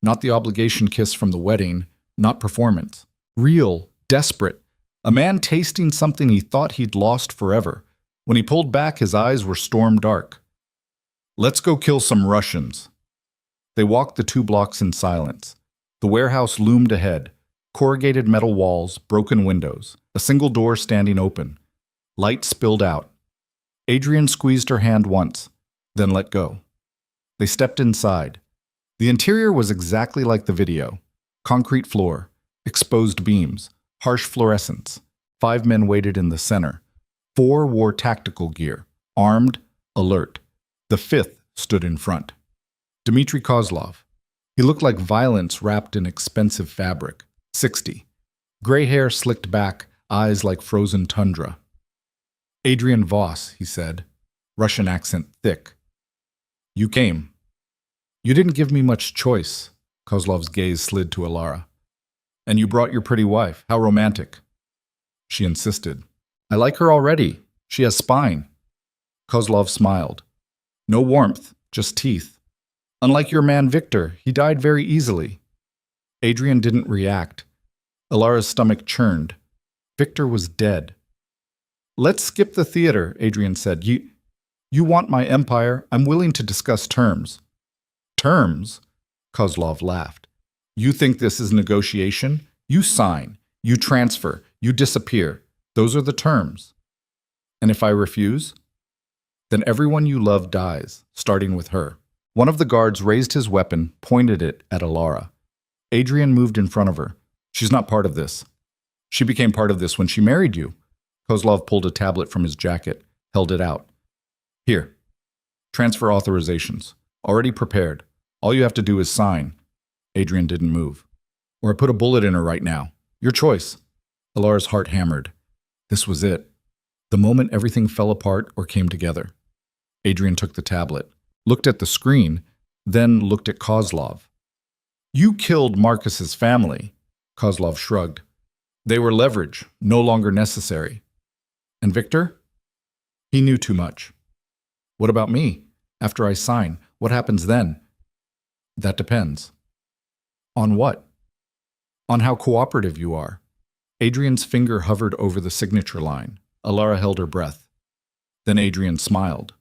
Not the obligation kiss from the wedding, not performance. Real, desperate, A man tasting something he thought he'd lost forever. When he pulled back, his eyes were storm dark. Let's go kill some Russians. They walked the 2 blocks in silence. The warehouse loomed ahead. Corrugated metal walls, broken windows, a single door standing open. Light spilled out. Adrian squeezed her hand once, then let go. They stepped inside. The interior was exactly like the video. Concrete floor, exposed beams, harsh fluorescence. 5 men waited in the center. 4 wore tactical gear, armed, alert. The 5th stood in front. Dmitry Kozlov. He looked like violence wrapped in expensive fabric. 60. Gray hair slicked back, eyes like frozen tundra. Adrian Voss, he said, Russian accent thick. You came. You didn't give me much choice. Kozlov's gaze slid to Alara. And you brought your pretty wife. How romantic. She insisted. I like her already. She has spine. Kozlov smiled. No warmth, just teeth. Unlike your man Victor, he died very easily. Adrian didn't react. Alara's stomach churned. Victor was dead. Let's skip the theater, Adrian said. You want my empire? I'm willing to discuss terms. Terms? Kozlov laughed. You think this is negotiation? You sign. You transfer. You disappear. Those are the terms. And if I refuse? Then everyone you love dies, starting with her. One of the guards raised his weapon, pointed it at Alara. Adrian moved in front of her. She's not part of this. She became part of this when she married you. Kozlov pulled a tablet from his jacket, held it out. Here. Transfer authorizations. Already prepared. All you have to do is sign. Adrian didn't move. Or I put a bullet in her right now. Your choice. Alara's heart hammered. This was it. The moment everything fell apart or came together. Adrian took the tablet, looked at the screen, then looked at Kozlov. You killed Marcus's family. Kozlov shrugged. They were leverage, no longer necessary. And Victor? He knew too much. What about me? After I sign, what happens then? That depends. On what? On how cooperative you are. Adrian's finger hovered over the signature line. Alara held her breath. Then Adrian smiled.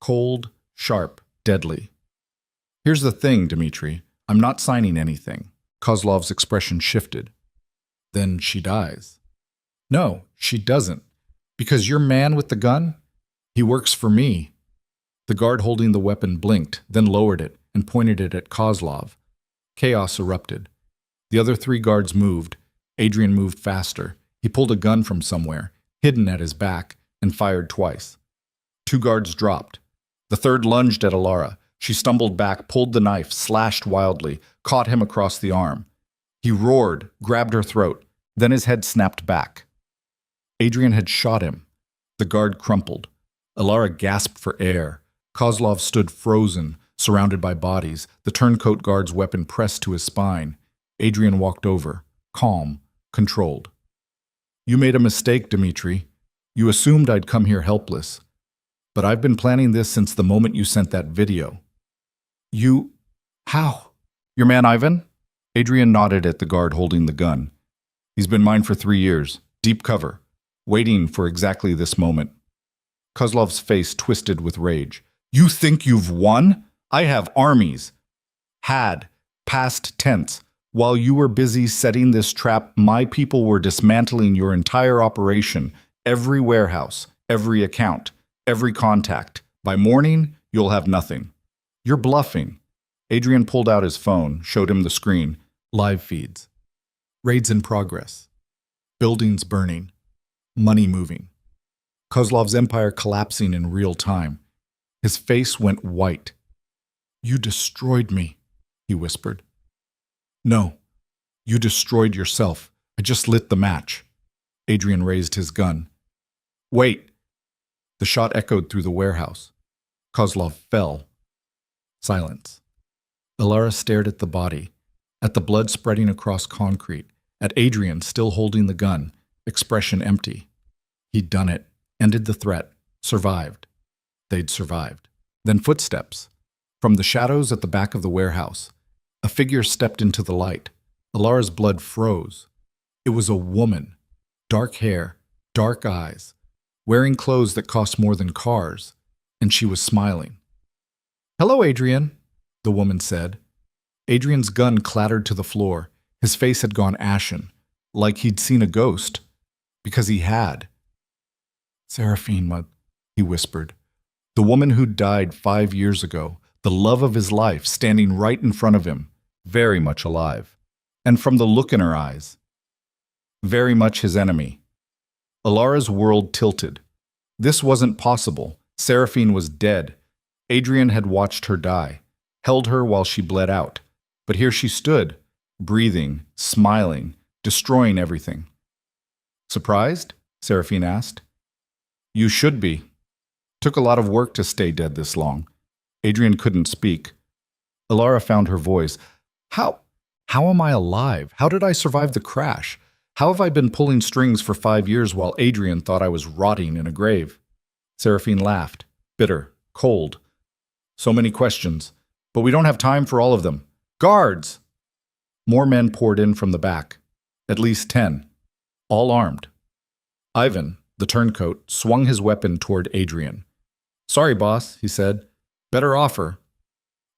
Cold, sharp, deadly. Here's the thing, Dmitri. I'm not signing anything. Kozlov's expression shifted. Then she dies. No, she doesn't. Because your man with the gun, he works for me. The guard holding the weapon blinked, then lowered it and pointed it at Kozlov. Chaos erupted. The other 3 guards moved. Adrian moved faster. He pulled a gun from somewhere, hidden at his back, and fired twice. 2 guards dropped. The 3rd lunged at Alara. She stumbled back, pulled the knife, slashed wildly, caught him across the arm. He roared, grabbed her throat. Then his head snapped back. Adrian had shot him. The guard crumpled. Alara gasped for air. Kozlov stood frozen, surrounded by bodies, the turncoat guard's weapon pressed to his spine. Adrian walked over, calm, controlled. You made a mistake, Dmitri. You assumed I'd come here helpless. But I've been planning this since the moment you sent that video. You... How? Your man Ivan? Adrian nodded at the guard holding the gun. He's been mine for 3 years, deep cover, waiting for exactly this moment. Kozlov's face twisted with rage. You think you've won? I have armies. Had, past tense. While you were busy setting this trap, my people were dismantling your entire operation, every warehouse, every account, every contact. By morning, you'll have nothing. You're bluffing. Adrian pulled out his phone, showed him the screen. Live feeds. Raids in progress. Buildings burning. Money moving. Kozlov's empire collapsing in real time. His face went white. You destroyed me, he whispered. No, you destroyed yourself. I just lit the match. Adrian raised his gun. Wait. The shot echoed through the warehouse. Kozlov fell. Silence. Alara stared at the body, at the blood spreading across concrete, at Adrian still holding the gun, expression empty. He'd done it, ended the threat, survived. They'd survived. Then footsteps. From the shadows at the back of the warehouse, a figure stepped into the light. Alara's blood froze. It was a woman, dark hair, dark eyes, wearing clothes that cost more than cars, and she was smiling. "Hello, Adrian," the woman said. Adrian's gun clattered to the floor. His face had gone ashen, like he'd seen a ghost, because he had. "Seraphine," he whispered. The woman who'd died 5 years ago, the love of his life, standing right in front of him, very much alive. And from the look in her eyes, very much his enemy. Alara's world tilted. This wasn't possible. Seraphine was dead. Adrian had watched her die, held her while she bled out. But here she stood, breathing, smiling, destroying everything. "Surprised?" Seraphine asked. "You should be. Took a lot of work to stay dead this long." Adrian couldn't speak. Alara found her voice. How am I alive? How did I survive the crash? How have I been pulling strings for 5 years while Adrian thought I was rotting in a grave?" Seraphine laughed, bitter, cold. "So many questions, but we don't have time for all of them. Guards!" More men poured in from the back, at least 10, all armed. Ivan, the turncoat, swung his weapon toward Adrian. "Sorry, boss," he said. "Better offer."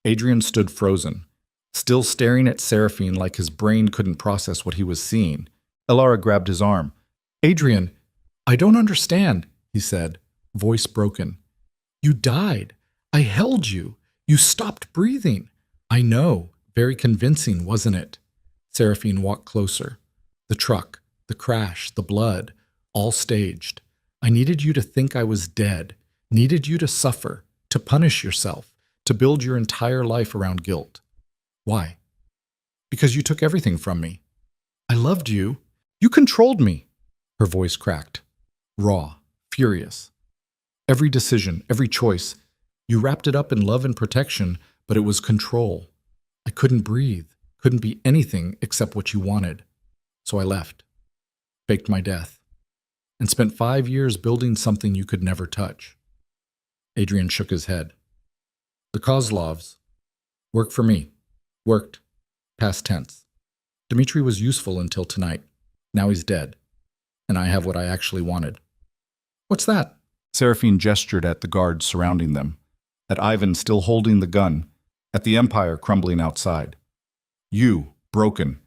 Adrian stood frozen, still staring at Seraphine like his brain couldn't process what he was seeing. Alara grabbed his arm. "Adrian, I don't understand," he said, voice broken. "You died. I held you. You stopped breathing." "I know. Very convincing, wasn't it?" Seraphine walked closer. "The truck, the crash, the blood, all staged. I needed you to think I was dead, needed you to suffer, to punish yourself, to build your entire life around guilt. Why? Because you took everything from me. I loved you. You controlled me." Her voice cracked, raw, furious. "Every decision, every choice, you wrapped it up in love and protection, but it was control. I couldn't breathe, couldn't be anything except what you wanted. So I left, faked my death, and spent 5 years building something you could never touch." Adrian shook his head. "The Kozlovs work for me. Worked. Past tense. Dmitri was useful until tonight. Now he's dead. And I have what I actually wanted." "What's that?" Seraphine gestured at the guards surrounding them, at Ivan still holding the gun, at the Empire crumbling outside. "You, broken.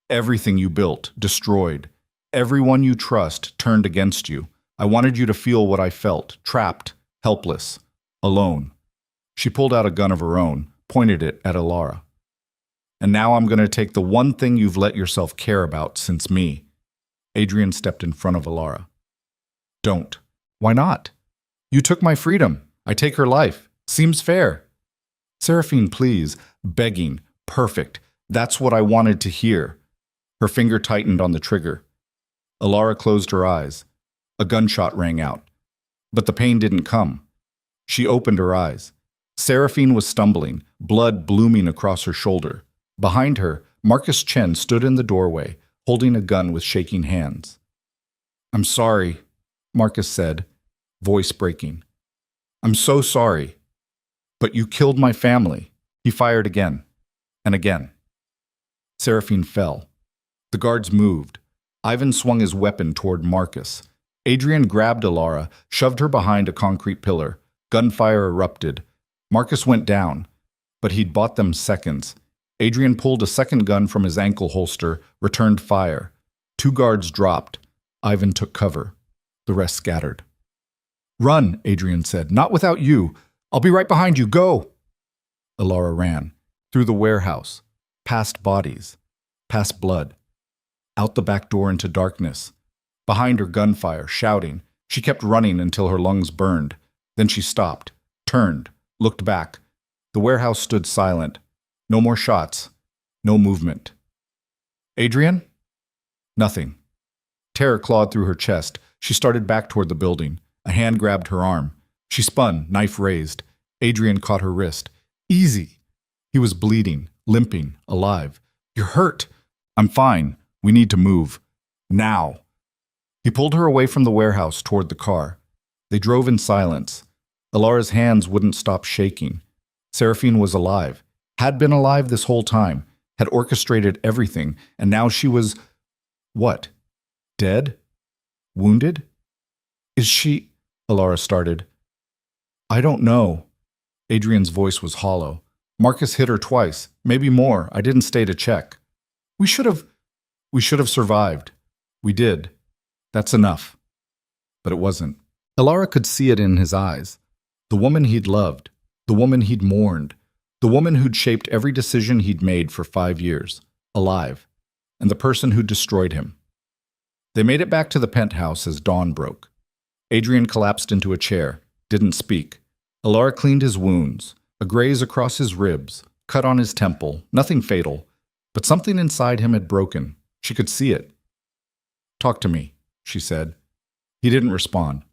Everything you built, destroyed. Everyone you trust turned against you. I wanted you to feel what I felt, trapped, helpless, alone." She pulled out a gun of her own, pointed it at Alara. "And now I'm going to take the one thing you've let yourself care about since me." Adrian stepped in front of Alara. "Don't." "Why not?" "You took my freedom. I take her life. Seems fair." "Seraphine, please." Begging. Perfect. That's what I wanted to hear. Her finger tightened on the trigger. Alara closed her eyes. A gunshot rang out. But the pain didn't come. She opened her eyes. Seraphine was stumbling, blood blooming across her shoulder. Behind her, Marcus Chen stood in the doorway, holding a gun with shaking hands. "I'm sorry," Marcus said, voice breaking. "I'm so sorry. But you killed my family." He fired again, and again. Seraphine fell. The guards moved. Ivan swung his weapon toward Marcus. Adrian grabbed Alara, shoved her behind a concrete pillar. Gunfire erupted. Marcus went down, but he'd bought them seconds. Adrian pulled a second gun from his ankle holster, returned fire. 2 guards dropped. Ivan took cover. The rest scattered. "Run," Adrian said. "Not without you. I'll be right behind you. Go." Alara ran. Through the warehouse. Past bodies. Past blood. Out the back door into darkness. Behind her, gunfire, shouting. She kept running until her lungs burned. Then she stopped, turned, looked back. The warehouse stood silent. No more shots. No movement. "Adrian?" Nothing. Terror clawed through her chest. She started back toward the building. A hand grabbed her arm. She spun, knife raised. Adrian caught her wrist. "Easy." He was bleeding, limping, alive. "You're hurt." "I'm fine. We need to move. Now." He pulled her away from the warehouse toward the car. They drove in silence. Alara's hands wouldn't stop shaking. Seraphine was alive, had been alive this whole time, had orchestrated everything, and now she was... what? Dead? Wounded? Is she? Alara started. I don't know. Adrian's voice was hollow. Marcus hit her twice, maybe more. I didn't stay to check. We should have survived. We did. That's enough. But it wasn't. Alara could see it in his eyes. The woman he'd loved, the woman he'd mourned, the woman who'd shaped every decision he'd made for 5 years, alive, and the person who destroyed him. They made it back to the penthouse as dawn broke. Adrian collapsed into a chair, didn't speak. Alara cleaned his wounds, a graze across his ribs, cut on his temple, nothing fatal, but something inside him had broken. She could see it. Talk to me, she said. He didn't respond.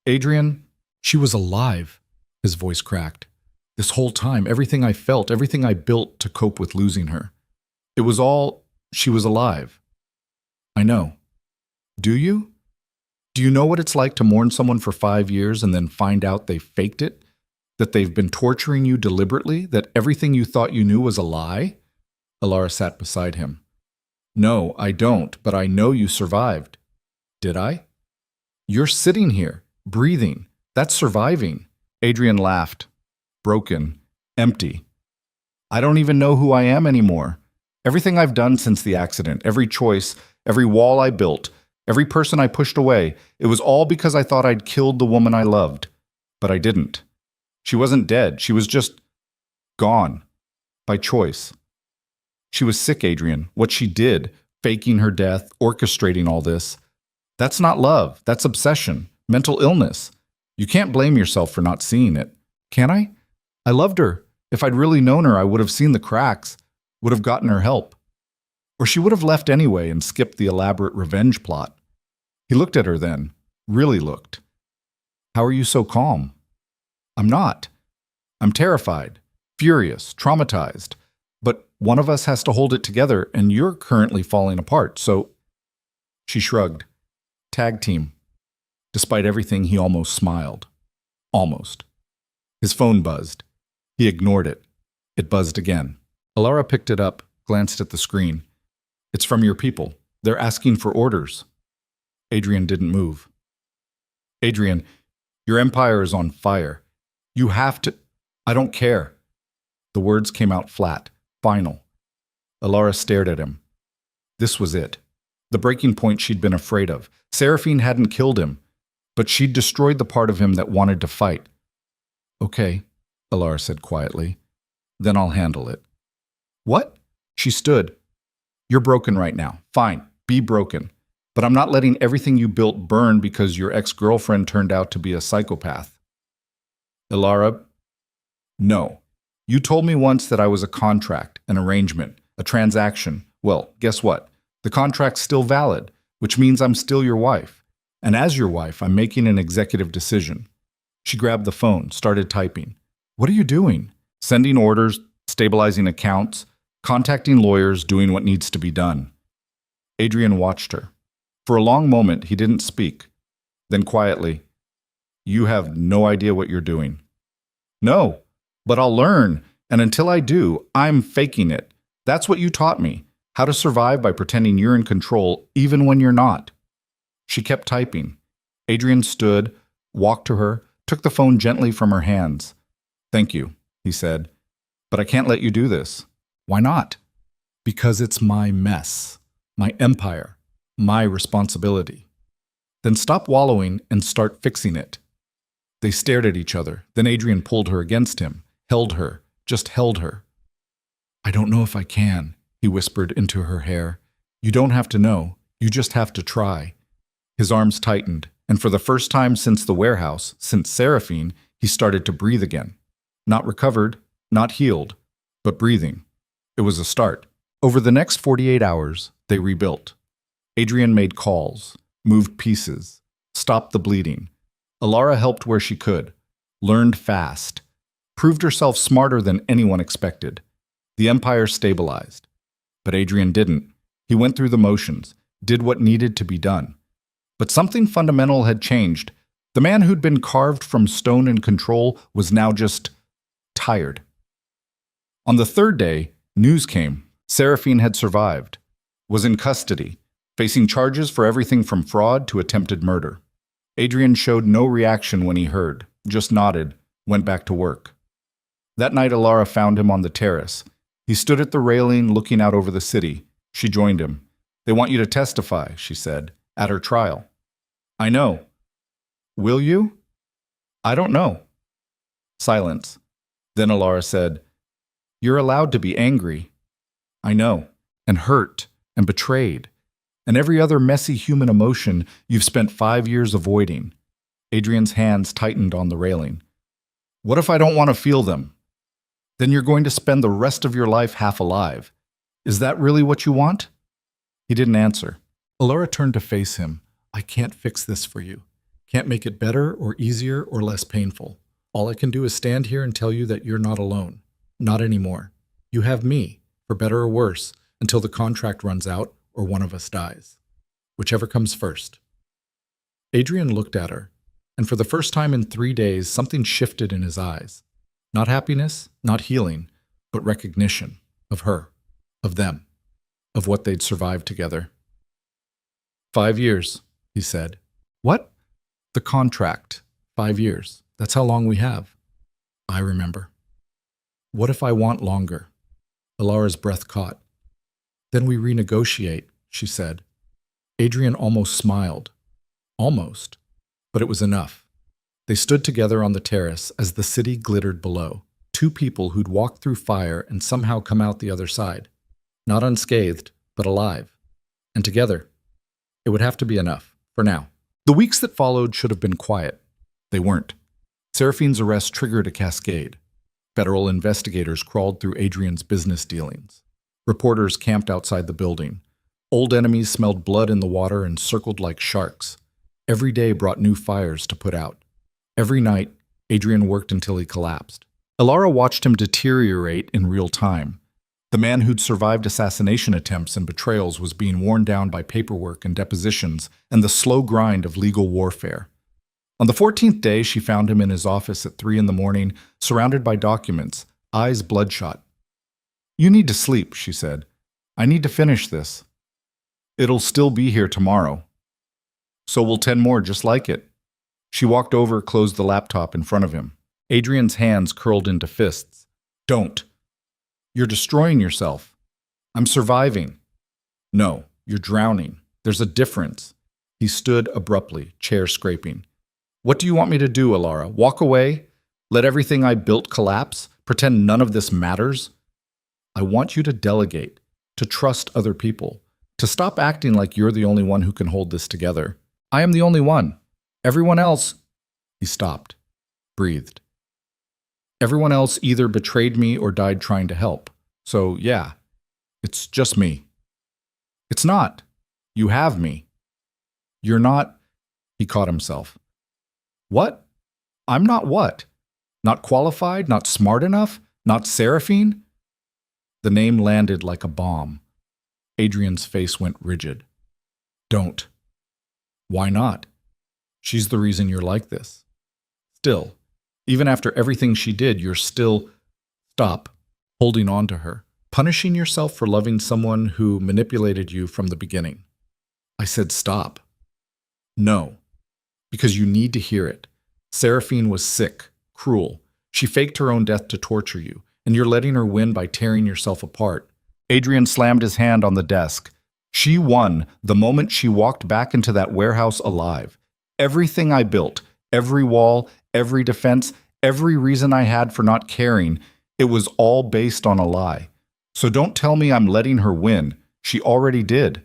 Adrian, she was alive, his voice cracked. This whole time, everything I felt, everything I built to cope with losing her. It was all, she was alive. I know. Do you? Do you know what it's like to mourn someone for 5 years and then find out they faked it? That they've been torturing you deliberately? That everything you thought you knew was a lie? Alara sat beside him. No, I don't, but I know you survived. Did I? You're sitting here, breathing. That's surviving. Adrian laughed. Broken. Empty. I don't even know who I am anymore. Everything I've done since the accident, every choice, every wall I built, every person I pushed away, it was all because I thought I'd killed the woman I loved. But I didn't. She wasn't dead. She was just gone. By choice. She was sick, Adrian. What she did, faking her death, orchestrating all this, that's not love. That's obsession. Mental illness. You can't blame yourself for not seeing it. Can I? I loved her. If I'd really known her, I would have seen the cracks, would have gotten her help. Or she would have left anyway and skipped the elaborate revenge plot. He looked at her then, really looked. How are you so calm? I'm not. I'm terrified, furious, traumatized. But one of us has to hold it together, and you're currently falling apart, so... She shrugged. Tag team. Despite everything, he almost smiled. Almost. His phone buzzed. He ignored it. It buzzed again. Alara picked it up, glanced at the screen. It's from your people. They're asking for orders. Adrian didn't move. Adrian, your empire is on fire. You have to... I don't care. The words came out flat, final. Alara stared at him. This was it. The breaking point she'd been afraid of. Seraphine hadn't killed him, but she'd destroyed the part of him that wanted to fight. Okay, Alara said quietly. Then I'll handle it. What? She stood. You're broken right now. Fine, be broken. But I'm not letting everything you built burn because your ex-girlfriend turned out to be a psychopath. Alara, no. You told me once that I was a contract, an arrangement, a transaction. Well, guess what? The contract's still valid, which means I'm still your wife. And as your wife, I'm making an executive decision. She grabbed the phone, started typing. What are you doing? Sending orders, stabilizing accounts, contacting lawyers, doing what needs to be done. Adrian watched her. For a long moment, he didn't speak. Then quietly, you have no idea what you're doing. No, but I'll learn, and until I do, I'm faking it. That's what you taught me, how to survive by pretending you're in control even when you're not. She kept typing. Adrian stood, walked to her, took the phone gently from her hands. Thank you, he said, but I can't let you do this. Why not? Because it's my mess, my empire, my responsibility. Then stop wallowing and start fixing it. They stared at each other. Then Adrian pulled her against him, held her, just held her. I don't know if I can, he whispered into her hair. You don't have to know. You just have to try. His arms tightened, and for the first time since the warehouse, since Seraphine, he started to breathe again. Not recovered, not healed, but breathing. It was a start. Over the next 48 hours, they rebuilt. Adrian made calls, moved pieces, stopped the bleeding. Alara helped where she could, learned fast, proved herself smarter than anyone expected. The empire stabilized. But Adrian didn't. He went through the motions, did what needed to be done. But something fundamental had changed. The man who'd been carved from stone and control was now just tired. On the third day, news came. Seraphine had survived, was in custody, facing charges for everything from fraud to attempted murder. Adrian showed no reaction when he heard, just nodded, went back to work. That night, Alara found him on the terrace. He stood at the railing, looking out over the city. She joined him. "They want you to testify," she said, "at her trial." "I know." "Will you?" "I don't know." Silence. Then Alara said, "You're allowed to be angry." "I know, and hurt, and betrayed, and every other messy human emotion you've spent 5 years avoiding." Adrian's hands tightened on the railing. "What if I don't want to feel them? Then you're going to spend the rest of your life half alive. Is that really what you want?" He didn't answer. Alara turned to face him. "I can't fix this for you. Can't make it better or easier or less painful. All I can do is stand here and tell you that you're not alone. Not anymore. You have me, for better or worse, until the contract runs out or one of us dies. Whichever comes first." Adrian looked at her, and for the first time in 3 days, something shifted in his eyes. Not happiness, not healing, but recognition of her, of them, of what they'd survived together. 5 years, he said. "What?" "The contract. 5 years. That's how long we have." "I remember." "What if I want longer?" Alara's breath caught. "Then we renegotiate," she said. Adrian almost smiled. Almost. But it was enough. They stood together on the terrace as the city glittered below. Two people who'd walked through fire and somehow come out the other side. Not unscathed, but alive. And together. It would have to be enough, for now. The weeks that followed should have been quiet. They weren't. Seraphine's arrest triggered a cascade. Federal investigators crawled through Adrian's business dealings. Reporters camped outside the building. Old enemies smelled blood in the water and circled like sharks. Every day brought new fires to put out. Every night, Adrian worked until he collapsed. Alara watched him deteriorate in real time. The man who'd survived assassination attempts and betrayals was being worn down by paperwork and depositions and the slow grind of legal warfare. On the 14th day, she found him in his office at 3 a.m, surrounded by documents, eyes bloodshot. "You need to sleep," she said. "I need to finish this. It'll still be here tomorrow. So will 10 more just like it." She walked over, closed the laptop in front of him. Adrian's hands curled into fists. "Don't. You're destroying yourself. I'm surviving." "No, you're drowning. There's a difference." He stood abruptly, chair scraping. "What do you want me to do, Alara? Walk away? Let everything I built collapse? Pretend none of this matters?" "I want you to delegate, to trust other people, to stop acting like you're the only one who can hold this together. I am the only one. Everyone else—" He stopped, breathed. "Everyone else either betrayed me or died trying to help. So, yeah, it's just me." "It's not. You have me." "You're not—" He caught himself. "What? I'm not what? Not qualified? Not smart enough? Not Seraphine?" The name landed like a bomb. Adrian's face went rigid. "Don't." "Why not? She's the reason you're like this. Still, even after everything she did, you're still—" "Stop holding on to her, punishing yourself for loving someone who manipulated you from the beginning." I said stop. "No, because you need to hear it. Seraphine was sick, cruel. She faked her own death to torture you, and you're letting her win by tearing yourself apart." Adrian slammed his hand on the desk. "She won the moment she walked back into that warehouse alive. Everything I built, every wall, every defense, every reason I had for not caring, it was all based on a lie. So don't tell me I'm letting her win. She already did."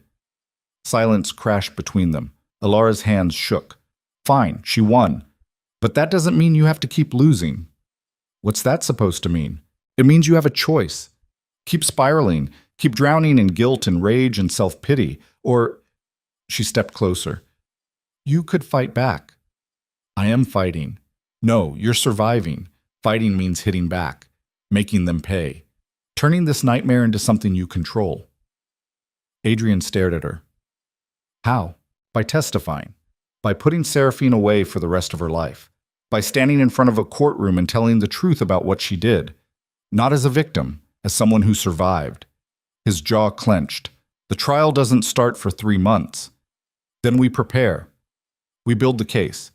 Silence crashed between them. Alara's hands shook. "Fine, she won. But that doesn't mean you have to keep losing." "What's that supposed to mean?" "It means you have a choice. Keep spiraling, keep drowning in guilt and rage and self-pity, or—" She stepped closer. "You could fight back." "I am fighting." "No, you're surviving. Fighting means hitting back, making them pay, turning this nightmare into something you control." Adrian stared at her. "How?" "By testifying. By putting Seraphine away for the rest of her life. By standing in front of a courtroom and telling the truth about what she did. Not as a victim, as someone who survived." His jaw clenched. The trial doesn't start for 3 months. Then we prepare. We build the case.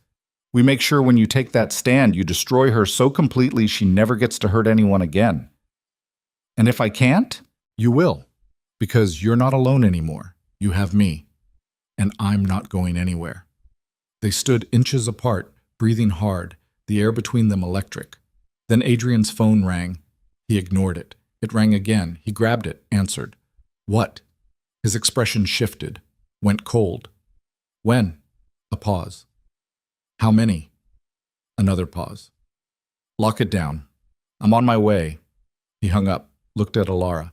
We make sure when you take that stand, you destroy her so completely she never gets to hurt anyone again. And if I can't, you will. Because you're not alone anymore. You have me. And I'm not going anywhere. They stood inches apart, breathing hard, the air between them electric. Then Adrian's phone rang. He ignored it. It rang again. He grabbed it, answered. What? His expression shifted, went cold. When? A pause. How many? Another pause. Lock it down. I'm on my way. He hung up, looked at Alara.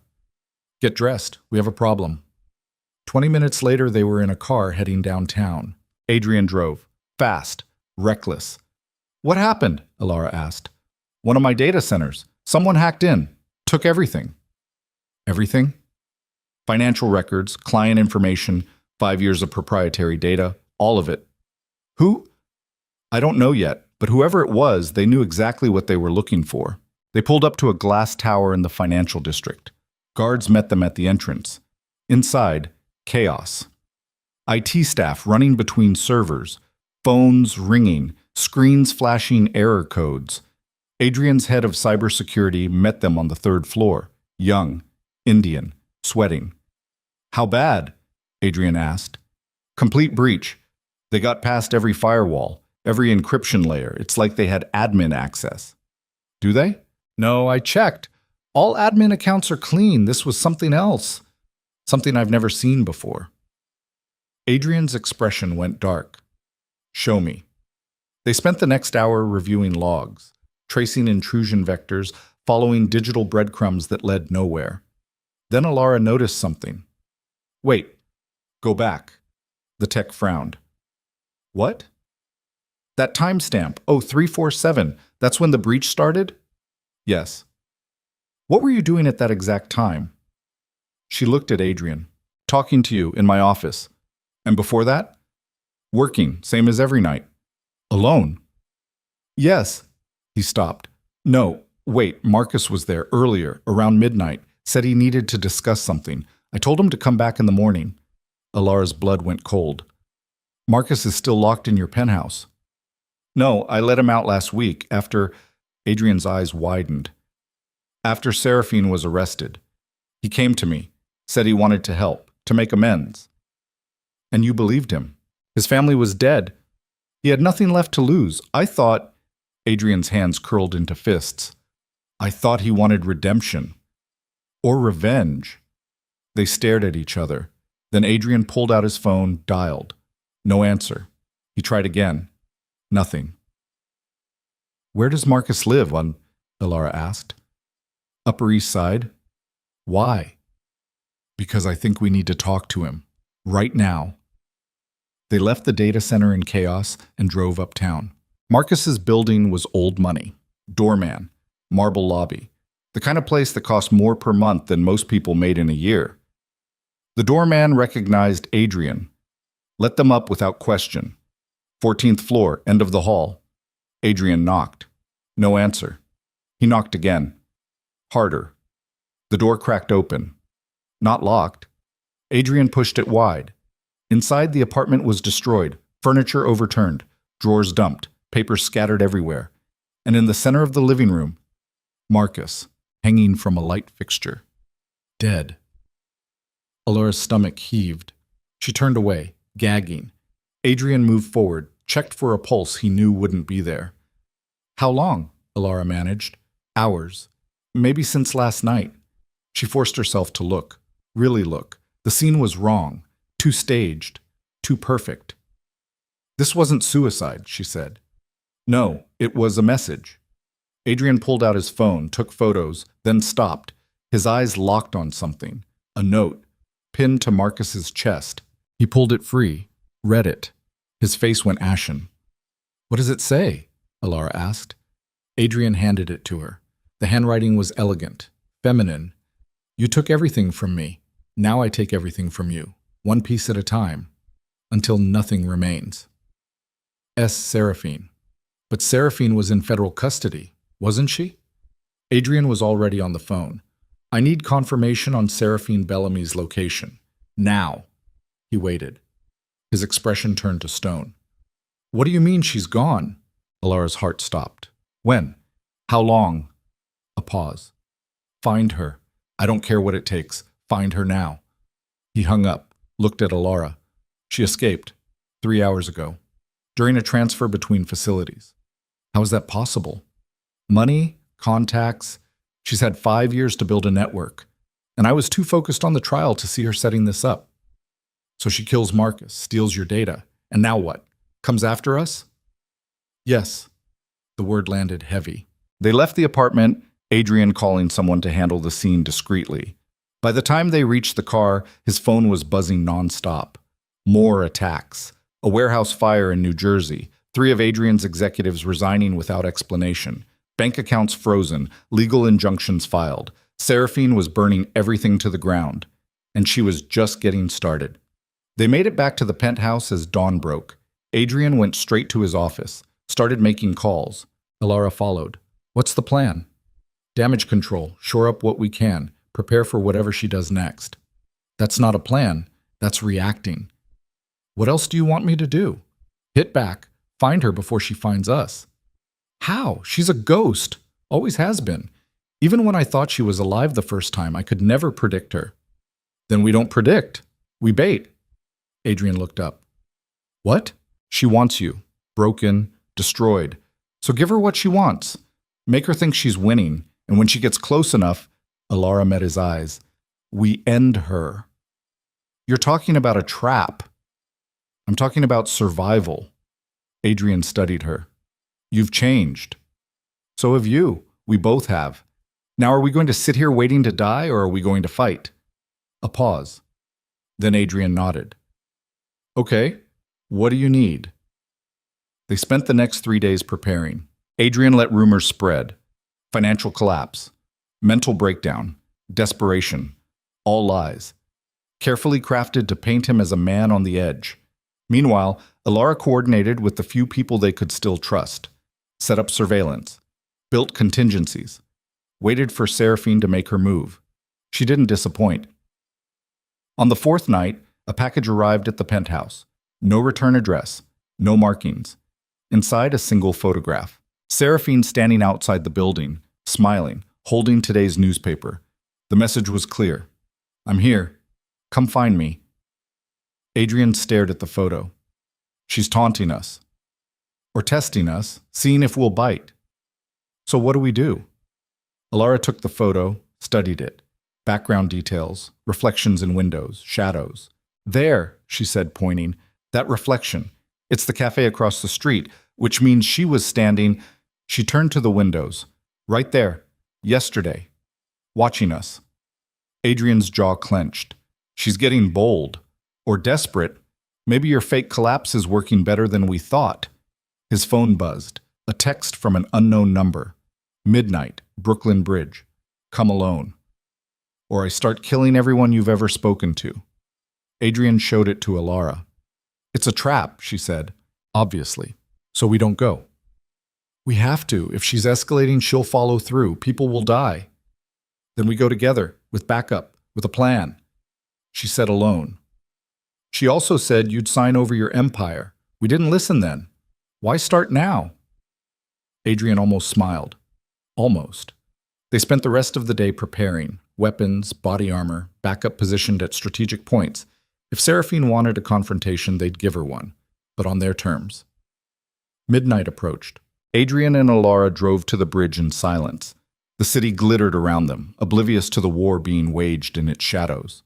Get dressed. We have a problem. 20 minutes later, they were in a car heading downtown. Adrian drove. Fast. Reckless. What happened? Alara asked. One of my data centers. Someone hacked in. Took everything. Everything? Financial records, client information, 5 years of proprietary data, all of it. Who? I don't know yet, but whoever it was, they knew exactly what they were looking for. They pulled up to a glass tower in the financial district. Guards met them at the entrance. Inside, chaos. IT staff running between servers, phones ringing, screens flashing error codes. Adrian's head of cybersecurity met them on the 3rd floor, young, Indian, sweating. How bad? Adrian asked. Complete breach. They got past every firewall, every encryption layer. It's like they had admin access. Do they? No, I checked. All admin accounts are clean. This was something else. Something I've never seen before. Adrian's expression went dark. Show me. They spent the next hour reviewing logs, tracing intrusion vectors, following digital breadcrumbs that led nowhere. Then Alara noticed something. Wait. Go back. The tech frowned. What? That timestamp. Oh, 347. That's when the breach started? Yes. What were you doing at that exact time? She looked at Adrian. Talking to you in my office. And before that? Working, same as every night. Alone? Yes. He stopped. No, wait, Marcus was there earlier, around midnight. Said he needed to discuss something. I told him to come back in the morning. Alara's blood went cold. Marcus is still locked in your penthouse. No, I let him out last week after... Adrian's eyes widened. After Seraphine was arrested. He came to me, said he wanted to help, to make amends. And you believed him. His family was dead. He had nothing left to lose. I thought... Adrian's hands curled into fists. I thought he wanted redemption. Or revenge. They stared at each other. Then Adrian pulled out his phone, dialed. No answer. He tried again. Nothing. Where does Marcus live? Alara asked. Upper East Side. Why? Because I think we need to talk to him. Right now. They left the data center in chaos and drove uptown. Marcus's building was old money. Doorman. Marble lobby. The kind of place that cost more per month than most people made in a year. The doorman recognized Adrian. Let them up without question. 14th floor, end of the hall. Adrian knocked. No answer. He knocked again. Harder. The door cracked open. Not locked. Adrian pushed it wide. Inside, the apartment was destroyed, furniture overturned, drawers dumped, papers scattered everywhere. And in the center of the living room, Marcus, hanging from a light fixture. Dead. Alara's stomach heaved. She turned away, gagging. Adrian moved forward, checked for a pulse he knew wouldn't be there. How long? Alara managed. Hours. Maybe since last night. She forced herself to look. Really look. The scene was wrong. Too staged. Too perfect. This wasn't suicide, she said. No, it was a message. Adrian pulled out his phone, took photos, then stopped. His eyes locked on something. A note, pinned to Marcus's chest. He pulled it free, read it. His face went ashen. What does it say? Alara asked. Adrian handed it to her. The handwriting was elegant, feminine. You took everything from me. Now I take everything from you, one piece at a time, until nothing remains. S. Seraphine. But Seraphine was in federal custody, wasn't she? Adrian was already on the phone. I need confirmation on Seraphine Bellamy's location. Now. He waited. His expression turned to stone. What do you mean she's gone? Alara's heart stopped. When? How long? A pause. Find her. I don't care what it takes. Find her now. He hung up, looked at Alara. She escaped 3 hours ago, during a transfer between facilities. How is that possible? Money, contacts. She's had 5 years to build a network, and I was too focused on the trial to see her setting this up. So she kills Marcus, steals your data, and now what? Comes after us? Yes. The word landed heavy. They left the apartment, Adrian calling someone to handle the scene discreetly. By the time they reached the car, his phone was buzzing nonstop. More attacks. A warehouse fire in New Jersey. 3 of Adrian's executives resigning without explanation. Bank accounts frozen. Legal injunctions filed. Seraphine was burning everything to the ground. And she was just getting started. They made it back to the penthouse as dawn broke. Adrian went straight to his office. Started making calls. Alara followed. What's the plan? Damage control. Shore up what we can. Prepare for whatever she does next. That's not a plan. That's reacting. What else do you want me to do? Hit back. Find her before she finds us. How? She's a ghost. Always has been. Even when I thought she was alive the first time, I could never predict her. Then we don't predict. We bait. Adrian looked up. What? She wants you. Broken. Destroyed. So give her what she wants. Make her think she's winning. And when she gets close enough, Alara met his eyes. We end her. You're talking about a trap. I'm talking about survival. Adrian studied her. You've changed. So have you. We both have. Now are we going to sit here waiting to die, or are we going to fight? A pause. Then Adrian nodded. Okay, what do you need? They spent the next 3 days preparing. Adrian let rumors spread. Financial collapse. Mental breakdown. Desperation. All lies. Carefully crafted to paint him as a man on the edge. Meanwhile, Alara coordinated with the few people they could still trust. Set up surveillance. Built contingencies. Waited for Seraphine to make her move. She didn't disappoint. On the 4th night, a package arrived at the penthouse. No return address. No markings. Inside, a single photograph. Seraphine standing outside the building, smiling, holding today's newspaper. The message was clear. I'm here. Come find me. Adrian stared at the photo. She's taunting us. Or testing us, seeing if we'll bite. So what do we do? Alara took the photo, studied it. Background details, reflections in windows, shadows. There, she said, pointing. That reflection. It's the cafe across the street, which means she was standing. She turned to the windows. Right there. Yesterday. Watching us. Adrian's jaw clenched. She's getting bold. Or desperate. Maybe your fake collapse is working better than we thought. His phone buzzed. A text from an unknown number. Midnight, Brooklyn Bridge. Come alone. Or I start killing everyone you've ever spoken to. Adrian showed it to Alara. It's a trap, she said. Obviously. So we don't go. We have to. If she's escalating, she'll follow through. People will die. Then we go together, with backup, with a plan. She said alone. She also said you'd sign over your empire. We didn't listen then. Why start now? Adrian almost smiled. Almost. They spent the rest of the day preparing. Weapons, body armor, backup positioned at strategic points. If Seraphine wanted a confrontation, they'd give her one, but on their terms. Midnight approached. Adrian and Alara drove to the bridge in silence. The city glittered around them, oblivious to the war being waged in its shadows.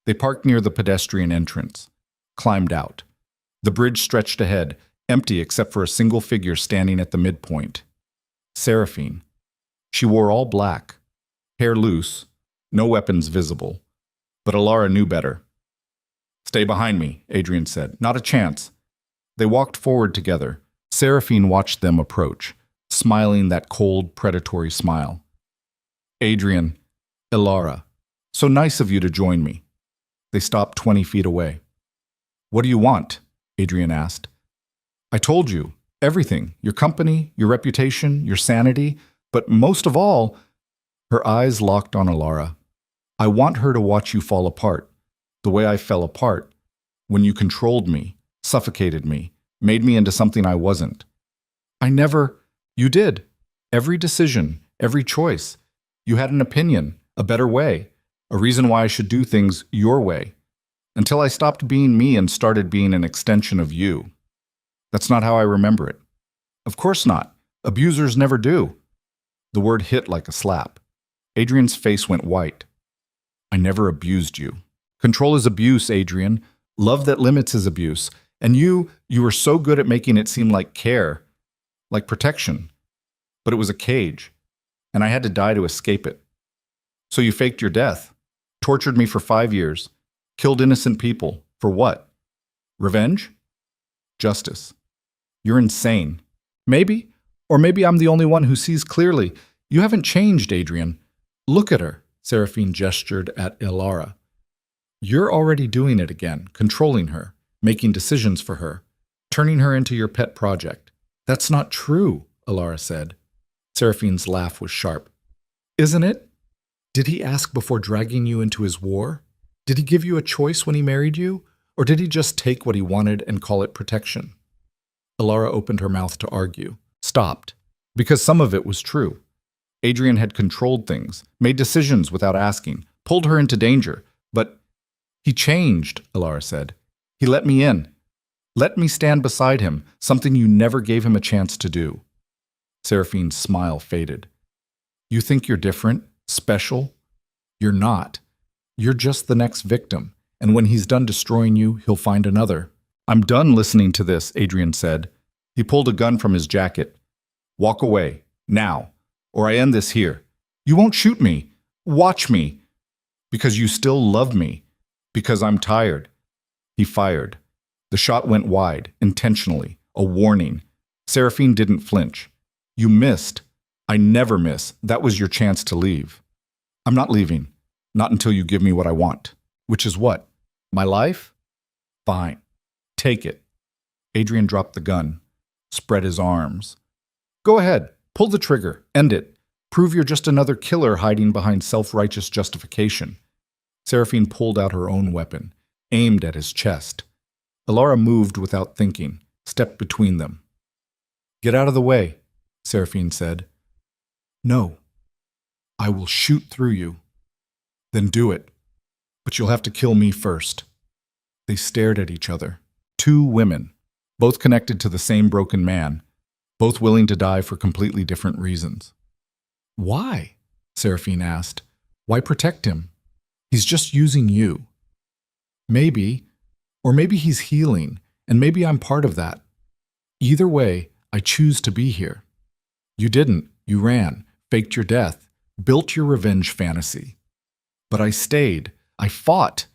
They parked near the pedestrian entrance, climbed out. The bridge stretched ahead, empty except for a single figure standing at the midpoint. Seraphine. She wore all black, hair loose, no weapons visible. But Alara knew better. Stay behind me, Adrian said. Not a chance. They walked forward together. Seraphine watched them approach, smiling that cold, predatory smile. Adrian, Alara, so nice of you to join me. They stopped 20 feet away. What do you want? Adrian asked. I told you, everything, your company, your reputation, your sanity, but most of all, her eyes locked on Alara. I want her to watch you fall apart. The way I fell apart. When you controlled me, suffocated me, made me into something I wasn't. I never... You did. Every decision, every choice. You had an opinion, a better way, a reason why I should do things your way. Until I stopped being me and started being an extension of you. That's not how I remember it. Of course not. Abusers never do. The word hit like a slap. Adrian's face went white. I never abused you. Control is abuse, Adrian. Love that limits is abuse. And you were so good at making it seem like care, like protection. But it was a cage, and I had to die to escape it. So you faked your death, tortured me for 5 years, killed innocent people. For what? Revenge? Justice. You're insane. Maybe, or maybe I'm the only one who sees clearly. You haven't changed, Adrian. Look at her, Seraphine gestured at Ilara. You're already doing it again, controlling her, making decisions for her, turning her into your pet project. That's not true, Ilara said. Seraphine's laugh was sharp. Isn't it? Did he ask before dragging you into his war? Did he give you a choice when he married you? Or did he just take what he wanted and call it protection? Ilara opened her mouth to argue, stopped, because some of it was true. Adrian had controlled things, made decisions without asking, pulled her into danger, but he changed, Ilara said. He let me in. Let me stand beside him, something you never gave him a chance to do. Seraphine's smile faded. You think you're different, special? You're not. You're just the next victim, and when he's done destroying you, he'll find another. I'm done listening to this, Adrian said. He pulled a gun from his jacket. Walk away, now, or I end this here. You won't shoot me. Watch me. Because you still love me. Because I'm tired. He fired. The shot went wide, intentionally, a warning. Seraphine didn't flinch. You missed. I never miss. That was your chance to leave. I'm not leaving. Not until you give me what I want. Which is what? My life? Fine. Take it. Adrian dropped the gun, spread his arms. Go ahead. Pull the trigger. End it. Prove you're just another killer hiding behind self-righteous justification. Seraphine pulled out her own weapon, aimed at his chest. Ilara moved without thinking, stepped between them. Get out of the way, Seraphine said. No. I will shoot through you. Then do it. But you'll have to kill me first. They stared at each other. 2 women, both connected to the same broken man, both willing to die for completely different reasons. Why? Seraphine asked. Why protect him? He's just using you. Maybe, or maybe he's healing, and maybe I'm part of that. Either way, I choose to be here. You didn't. You ran, faked your death, built your revenge fantasy. But I stayed. I fought.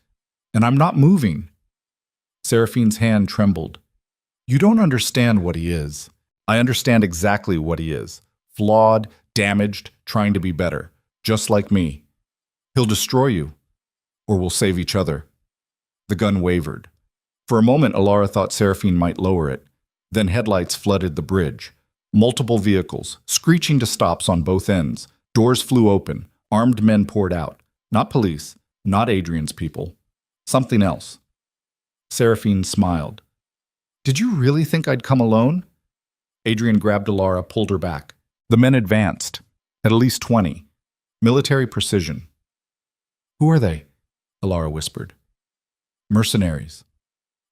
And I'm not moving. Seraphine's hand trembled. You don't understand what he is. I understand exactly what he is. Flawed, damaged, trying to be better. Just like me. He'll destroy you. Or we'll save each other. The gun wavered. For a moment, Ilara thought Seraphine might lower it. Then headlights flooded the bridge. Multiple vehicles, screeching to stops on both ends. Doors flew open. Armed men poured out. Not police. Not Adrian's people. Something else. Seraphine smiled. Did you really think I'd come alone? Adrian grabbed Ilara, pulled her back. The men advanced. At least 20. Military precision. Who are they? Ilara whispered. Mercenaries.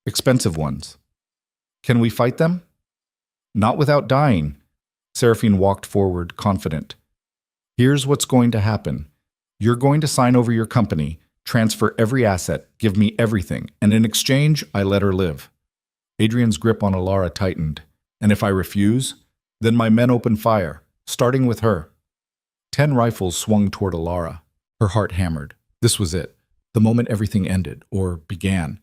Expensive ones. Can we fight them? Not without dying. Seraphine walked forward, confident. Here's what's going to happen. You're going to sign over your company, transfer every asset, give me everything, and in exchange, I let her live. Adrian's grip on Ilara tightened. And if I refuse, then my men open fire, starting with her. 10 rifles swung toward Ilara. Her heart hammered. This was it. The moment everything ended, or began.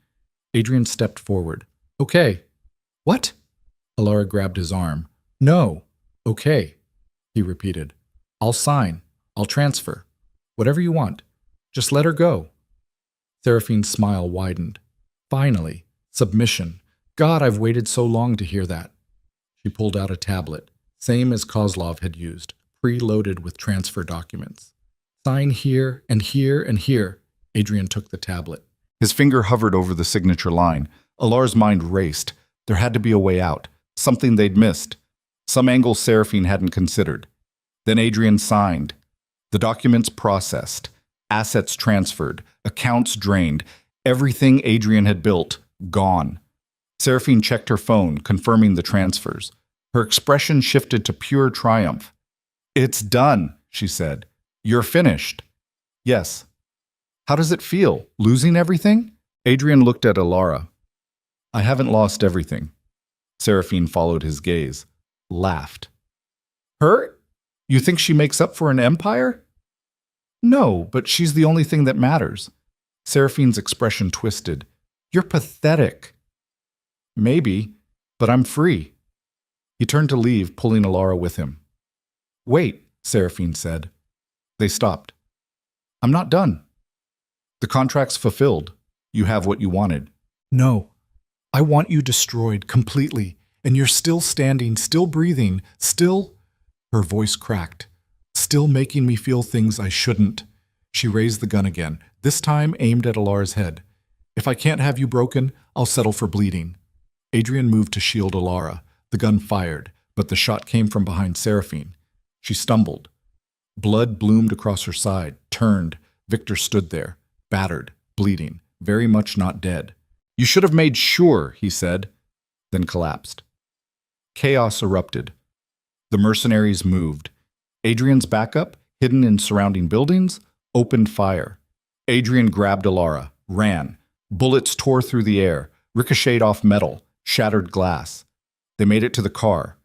Adrian stepped forward. Okay. What? Ilara grabbed his arm. No. Okay, he repeated. I'll sign. I'll transfer. Whatever you want. Just let her go. Seraphine's smile widened. Finally. Submission. God, I've waited so long to hear that. She pulled out a tablet, same as Kozlov had used, preloaded with transfer documents. Sign here and here and here. Adrian took the tablet. His finger hovered over the signature line. Alar's mind raced. There had to be a way out, something they'd missed, some angle Seraphine hadn't considered. Then Adrian signed. The documents processed, assets transferred, accounts drained, everything Adrian had built, gone. Seraphine checked her phone, confirming the transfers. Her expression shifted to pure triumph. "It's done," she said. "You're finished." "Yes." "How does it feel, losing everything?" Adrian looked at Alara. "I haven't lost everything." Seraphine followed his gaze, laughed. "Her? You think she makes up for an empire?" "No, but she's the only thing that matters." Seraphine's expression twisted. "You're pathetic." "Maybe, but I'm free." He turned to leave, pulling Alara with him. "Wait," Seraphine said. They stopped. "I'm not done." "The contract's fulfilled. You have what you wanted." "No. I want you destroyed completely, and you're still standing, still breathing, still—" Her voice cracked. "Still making me feel things I shouldn't." She raised the gun again, this time aimed at Alara's head. "If I can't have you broken, I'll settle for bleeding." Adrian moved to shield Alara. The gun fired, but the shot came from behind Seraphine. She stumbled. Blood bloomed across her side, turned. Victor stood there, battered, bleeding, very much not dead. "You should have made sure," he said, then collapsed. Chaos erupted. The mercenaries moved. Adrian's backup, hidden in surrounding buildings, opened fire. Adrian grabbed Alara, ran. Bullets tore through the air, ricocheted off metal, shattered glass. They made it to the car.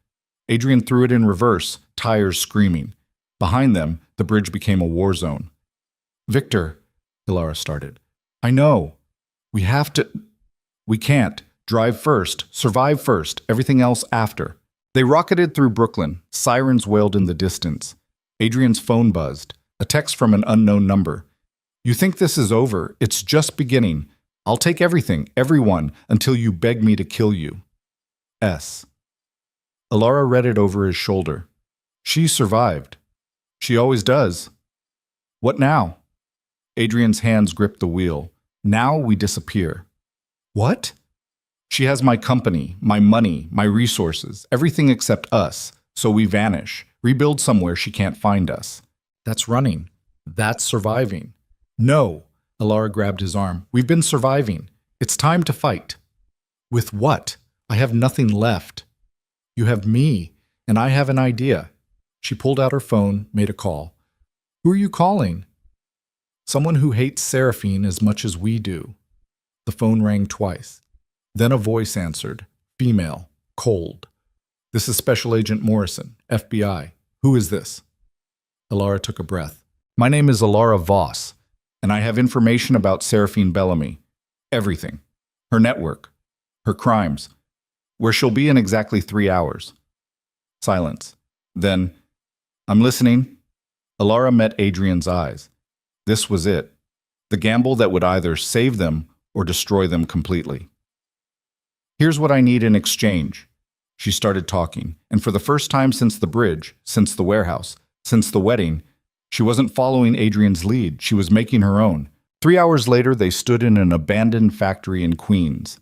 Adrian threw it in reverse, tires screaming. Behind them, the bridge became a war zone. "Victor," Alara started. "I know. We have to... We can't. Drive first, survive first, everything else after." They rocketed through Brooklyn. Sirens wailed in the distance. Adrian's phone buzzed. A text from an unknown number. "You think this is over? It's just beginning. I'll take everything, everyone, until you beg me to kill you. S." Alara read it over his shoulder. She survived. She always does. "What now?" Adrian's hands gripped the wheel. "Now we disappear." "What?" "She has my company, my money, my resources, everything except us. So we vanish, rebuild somewhere she can't find us." "That's running. That's surviving." "No." Alara grabbed his arm. "We've been surviving. It's time to fight." "With what? I have nothing left." "You have me, and I have an idea." She pulled out her phone, made a call. "Who are you calling?" "Someone who hates Seraphine as much as we do." The phone rang twice. Then a voice answered, female, cold. "This is Special Agent Morrison, FBI. Who is this?" Alara took a breath. "My name is Alara Voss, and I have information about Seraphine Bellamy. Everything. Her network. Her crimes. Where she'll be in exactly 3 hours." Silence. Then, "I'm listening." Alara met Adrian's eyes. This was it. The gamble that would either save them or destroy them completely. "Here's what I need in exchange." She started talking, and for the first time since the bridge, since the warehouse, since the wedding, she wasn't following Adrian's lead, she was making her own. 3 hours later, they stood in an abandoned factory in Queens.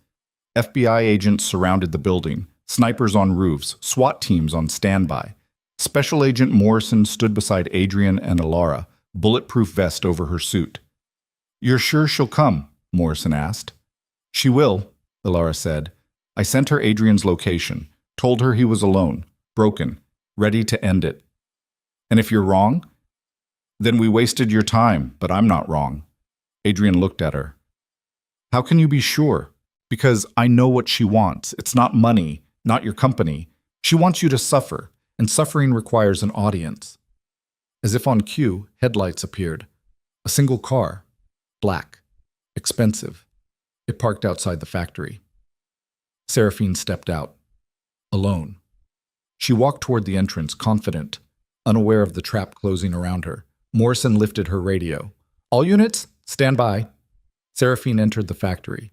FBI agents surrounded the building, snipers on roofs, SWAT teams on standby. Special Agent Morrison stood beside Adrian and Alara, bulletproof vest over her suit. "You're sure she'll come?" Morrison asked. "She will," Alara said. "I sent her Adrian's location, told her he was alone, broken, ready to end it." "And if you're wrong?" "Then we wasted your time, but I'm not wrong." Adrian looked at her. "How can you be sure?" "Because I know what she wants. It's not money, not your company. She wants you to suffer, and suffering requires an audience." As if on cue, headlights appeared. A single car. Black. Expensive. It parked outside the factory. Seraphine stepped out. Alone. She walked toward the entrance, confident, unaware of the trap closing around her. Morrison lifted her radio. "All units, stand by." Seraphine entered the factory,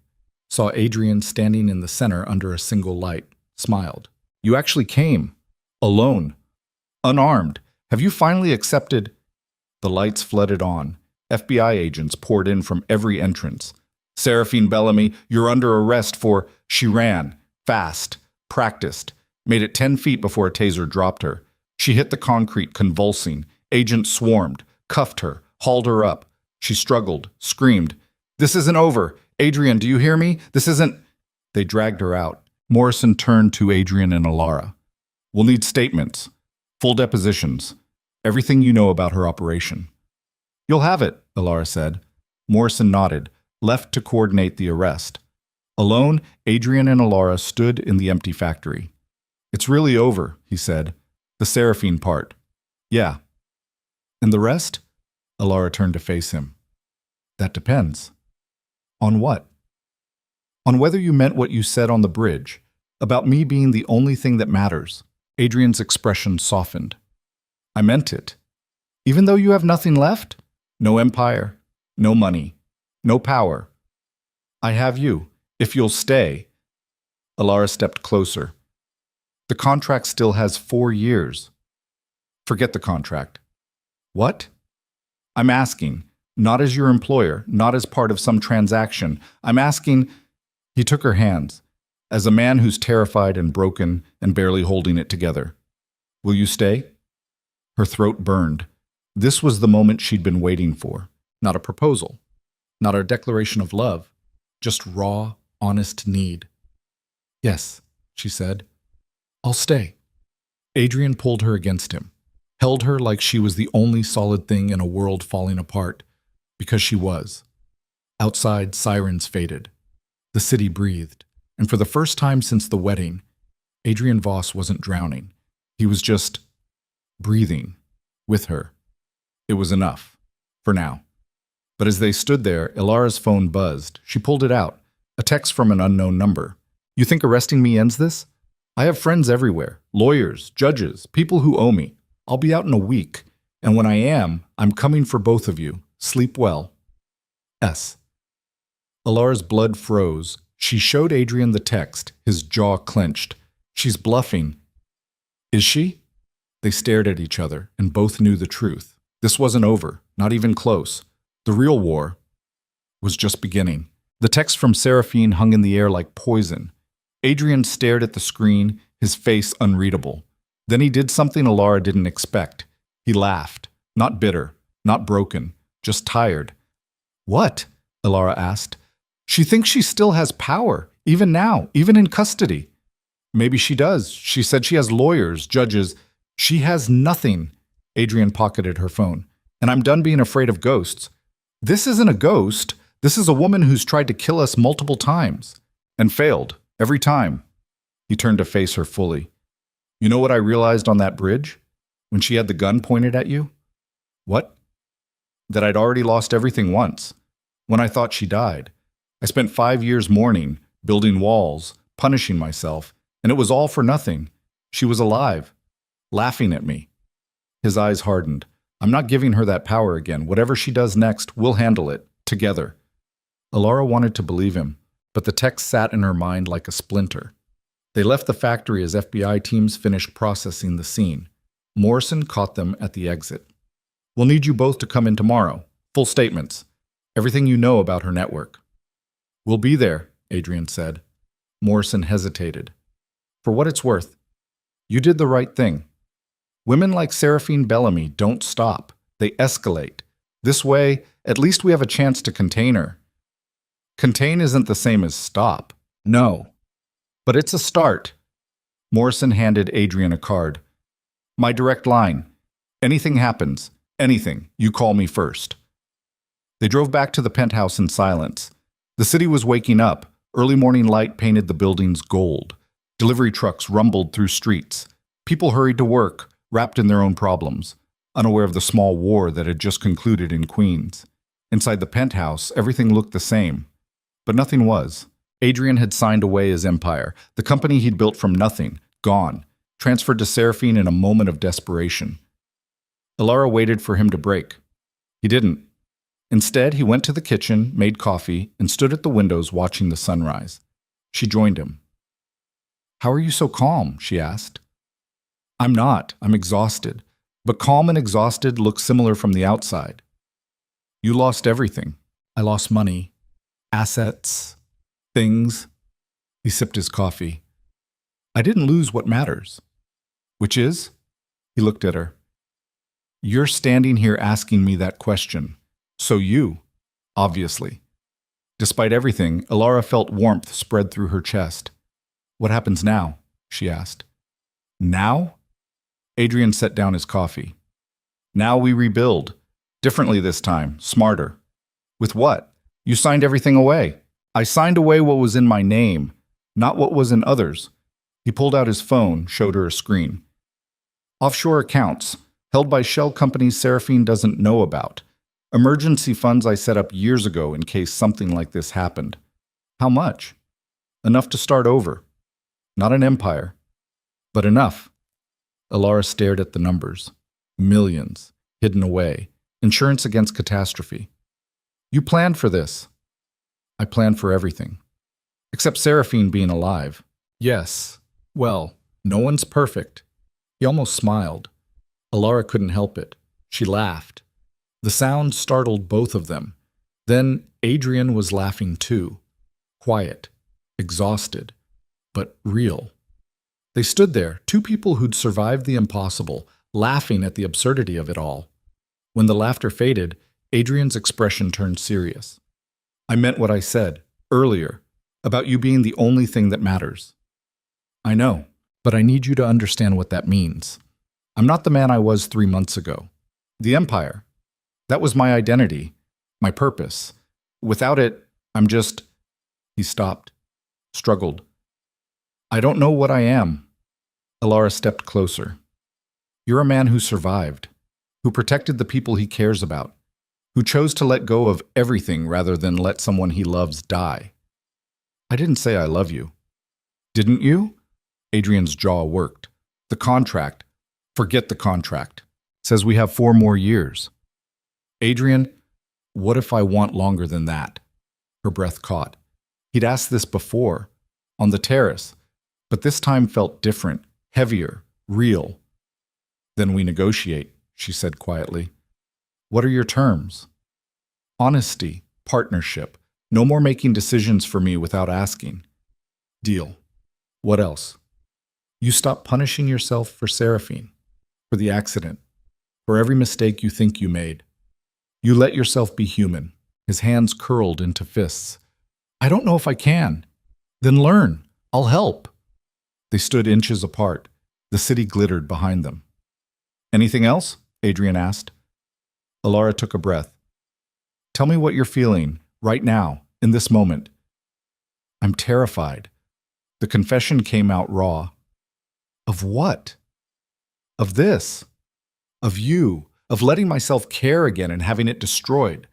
saw Adrian standing in the center under a single light, smiled. "You actually came. Alone. Unarmed. Have you finally accepted?" The lights flooded on. FBI agents poured in from every entrance. Seraphine Bellamy, you're under arrest for... She ran, fast, practiced, made it 10 feet before a taser dropped her. She hit the concrete, convulsing. Agents swarmed, cuffed her, hauled her up. She struggled, screamed, "This isn't over! Adrian, do you hear me? This isn't..." They dragged her out. Morrison turned to Adrian and Alara. "We'll need statements, full depositions, everything you know about her operation." "You'll have it," Alara said. Morrison nodded, left to coordinate the arrest. Alone, Adrian and Alara stood in the empty factory. "It's really over," he said. "The Seraphine part." "Yeah." "And the rest?" Alara turned to face him. "That depends." "On what?" "On whether you meant what you said on the bridge, about me being the only thing that matters." Adrian's expression softened. "I meant it. Even though you have nothing left? No empire, no money, no power. I have you, if you'll stay." Alara stepped closer. "The contract still has 4 years." "Forget the contract." "What?" "I'm asking, not as your employer, not as part of some transaction. I'm asking..." He took her hands, as a man who's terrified and broken and barely holding it together. "Will you stay?" Her throat burned. This was the moment she'd been waiting for. Not a proposal, not a declaration of love, just raw, honest need. "Yes," she said. "I'll stay." Adrian pulled her against him, held her like she was the only solid thing in a world falling apart, because she was. Outside, sirens faded. The city breathed, and for the first time since the wedding, Adrian Voss wasn't drowning. He was just breathing with her. It was enough, for now. But as they stood there, Ilara's phone buzzed. She pulled it out, a text from an unknown number. "You think arresting me ends this? I have friends everywhere, lawyers, judges, people who owe me. I'll be out in a week, and when I am, I'm coming for both of you. Sleep well. S." Ilara's blood froze. She showed Adrian the text, his jaw clenched. "She's bluffing." "Is she?" They stared at each other, and both knew the truth. This wasn't over, not even close. The real war was just beginning. The text from Seraphine hung in the air like poison. Adrian stared at the screen, his face unreadable. Then he did something Alara didn't expect. He laughed, not bitter, not broken, just tired. "What?" Alara asked. "She thinks she still has power, even now, even in custody." "Maybe she does. She said she has lawyers, judges. She has nothing." Adrian pocketed her phone. "And I'm done being afraid of ghosts." "This isn't a ghost. This is a woman who's tried to kill us multiple times. And failed, every time." He turned to face her fully. "You know what I realized on that bridge? When she had the gun pointed at you?" "What?" "That I'd already lost everything once. When I thought she died. I spent 5 years mourning, building walls, punishing myself, and it was all for nothing. She was alive, laughing at me." His eyes hardened. "I'm not giving her that power again. Whatever she does next, we'll handle it, together." Alara wanted to believe him, but the text sat in her mind like a splinter. They left the factory as FBI teams finished processing the scene. Morrison caught them at the exit. "We'll need you both to come in tomorrow. Full statements. Everything you know about her network." "We'll be there," Adrian said. Morrison hesitated. "For what it's worth, you did the right thing. Women like Seraphine Bellamy don't stop. They escalate. This way, at least we have a chance to contain her." "Contain isn't the same as stop." "No. But it's a start." Morrison handed Adrian a card. "My direct line. Anything happens, anything, you call me first." They drove back to the penthouse in silence. The city was waking up. Early morning light painted the buildings gold. Delivery trucks rumbled through streets. People hurried to work, wrapped in their own problems, unaware of the small war that had just concluded in Queens. Inside the penthouse, everything looked the same. But nothing was. Adrian had signed away his empire, the company he'd built from nothing, gone, transferred to Seraphine in a moment of desperation. Alara waited for him to break. He didn't. Instead, he went to the kitchen, made coffee, and stood at the windows watching the sunrise. She joined him. "How are you so calm?" she asked. "I'm not. I'm exhausted. But calm and exhausted look similar from the outside." "You lost everything." "I lost money. assets, things. He sipped his coffee. I didn't lose what matters. Which is? He looked at her. You're standing here asking me that question. So you, obviously. Despite everything, Alara felt warmth spread through her chest. What happens now? She asked. Now? Adrian set down his coffee. Now we rebuild. Differently this time, smarter. With what? You signed everything away. I signed away what was in my name, not what was in others. He pulled out his phone, showed her a screen. Offshore accounts, held by shell companies Seraphine doesn't know about. Emergency funds I set up years ago in case something like this happened. How much? Enough to start over. Not an empire, but enough. Alara stared at the numbers. Millions, hidden away. Insurance against catastrophe. You planned for this. I planned for everything. Except Seraphine being alive. Yes. Well, no one's perfect. He almost smiled. Alara couldn't help it. She laughed. The sound startled both of them. Then Adrian was laughing too. Quiet, exhausted, but real. They stood there, two people who'd survived the impossible, laughing at the absurdity of it all. When the laughter faded, Adrian's expression turned serious. I meant what I said, earlier, about you being the only thing that matters. I know, but I need you to understand what that means. I'm not the man I was 3 months ago. The Empire. That was my identity, my purpose. Without it, I'm just... He stopped, struggled. I don't know what I am. Alara stepped closer. You're a man who survived, who protected the people he cares about, who chose to let go of everything rather than let someone he loves die. I didn't say I love you. Didn't you? Adrian's jaw worked. The contract. Forget the contract. Says we have 4 more years. Adrian, what if I want longer than that? Her breath caught. He'd asked this before, on the terrace, but this time felt different, heavier, real. Then we negotiate, she said quietly. What are your terms? Honesty, partnership, no more making decisions for me without asking. Deal. What else? You stop punishing yourself for Seraphine, for the accident, for every mistake you think you made. You let yourself be human. His hands curled into fists. I don't know if I can. Then learn. I'll help. They stood inches apart. The city glittered behind them. Anything else? Adrian asked. Alara took a breath. Tell me what you're feeling, right now, in this moment. I'm terrified. The confession came out raw. Of what? Of this. Of you. Of letting myself care again and having it destroyed.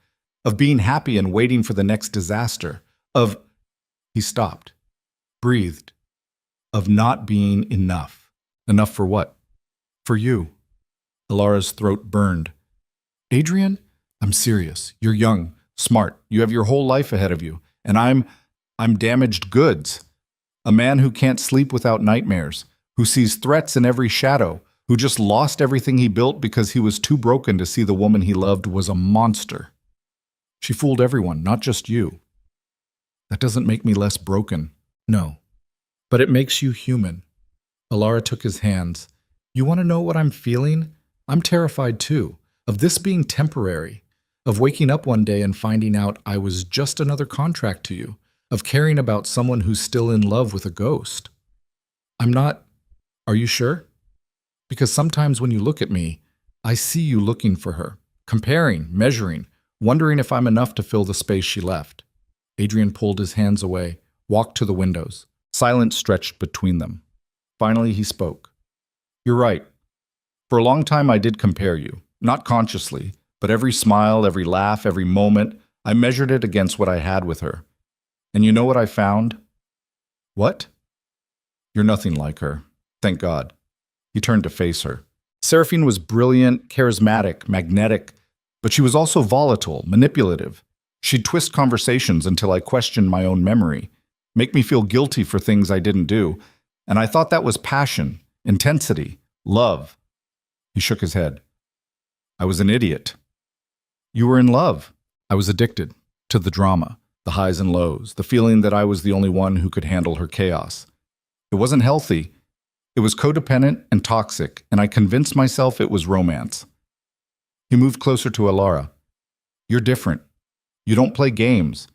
Of being happy and waiting for the next disaster. Of... He stopped. Breathed. Of not being enough. Enough for what? For you. Alara's throat burned. Adrian, I'm serious. You're young, smart. You have your whole life ahead of you. And I'm damaged goods. A man who can't sleep without nightmares. Who sees threats in every shadow. Who just lost everything he built because he was too broken to see the woman he loved was a monster. She fooled everyone, not just you. That doesn't make me less broken. No. But it makes you human. Alara took his hands. You want to know what I'm feeling? I'm terrified too. Of this being temporary. Of waking up one day and finding out I was just another contract to you. Of caring about someone who's still in love with a ghost. I'm not... Are you sure? Because sometimes when you look at me, I see you looking for her. Comparing, measuring, wondering if I'm enough to fill the space she left. Adrian pulled his hands away, walked to the windows. Silence stretched between them. Finally he spoke. You're right. For a long time I did compare you. Not consciously, but every smile, every laugh, every moment, I measured it against what I had with her. And you know what I found? What? You're nothing like her. Thank God. He turned to face her. Seraphine was brilliant, charismatic, magnetic, but she was also volatile, manipulative. She'd twist conversations until I questioned my own memory, make me feel guilty for things I didn't do, and I thought that was passion, intensity, love. He shook his head. I was an idiot. You were in love. I was addicted to the drama, the highs and lows, the feeling that I was the only one who could handle her chaos. It wasn't healthy. It was codependent and toxic, and I convinced myself it was romance. He moved closer to Alara. You're different. You don't play games.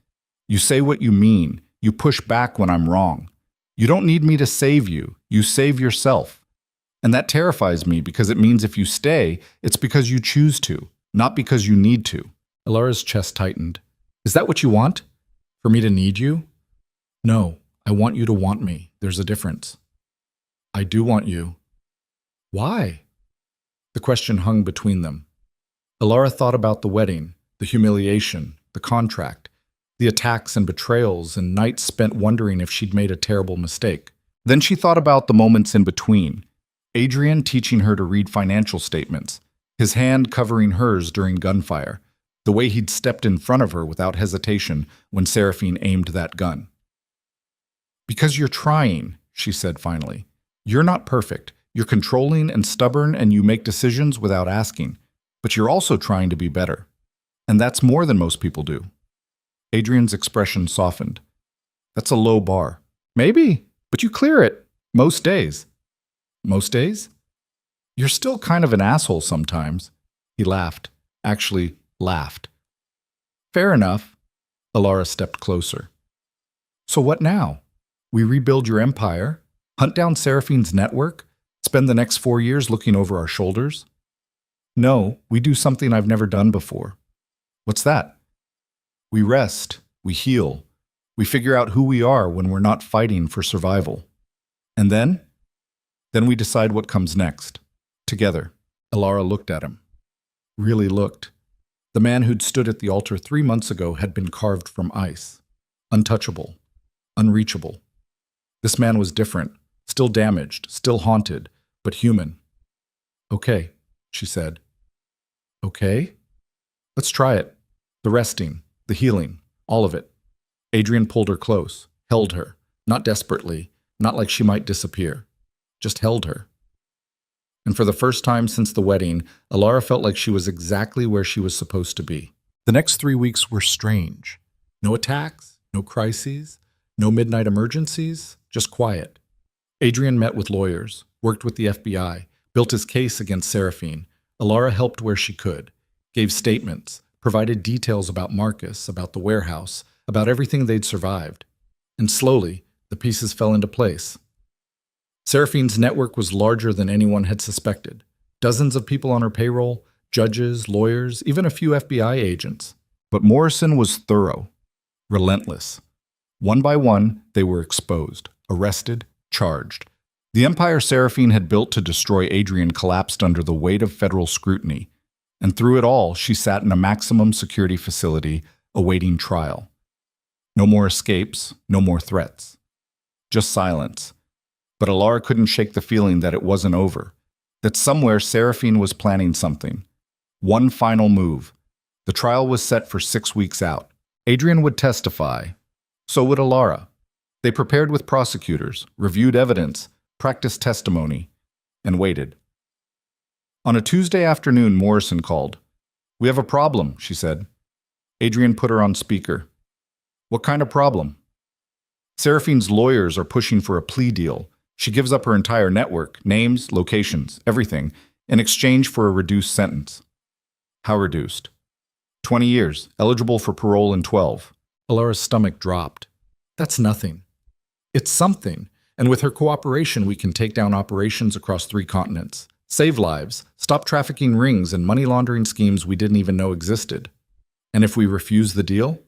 You say what you mean. You push back when I'm wrong. You don't need me to save you. You save yourself. And that terrifies me because it means if you stay, it's because you choose to, not because you need to. Alara's chest tightened. Is that what you want? For me to need you? No, I want you to want me. There's a difference. I do want you. Why? The question hung between them. Alara thought about the wedding, the humiliation, the contract, the attacks and betrayals, and nights spent wondering if she'd made a terrible mistake. Then she thought about the moments in between. Adrian teaching her to read financial statements, his hand covering hers during gunfire, the way he'd stepped in front of her without hesitation when Seraphine aimed that gun. Because you're trying, she said finally. You're not perfect. You're controlling and stubborn, and you make decisions without asking. But you're also trying to be better. And that's more than most people do. Adrian's expression softened. That's a low bar. Maybe, but you clear it. Most days. Most days? You're still kind of an asshole sometimes. He laughed. Actually, laughed. Fair enough. Alara stepped closer. So what now? We rebuild your empire? Hunt down Seraphine's network? Spend the next 4 years looking over our shoulders? No, we do something I've never done before. What's that? We rest, we heal, we figure out who we are when we're not fighting for survival. And then? Then we decide what comes next. Together. Alara looked at him. Really looked. The man who'd stood at the altar 3 months ago had been carved from ice. Untouchable. Unreachable. This man was different, still damaged, still haunted, but human. Okay, she said. Okay? Let's try it. The resting, the healing, all of it. Adrian pulled her close, held her, not desperately, not like she might disappear, just held her. And for the first time since the wedding, Alara felt like she was exactly where she was supposed to be. The next 3 weeks were strange. No attacks, no crises, no midnight emergencies, just quiet. Adrian met with lawyers, worked with the FBI, built his case against Seraphine. Alara helped where she could, gave statements, provided details about Marcus, about the warehouse, about everything they'd survived. And slowly, the pieces fell into place. Seraphine's network was larger than anyone had suspected. Dozens of people on her payroll, judges, lawyers, even a few FBI agents. But Morrison was thorough, relentless. One by one, they were exposed, arrested, charged. The empire Seraphine had built to destroy Adrian collapsed under the weight of federal scrutiny. And through it all, she sat in a maximum security facility, awaiting trial. No more escapes, no more threats. Just silence. But Alara couldn't shake the feeling that it wasn't over, that somewhere Seraphine was planning something. One final move. The trial was set for 6 weeks out. Adrian would testify. So would Alara. They prepared with prosecutors, reviewed evidence, practiced testimony, and waited. On a Tuesday afternoon, Morrison called. We have a problem, she said. Adrian put her on speaker. What kind of problem? Seraphine's lawyers are pushing for a plea deal. She gives up her entire network, names, locations, everything, in exchange for a reduced sentence. How reduced? 20 years, eligible for parole in 12. Alara's stomach dropped. That's nothing. It's something, and with her cooperation we can take down operations across 3 continents. Save lives, stop trafficking rings and money laundering schemes we didn't even know existed. And if we refuse the deal?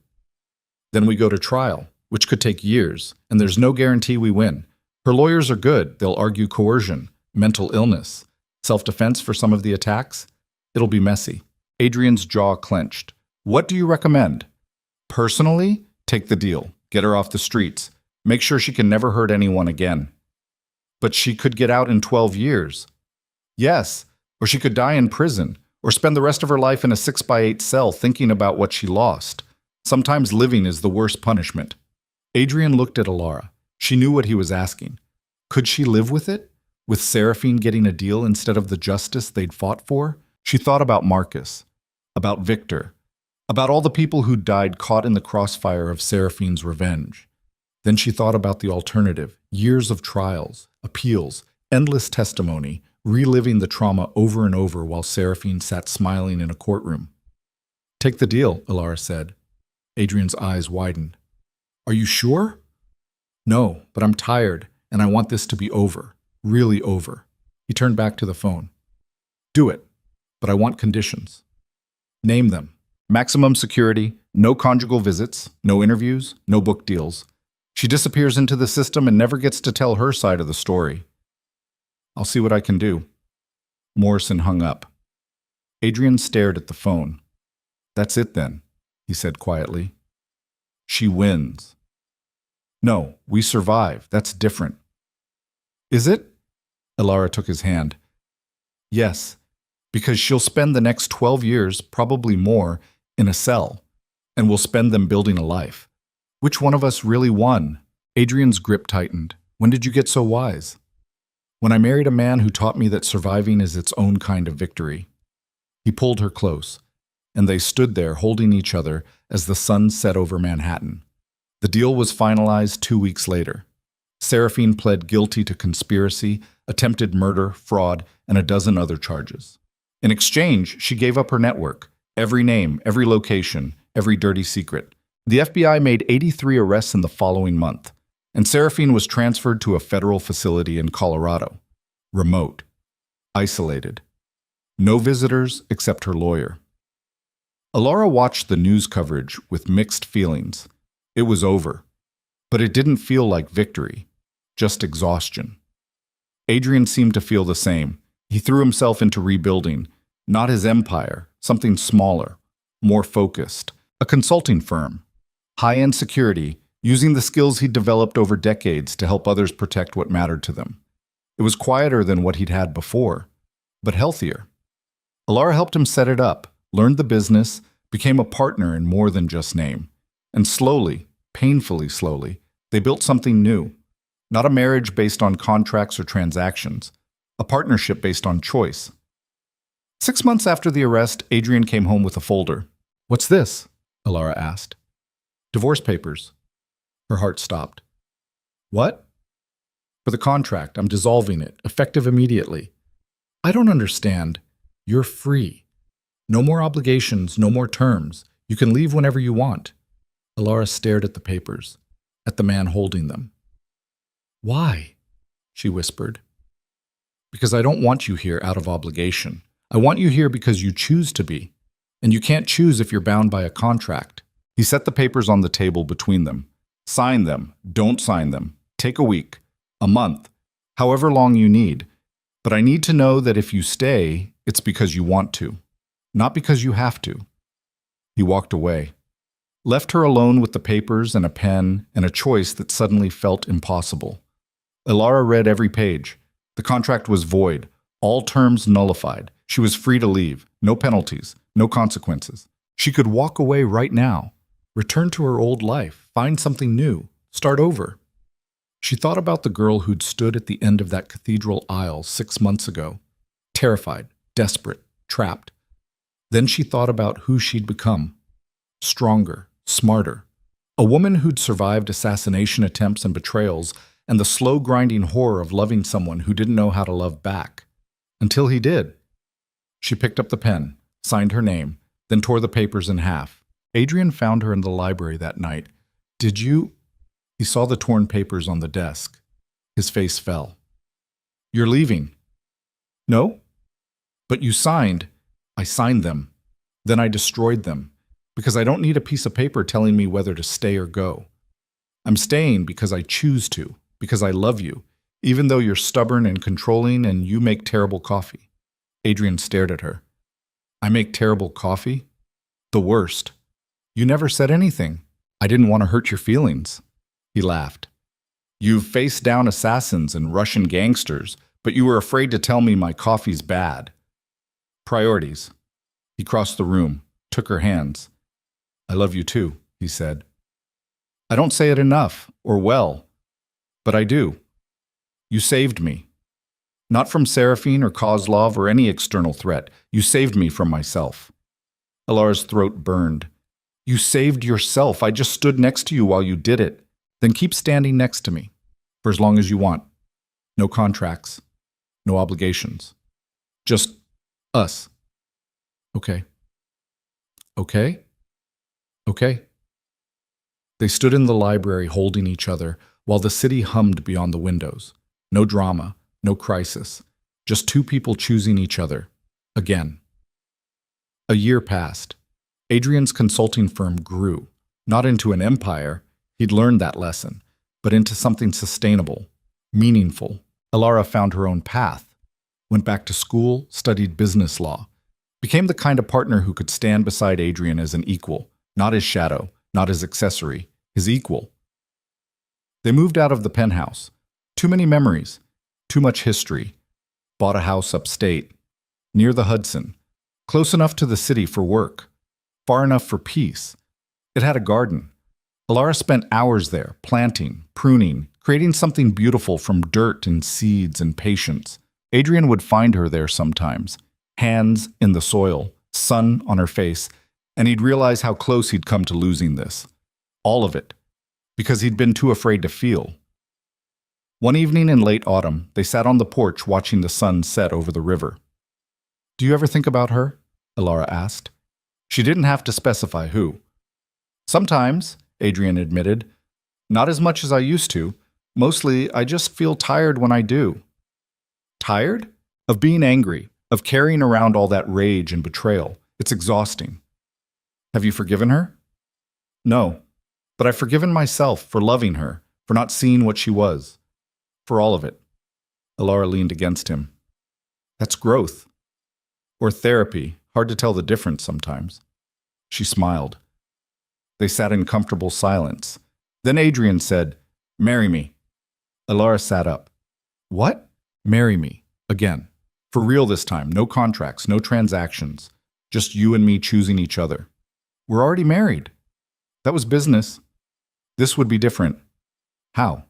Then we go to trial, which could take years, and there's no guarantee we win. Her lawyers are good. They'll argue coercion, mental illness, self-defense for some of the attacks. It'll be messy. Adrian's jaw clenched. What do you recommend? Personally, take the deal. Get her off the streets. Make sure she can never hurt anyone again. But she could get out in 12 years. Yes, or she could die in prison, or spend the rest of her life in a 6x8 cell thinking about what she lost. Sometimes living is the worst punishment. Adrian looked at Alara. She knew what he was asking. Could she live with it? With Seraphine getting a deal instead of the justice they'd fought for? She thought about Marcus, about Victor, About all the people who died caught in the crossfire of Seraphine's revenge. Then she thought about the alternative, years of trials, appeals, endless testimony, reliving the trauma over and over while Seraphine sat smiling in a courtroom. Take the deal, Ilara said. Adrian's eyes widened. Are you sure? No, but I'm tired, and I want this to be over. Really over. He turned back to the phone. Do it, but I want conditions. Name them. Maximum security, no conjugal visits, no interviews, no book deals. She disappears into the system and never gets to tell her side of the story. I'll see what I can do. Morrison hung up. Adrian stared at the phone. That's it then, he said quietly. She wins. No, we survive. That's different. Is it? Ilara took his hand. Yes, because she'll spend the next 12 years, probably more, in a cell, and we'll spend them building a life. Which one of us really won? Adrian's grip tightened. When did you get so wise? When I married a man who taught me that surviving is its own kind of victory. He pulled her close, and they stood there holding each other as the sun set over Manhattan. The deal was finalized 2 weeks later. Seraphine pled guilty to conspiracy, attempted murder, fraud, and a dozen other charges. In exchange, she gave up her network, every name, every location, every dirty secret. The FBI made 83 arrests in the following month, and Seraphine was transferred to a federal facility in Colorado. Remote. Isolated. No visitors except her lawyer. Ilara watched the news coverage with mixed feelings. It was over, but it didn't feel like victory, just exhaustion. Adrian seemed to feel the same. He threw himself into rebuilding, not his empire, something smaller, more focused, a consulting firm, high-end security, using the skills he'd developed over decades to help others protect what mattered to them. It was quieter than what he'd had before, but healthier. Ilara helped him set it up, learned the business, became a partner in more than just name. And slowly, painfully slowly, they built something new. Not a marriage based on contracts or transactions, a partnership based on choice. 6 months after the arrest, Adrian came home with a folder. What's this? Ilara asked. Divorce papers. Her heart stopped. What? For the contract, I'm dissolving it, effective immediately. I don't understand. You're free. No more obligations, no more terms. You can leave whenever you want. Ilara stared at the papers, at the man holding them. Why? She whispered. Because I don't want you here out of obligation. I want you here because you choose to be. And you can't choose if you're bound by a contract. He set the papers on the table between them. Sign them. Don't sign them. Take a week, a month, however long you need. But I need to know that if you stay, it's because you want to, not because you have to. He walked away, left her alone with the papers and a pen and a choice that suddenly felt impossible. Ilara read every page. The contract was void, all terms nullified. She was free to leave, no penalties, no consequences. She could walk away right now, return to her old life, find something new, start over. She thought about the girl who'd stood at the end of that cathedral aisle 6 months ago, terrified, desperate, trapped. Then she thought about who she'd become. Stronger, smarter. A woman who'd survived assassination attempts and betrayals and the slow grinding horror of loving someone who didn't know how to love back. Until he did. She picked up the pen, signed her name, then tore the papers in half. Adrian found her in the library that night. Did you? He saw the torn papers on the desk. His face fell. You're leaving. No? But you signed. I signed them. Then I destroyed them, because I don't need a piece of paper telling me whether to stay or go. I'm staying because I choose to, because I love you, even though you're stubborn and controlling and you make terrible coffee. Adrian stared at her. I make terrible coffee? The worst. You never said anything. I didn't want to hurt your feelings. He laughed. You've faced down assassins and Russian gangsters, but you were afraid to tell me my coffee's bad. Priorities. He crossed the room, took her hands. I love you too, he said. I don't say it enough, or well, but I do. You saved me. Not from Seraphine or Kozlov or any external threat. You saved me from myself. Ilara's throat burned. You saved yourself. I just stood next to you while you did it. Then keep standing next to me for as long as you want. No contracts, no obligations. Just us. Okay. Okay? Okay. They stood in the library holding each other while the city hummed beyond the windows. No drama, no crisis. Just two people choosing each other. Again. A year passed. Adrian's consulting firm grew, not into an empire, he'd learned that lesson, but into something sustainable, meaningful. Alara found her own path, went back to school, studied business law, became the kind of partner who could stand beside Adrian as an equal, not his shadow, not his accessory, his equal. They moved out of the penthouse. Too many memories, too much history. Bought a house upstate, near the Hudson, close enough to the city for work, far enough for peace. It had a garden. Alara spent hours there, planting, pruning, creating something beautiful from dirt and seeds and patience. Adrian would find her there sometimes, hands in the soil, sun on her face, and he'd realize how close he'd come to losing this. All of it, because he'd been too afraid to feel. One evening in late autumn, they sat on the porch watching the sun set over the river. "Do you ever think about her?" Alara asked. She didn't have to specify who. "Sometimes," Adrian admitted. "Not as much as I used to. Mostly, I just feel tired when I do." Tired? Of being angry, of carrying around all that rage and betrayal. It's exhausting. "Have you forgiven her?" "No, but I've forgiven myself for loving her, for not seeing what she was. For all of it." Alara leaned against him. "That's growth. Or therapy. Hard to tell the difference sometimes." She smiled. They sat in comfortable silence. Then Adrian said, "Marry me." Alara sat up. "What?" "Marry me. Again. For real this time. No contracts, no transactions. Just you and me choosing each other. We're already married." "That was business." "This would be different." "How?"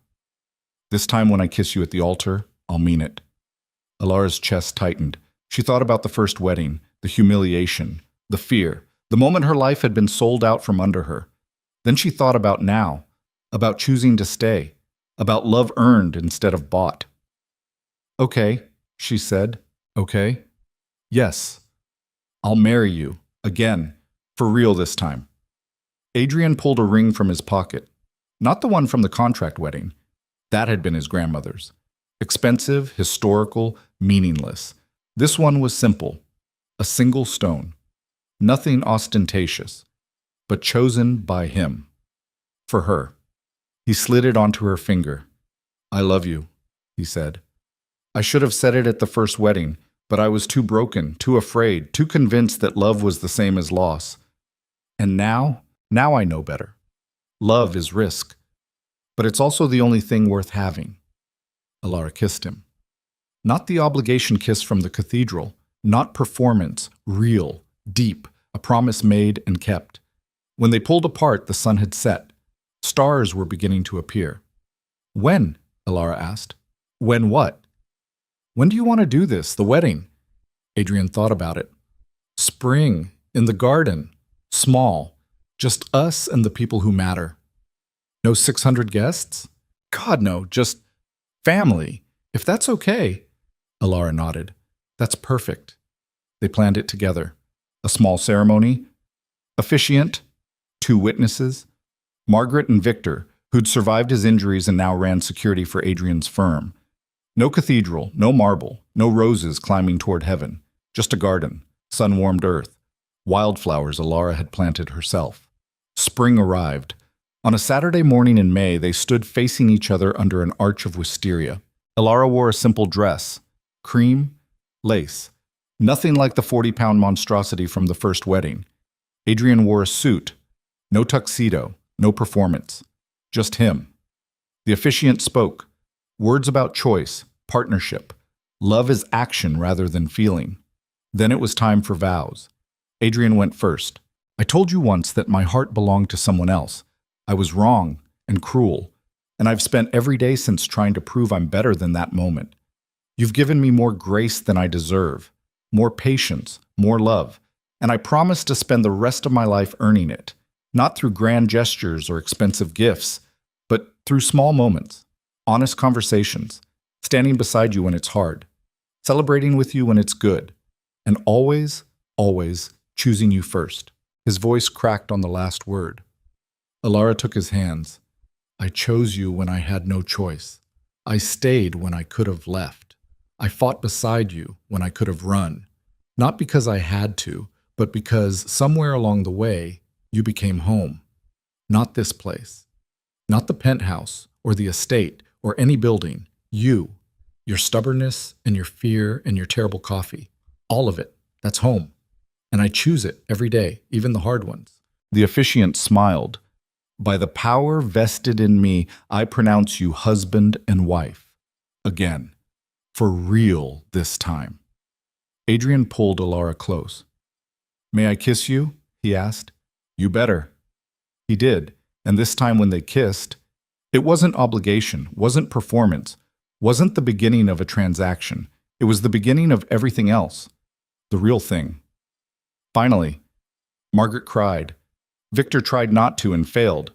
"This time when I kiss you at the altar, I'll mean it." Alara's chest tightened. She thought about the first wedding, the humiliation, the fear, the moment her life had been sold out from under her. Then she thought about now, about choosing to stay, about love earned instead of bought. "Okay," she said. "Okay. Yes. I'll marry you. Again. For real this time." Adrian pulled a ring from his pocket. Not the one from the contract wedding. That had been his grandmother's. Expensive, historical, meaningless. This one was simple. A single stone. Nothing ostentatious, but chosen by him. For her. He slid it onto her finger. "I love you," he said. "I should have said it at the first wedding, but I was too broken, too afraid, too convinced that love was the same as loss. And now I know better. Love is risk. But it's also the only thing worth having." Alara kissed him. Not the obligation kiss from the cathedral, not performance, real, deep, a promise made and kept. When they pulled apart, the sun had set. Stars were beginning to appear. "When?" Alara asked. "When what?" "When do you want to do this, the wedding?" Adrian thought about it. "Spring, in the garden, small, just us and the people who matter." "No 600 guests?" "God, no, just family, if that's okay." Alara nodded. "That's perfect." They planned it together. A small ceremony. Officiant. 2 witnesses. Margaret and Victor, who'd survived his injuries and now ran security for Adrian's firm. No cathedral, no marble, no roses climbing toward heaven. Just a garden, sun-warmed earth, wildflowers Alara had planted herself. Spring arrived. On a Saturday morning in May, they stood facing each other under an arch of wisteria. Alara wore a simple dress. Cream, lace. Nothing like the 40-pound monstrosity from the first wedding. Adrian wore a suit. No tuxedo, no performance. Just him. The officiant spoke. Words about choice, partnership. Love is action rather than feeling. Then it was time for vows. Adrian went first. "I told you once that my heart belonged to someone else. I was wrong and cruel, and I've spent every day since trying to prove I'm better than that moment. You've given me more grace than I deserve, more patience, more love, and I promise to spend the rest of my life earning it. Not through grand gestures or expensive gifts, but through small moments, honest conversations, standing beside you when it's hard, celebrating with you when it's good, and always, always choosing you first. His voice cracked on the last word. Alara took his hands. I chose you when I had no choice. I stayed when I could have left. I fought beside you when I could have run. Not because I had to, but because somewhere along the way, you became home. Not this place. Not the penthouse or the estate or any building. You. Your stubbornness and your fear and your terrible coffee. All of it. That's home. And I choose it every day, even the hard ones. The officiant smiled. By the power vested in me, I pronounce you husband and wife. Again. For real this time. Adrian pulled Alara close. May I kiss you? He asked. You better. He did, and this time when they kissed, it wasn't obligation, wasn't performance, wasn't the beginning of a transaction. It was the beginning of everything else. The real thing. Finally, Margaret cried. Victor tried not to and failed.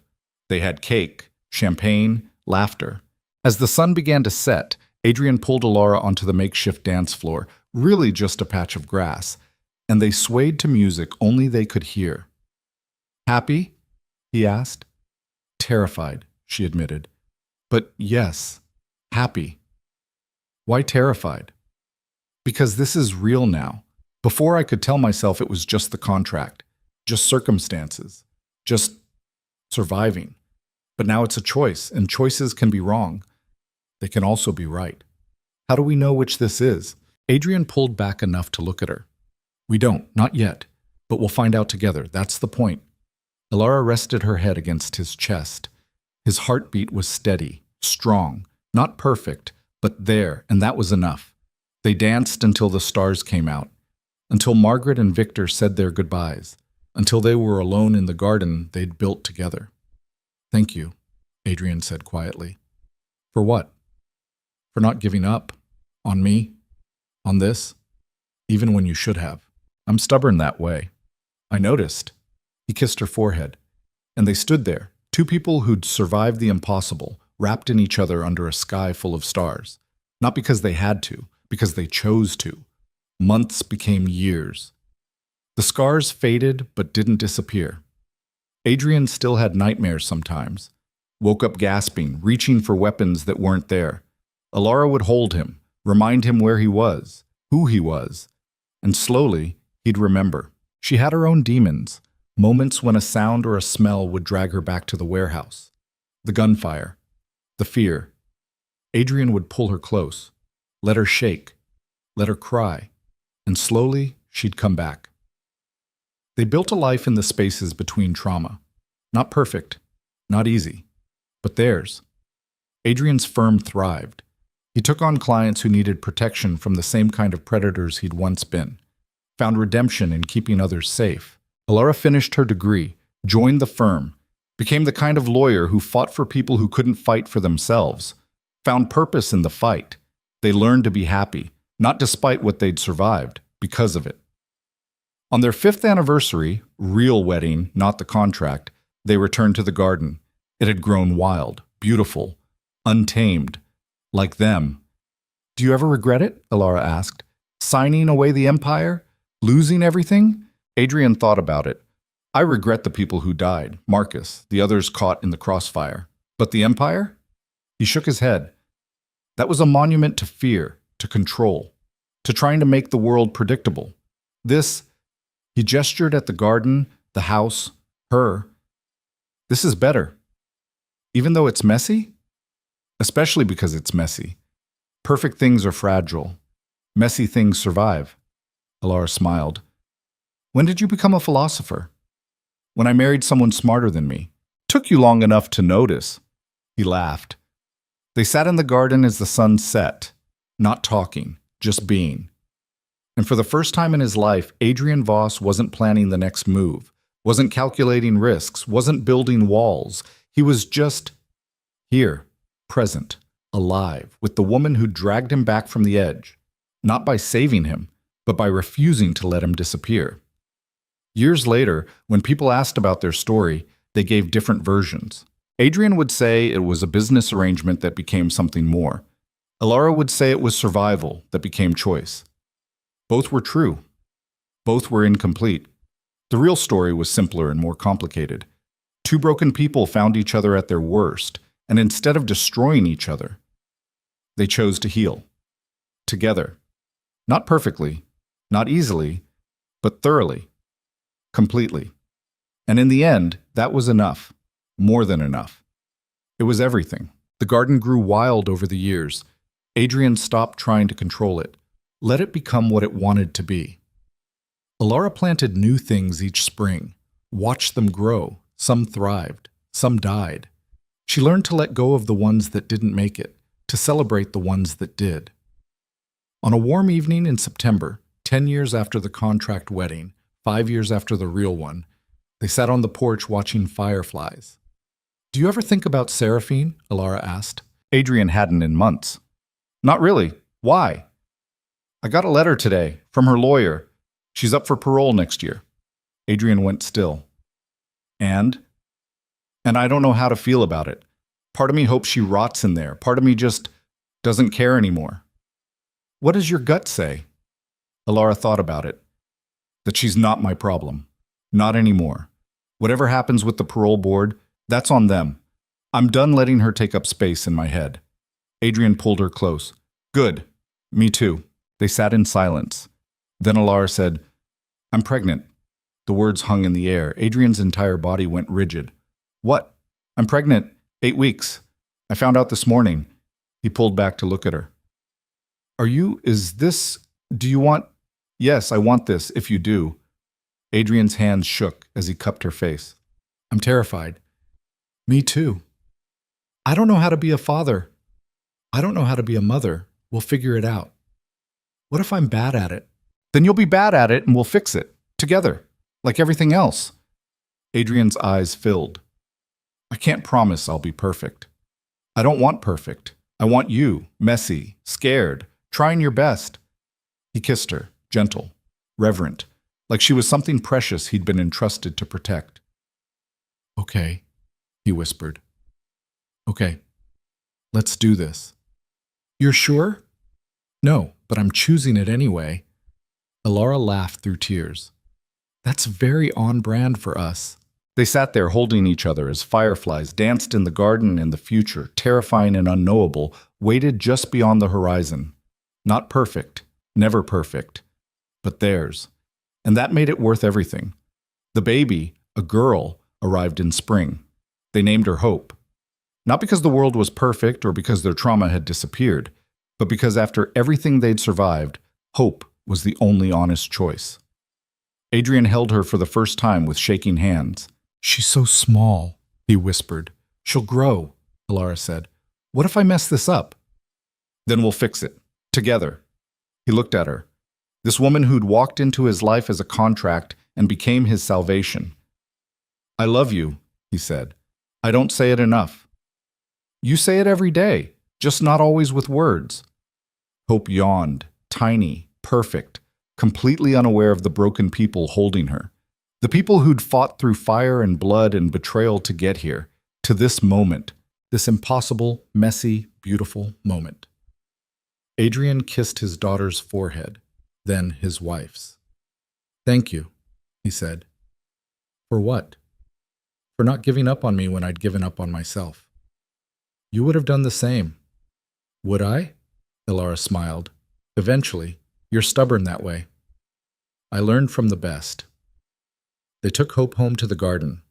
They had cake, champagne, laughter. As the sun began to set, Adrian pulled Alara onto the makeshift dance floor, really just a patch of grass, and they swayed to music only they could hear. Happy? He asked. Terrified, she admitted. But yes, happy. Why terrified? Because this is real now. Before I could tell myself it was just the contract, just circumstances, just surviving. But now it's a choice, and choices can be wrong. They can also be right. How do we know which this is? Adrian pulled back enough to look at her. We don't, not yet, but we'll find out together. That's the point. Alara rested her head against his chest. His heartbeat was steady, strong, not perfect, but there, and that was enough. They danced until the stars came out, until Margaret and Victor said their goodbyes, until they were alone in the garden they'd built together. Thank you, Adrian said quietly. For what? For not giving up. On me. On this. Even when you should have. I'm stubborn that way. I noticed. He kissed her forehead. And they stood there, two people who'd survived the impossible, wrapped in each other under a sky full of stars. Not because they had to, because they chose to. Months became years. The scars faded but didn't disappear. Adrian still had nightmares sometimes. Woke up gasping, reaching for weapons that weren't there. Alara would hold him, remind him where he was, who he was. And slowly, he'd remember. She had her own demons. Moments when a sound or a smell would drag her back to the warehouse. The gunfire. The fear. Adrian would pull her close. Let her shake. Let her cry. And slowly, she'd come back. They built a life in the spaces between trauma. Not perfect. Not easy. But theirs. Adrian's firm thrived. He took on clients who needed protection from the same kind of predators he'd once been. Found redemption in keeping others safe. Alara finished her degree, joined the firm, became the kind of lawyer who fought for people who couldn't fight for themselves, found purpose in the fight. They learned to be happy, not despite what they'd survived, because of it. On their 5th anniversary, real wedding, not the contract, they returned to the garden. It had grown wild, beautiful, untamed, like them. Do you ever regret it? Alara asked. Signing away the empire? Losing everything? Adrian thought about it. I regret the people who died, Marcus, the others caught in the crossfire. But the empire? He shook his head. That was a monument to fear, to control, to trying to make the world predictable. He gestured at the garden, the house, her. This is better. Even though it's messy? Especially because it's messy. Perfect things are fragile. Messy things survive. Alara smiled. When did you become a philosopher? When I married someone smarter than me. Took you long enough to notice. He laughed. They sat in the garden as the sun set, not talking, just being. And for the first time in his life, Adrian Voss wasn't planning the next move, wasn't calculating risks, wasn't building walls. He was just here, present, alive, with the woman who dragged him back from the edge, not by saving him, but by refusing to let him disappear. Years later, when people asked about their story, they gave different versions. Adrian would say it was a business arrangement that became something more. Alara would say it was survival that became choice. Both were true. Both were incomplete. The real story was simpler and more complicated. Two broken people found each other at their worst, and instead of destroying each other, they chose to heal. Together. Not perfectly, not easily, but thoroughly. Completely. And in the end, that was enough. More than enough. It was everything. The garden grew wild over the years. Adrian stopped trying to control it. Let it become what it wanted to be. Alara planted new things each spring, watched them grow. Some thrived, some died. She learned to let go of the ones that didn't make it, to celebrate the ones that did. On a warm evening in September, 10 years after the contract wedding, 5 years after the real one, they sat on the porch watching fireflies. "Do you ever think about Seraphine?" Alara asked. Adrian hadn't in months. "Not really. Why?" "I got a letter today from her lawyer. She's up for parole next year." Adrian went still. And I don't know how to feel about it. Part of me hopes she rots in there. Part of me just doesn't care anymore. What does your gut say? Alara thought about it. That she's not my problem. Not anymore. Whatever happens with the parole board, that's on them. I'm done letting her take up space in my head. Adrian pulled her close. Good. Me too. They sat in silence. Then Alara said, "I'm pregnant." The words hung in the air. Adrian's entire body went rigid. "What?" "I'm pregnant. 8 weeks. I found out this morning." He pulled back to look at her. Do you want? "Yes, I want this, if you do." Adrian's hands shook as he cupped her face. "I'm terrified." "Me too. I don't know how to be a father. I don't know how to be a mother. We'll figure it out. What if I'm bad at it?" "Then you'll be bad at it and we'll fix it. Together. Like everything else." Adrian's eyes filled. "I can't promise I'll be perfect. I don't want perfect. I want you, messy, scared, trying your best." He kissed her, gentle, reverent, like she was something precious he'd been entrusted to protect. "Okay," he whispered. "Okay, let's do this." "You're sure?" "No, but I'm choosing it anyway." Alara laughed through tears. "That's very on-brand for us." They sat there holding each other as fireflies danced in the garden, and the future, terrifying and unknowable, waited just beyond the horizon. Not perfect, never perfect, but theirs. And that made it worth everything. The baby, a girl, arrived in spring. They named her Hope. Not because the world was perfect or because their trauma had disappeared, but because after everything they'd survived, hope was the only honest choice. Adrian held her for the first time with shaking hands. "She's so small," he whispered. "She'll grow," Alara said. "What if I mess this up?" "Then we'll fix it. Together." He looked at her. This woman who'd walked into his life as a contract and became his salvation. "I love you," he said. "I don't say it enough." "You say it every day, just not always with words." Hope yawned, tiny, perfect, completely unaware of the broken people holding her. The people who'd fought through fire and blood and betrayal to get here, to this moment, this impossible, messy, beautiful moment. Adrian kissed his daughter's forehead, then his wife's. "Thank you," he said. "For what?" "For not giving up on me when I'd given up on myself." "You would have done the same." "Would I?" Alara smiled. "Eventually. You're stubborn that way." "I learned from the best." They took Hope home to the garden,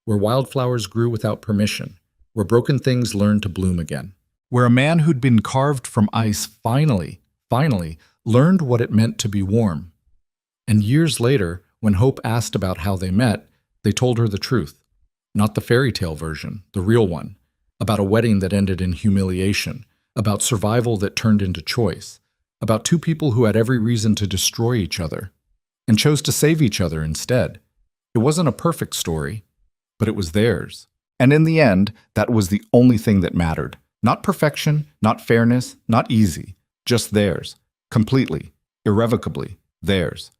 where wildflowers grew without permission, where broken things learned to bloom again, where a man who'd been carved from ice finally learned what it meant to be warm. And years later, when Hope asked about how they met, they told her the truth. Not the fairy tale version, the real one, about a wedding that ended in humiliation, about survival that turned into choice, about two people who had every reason to destroy each other, and chose to save each other instead. It wasn't a perfect story, but it was theirs. And in the end, that was the only thing that mattered. Not perfection, not fairness, not easy, just theirs. Completely, irrevocably theirs.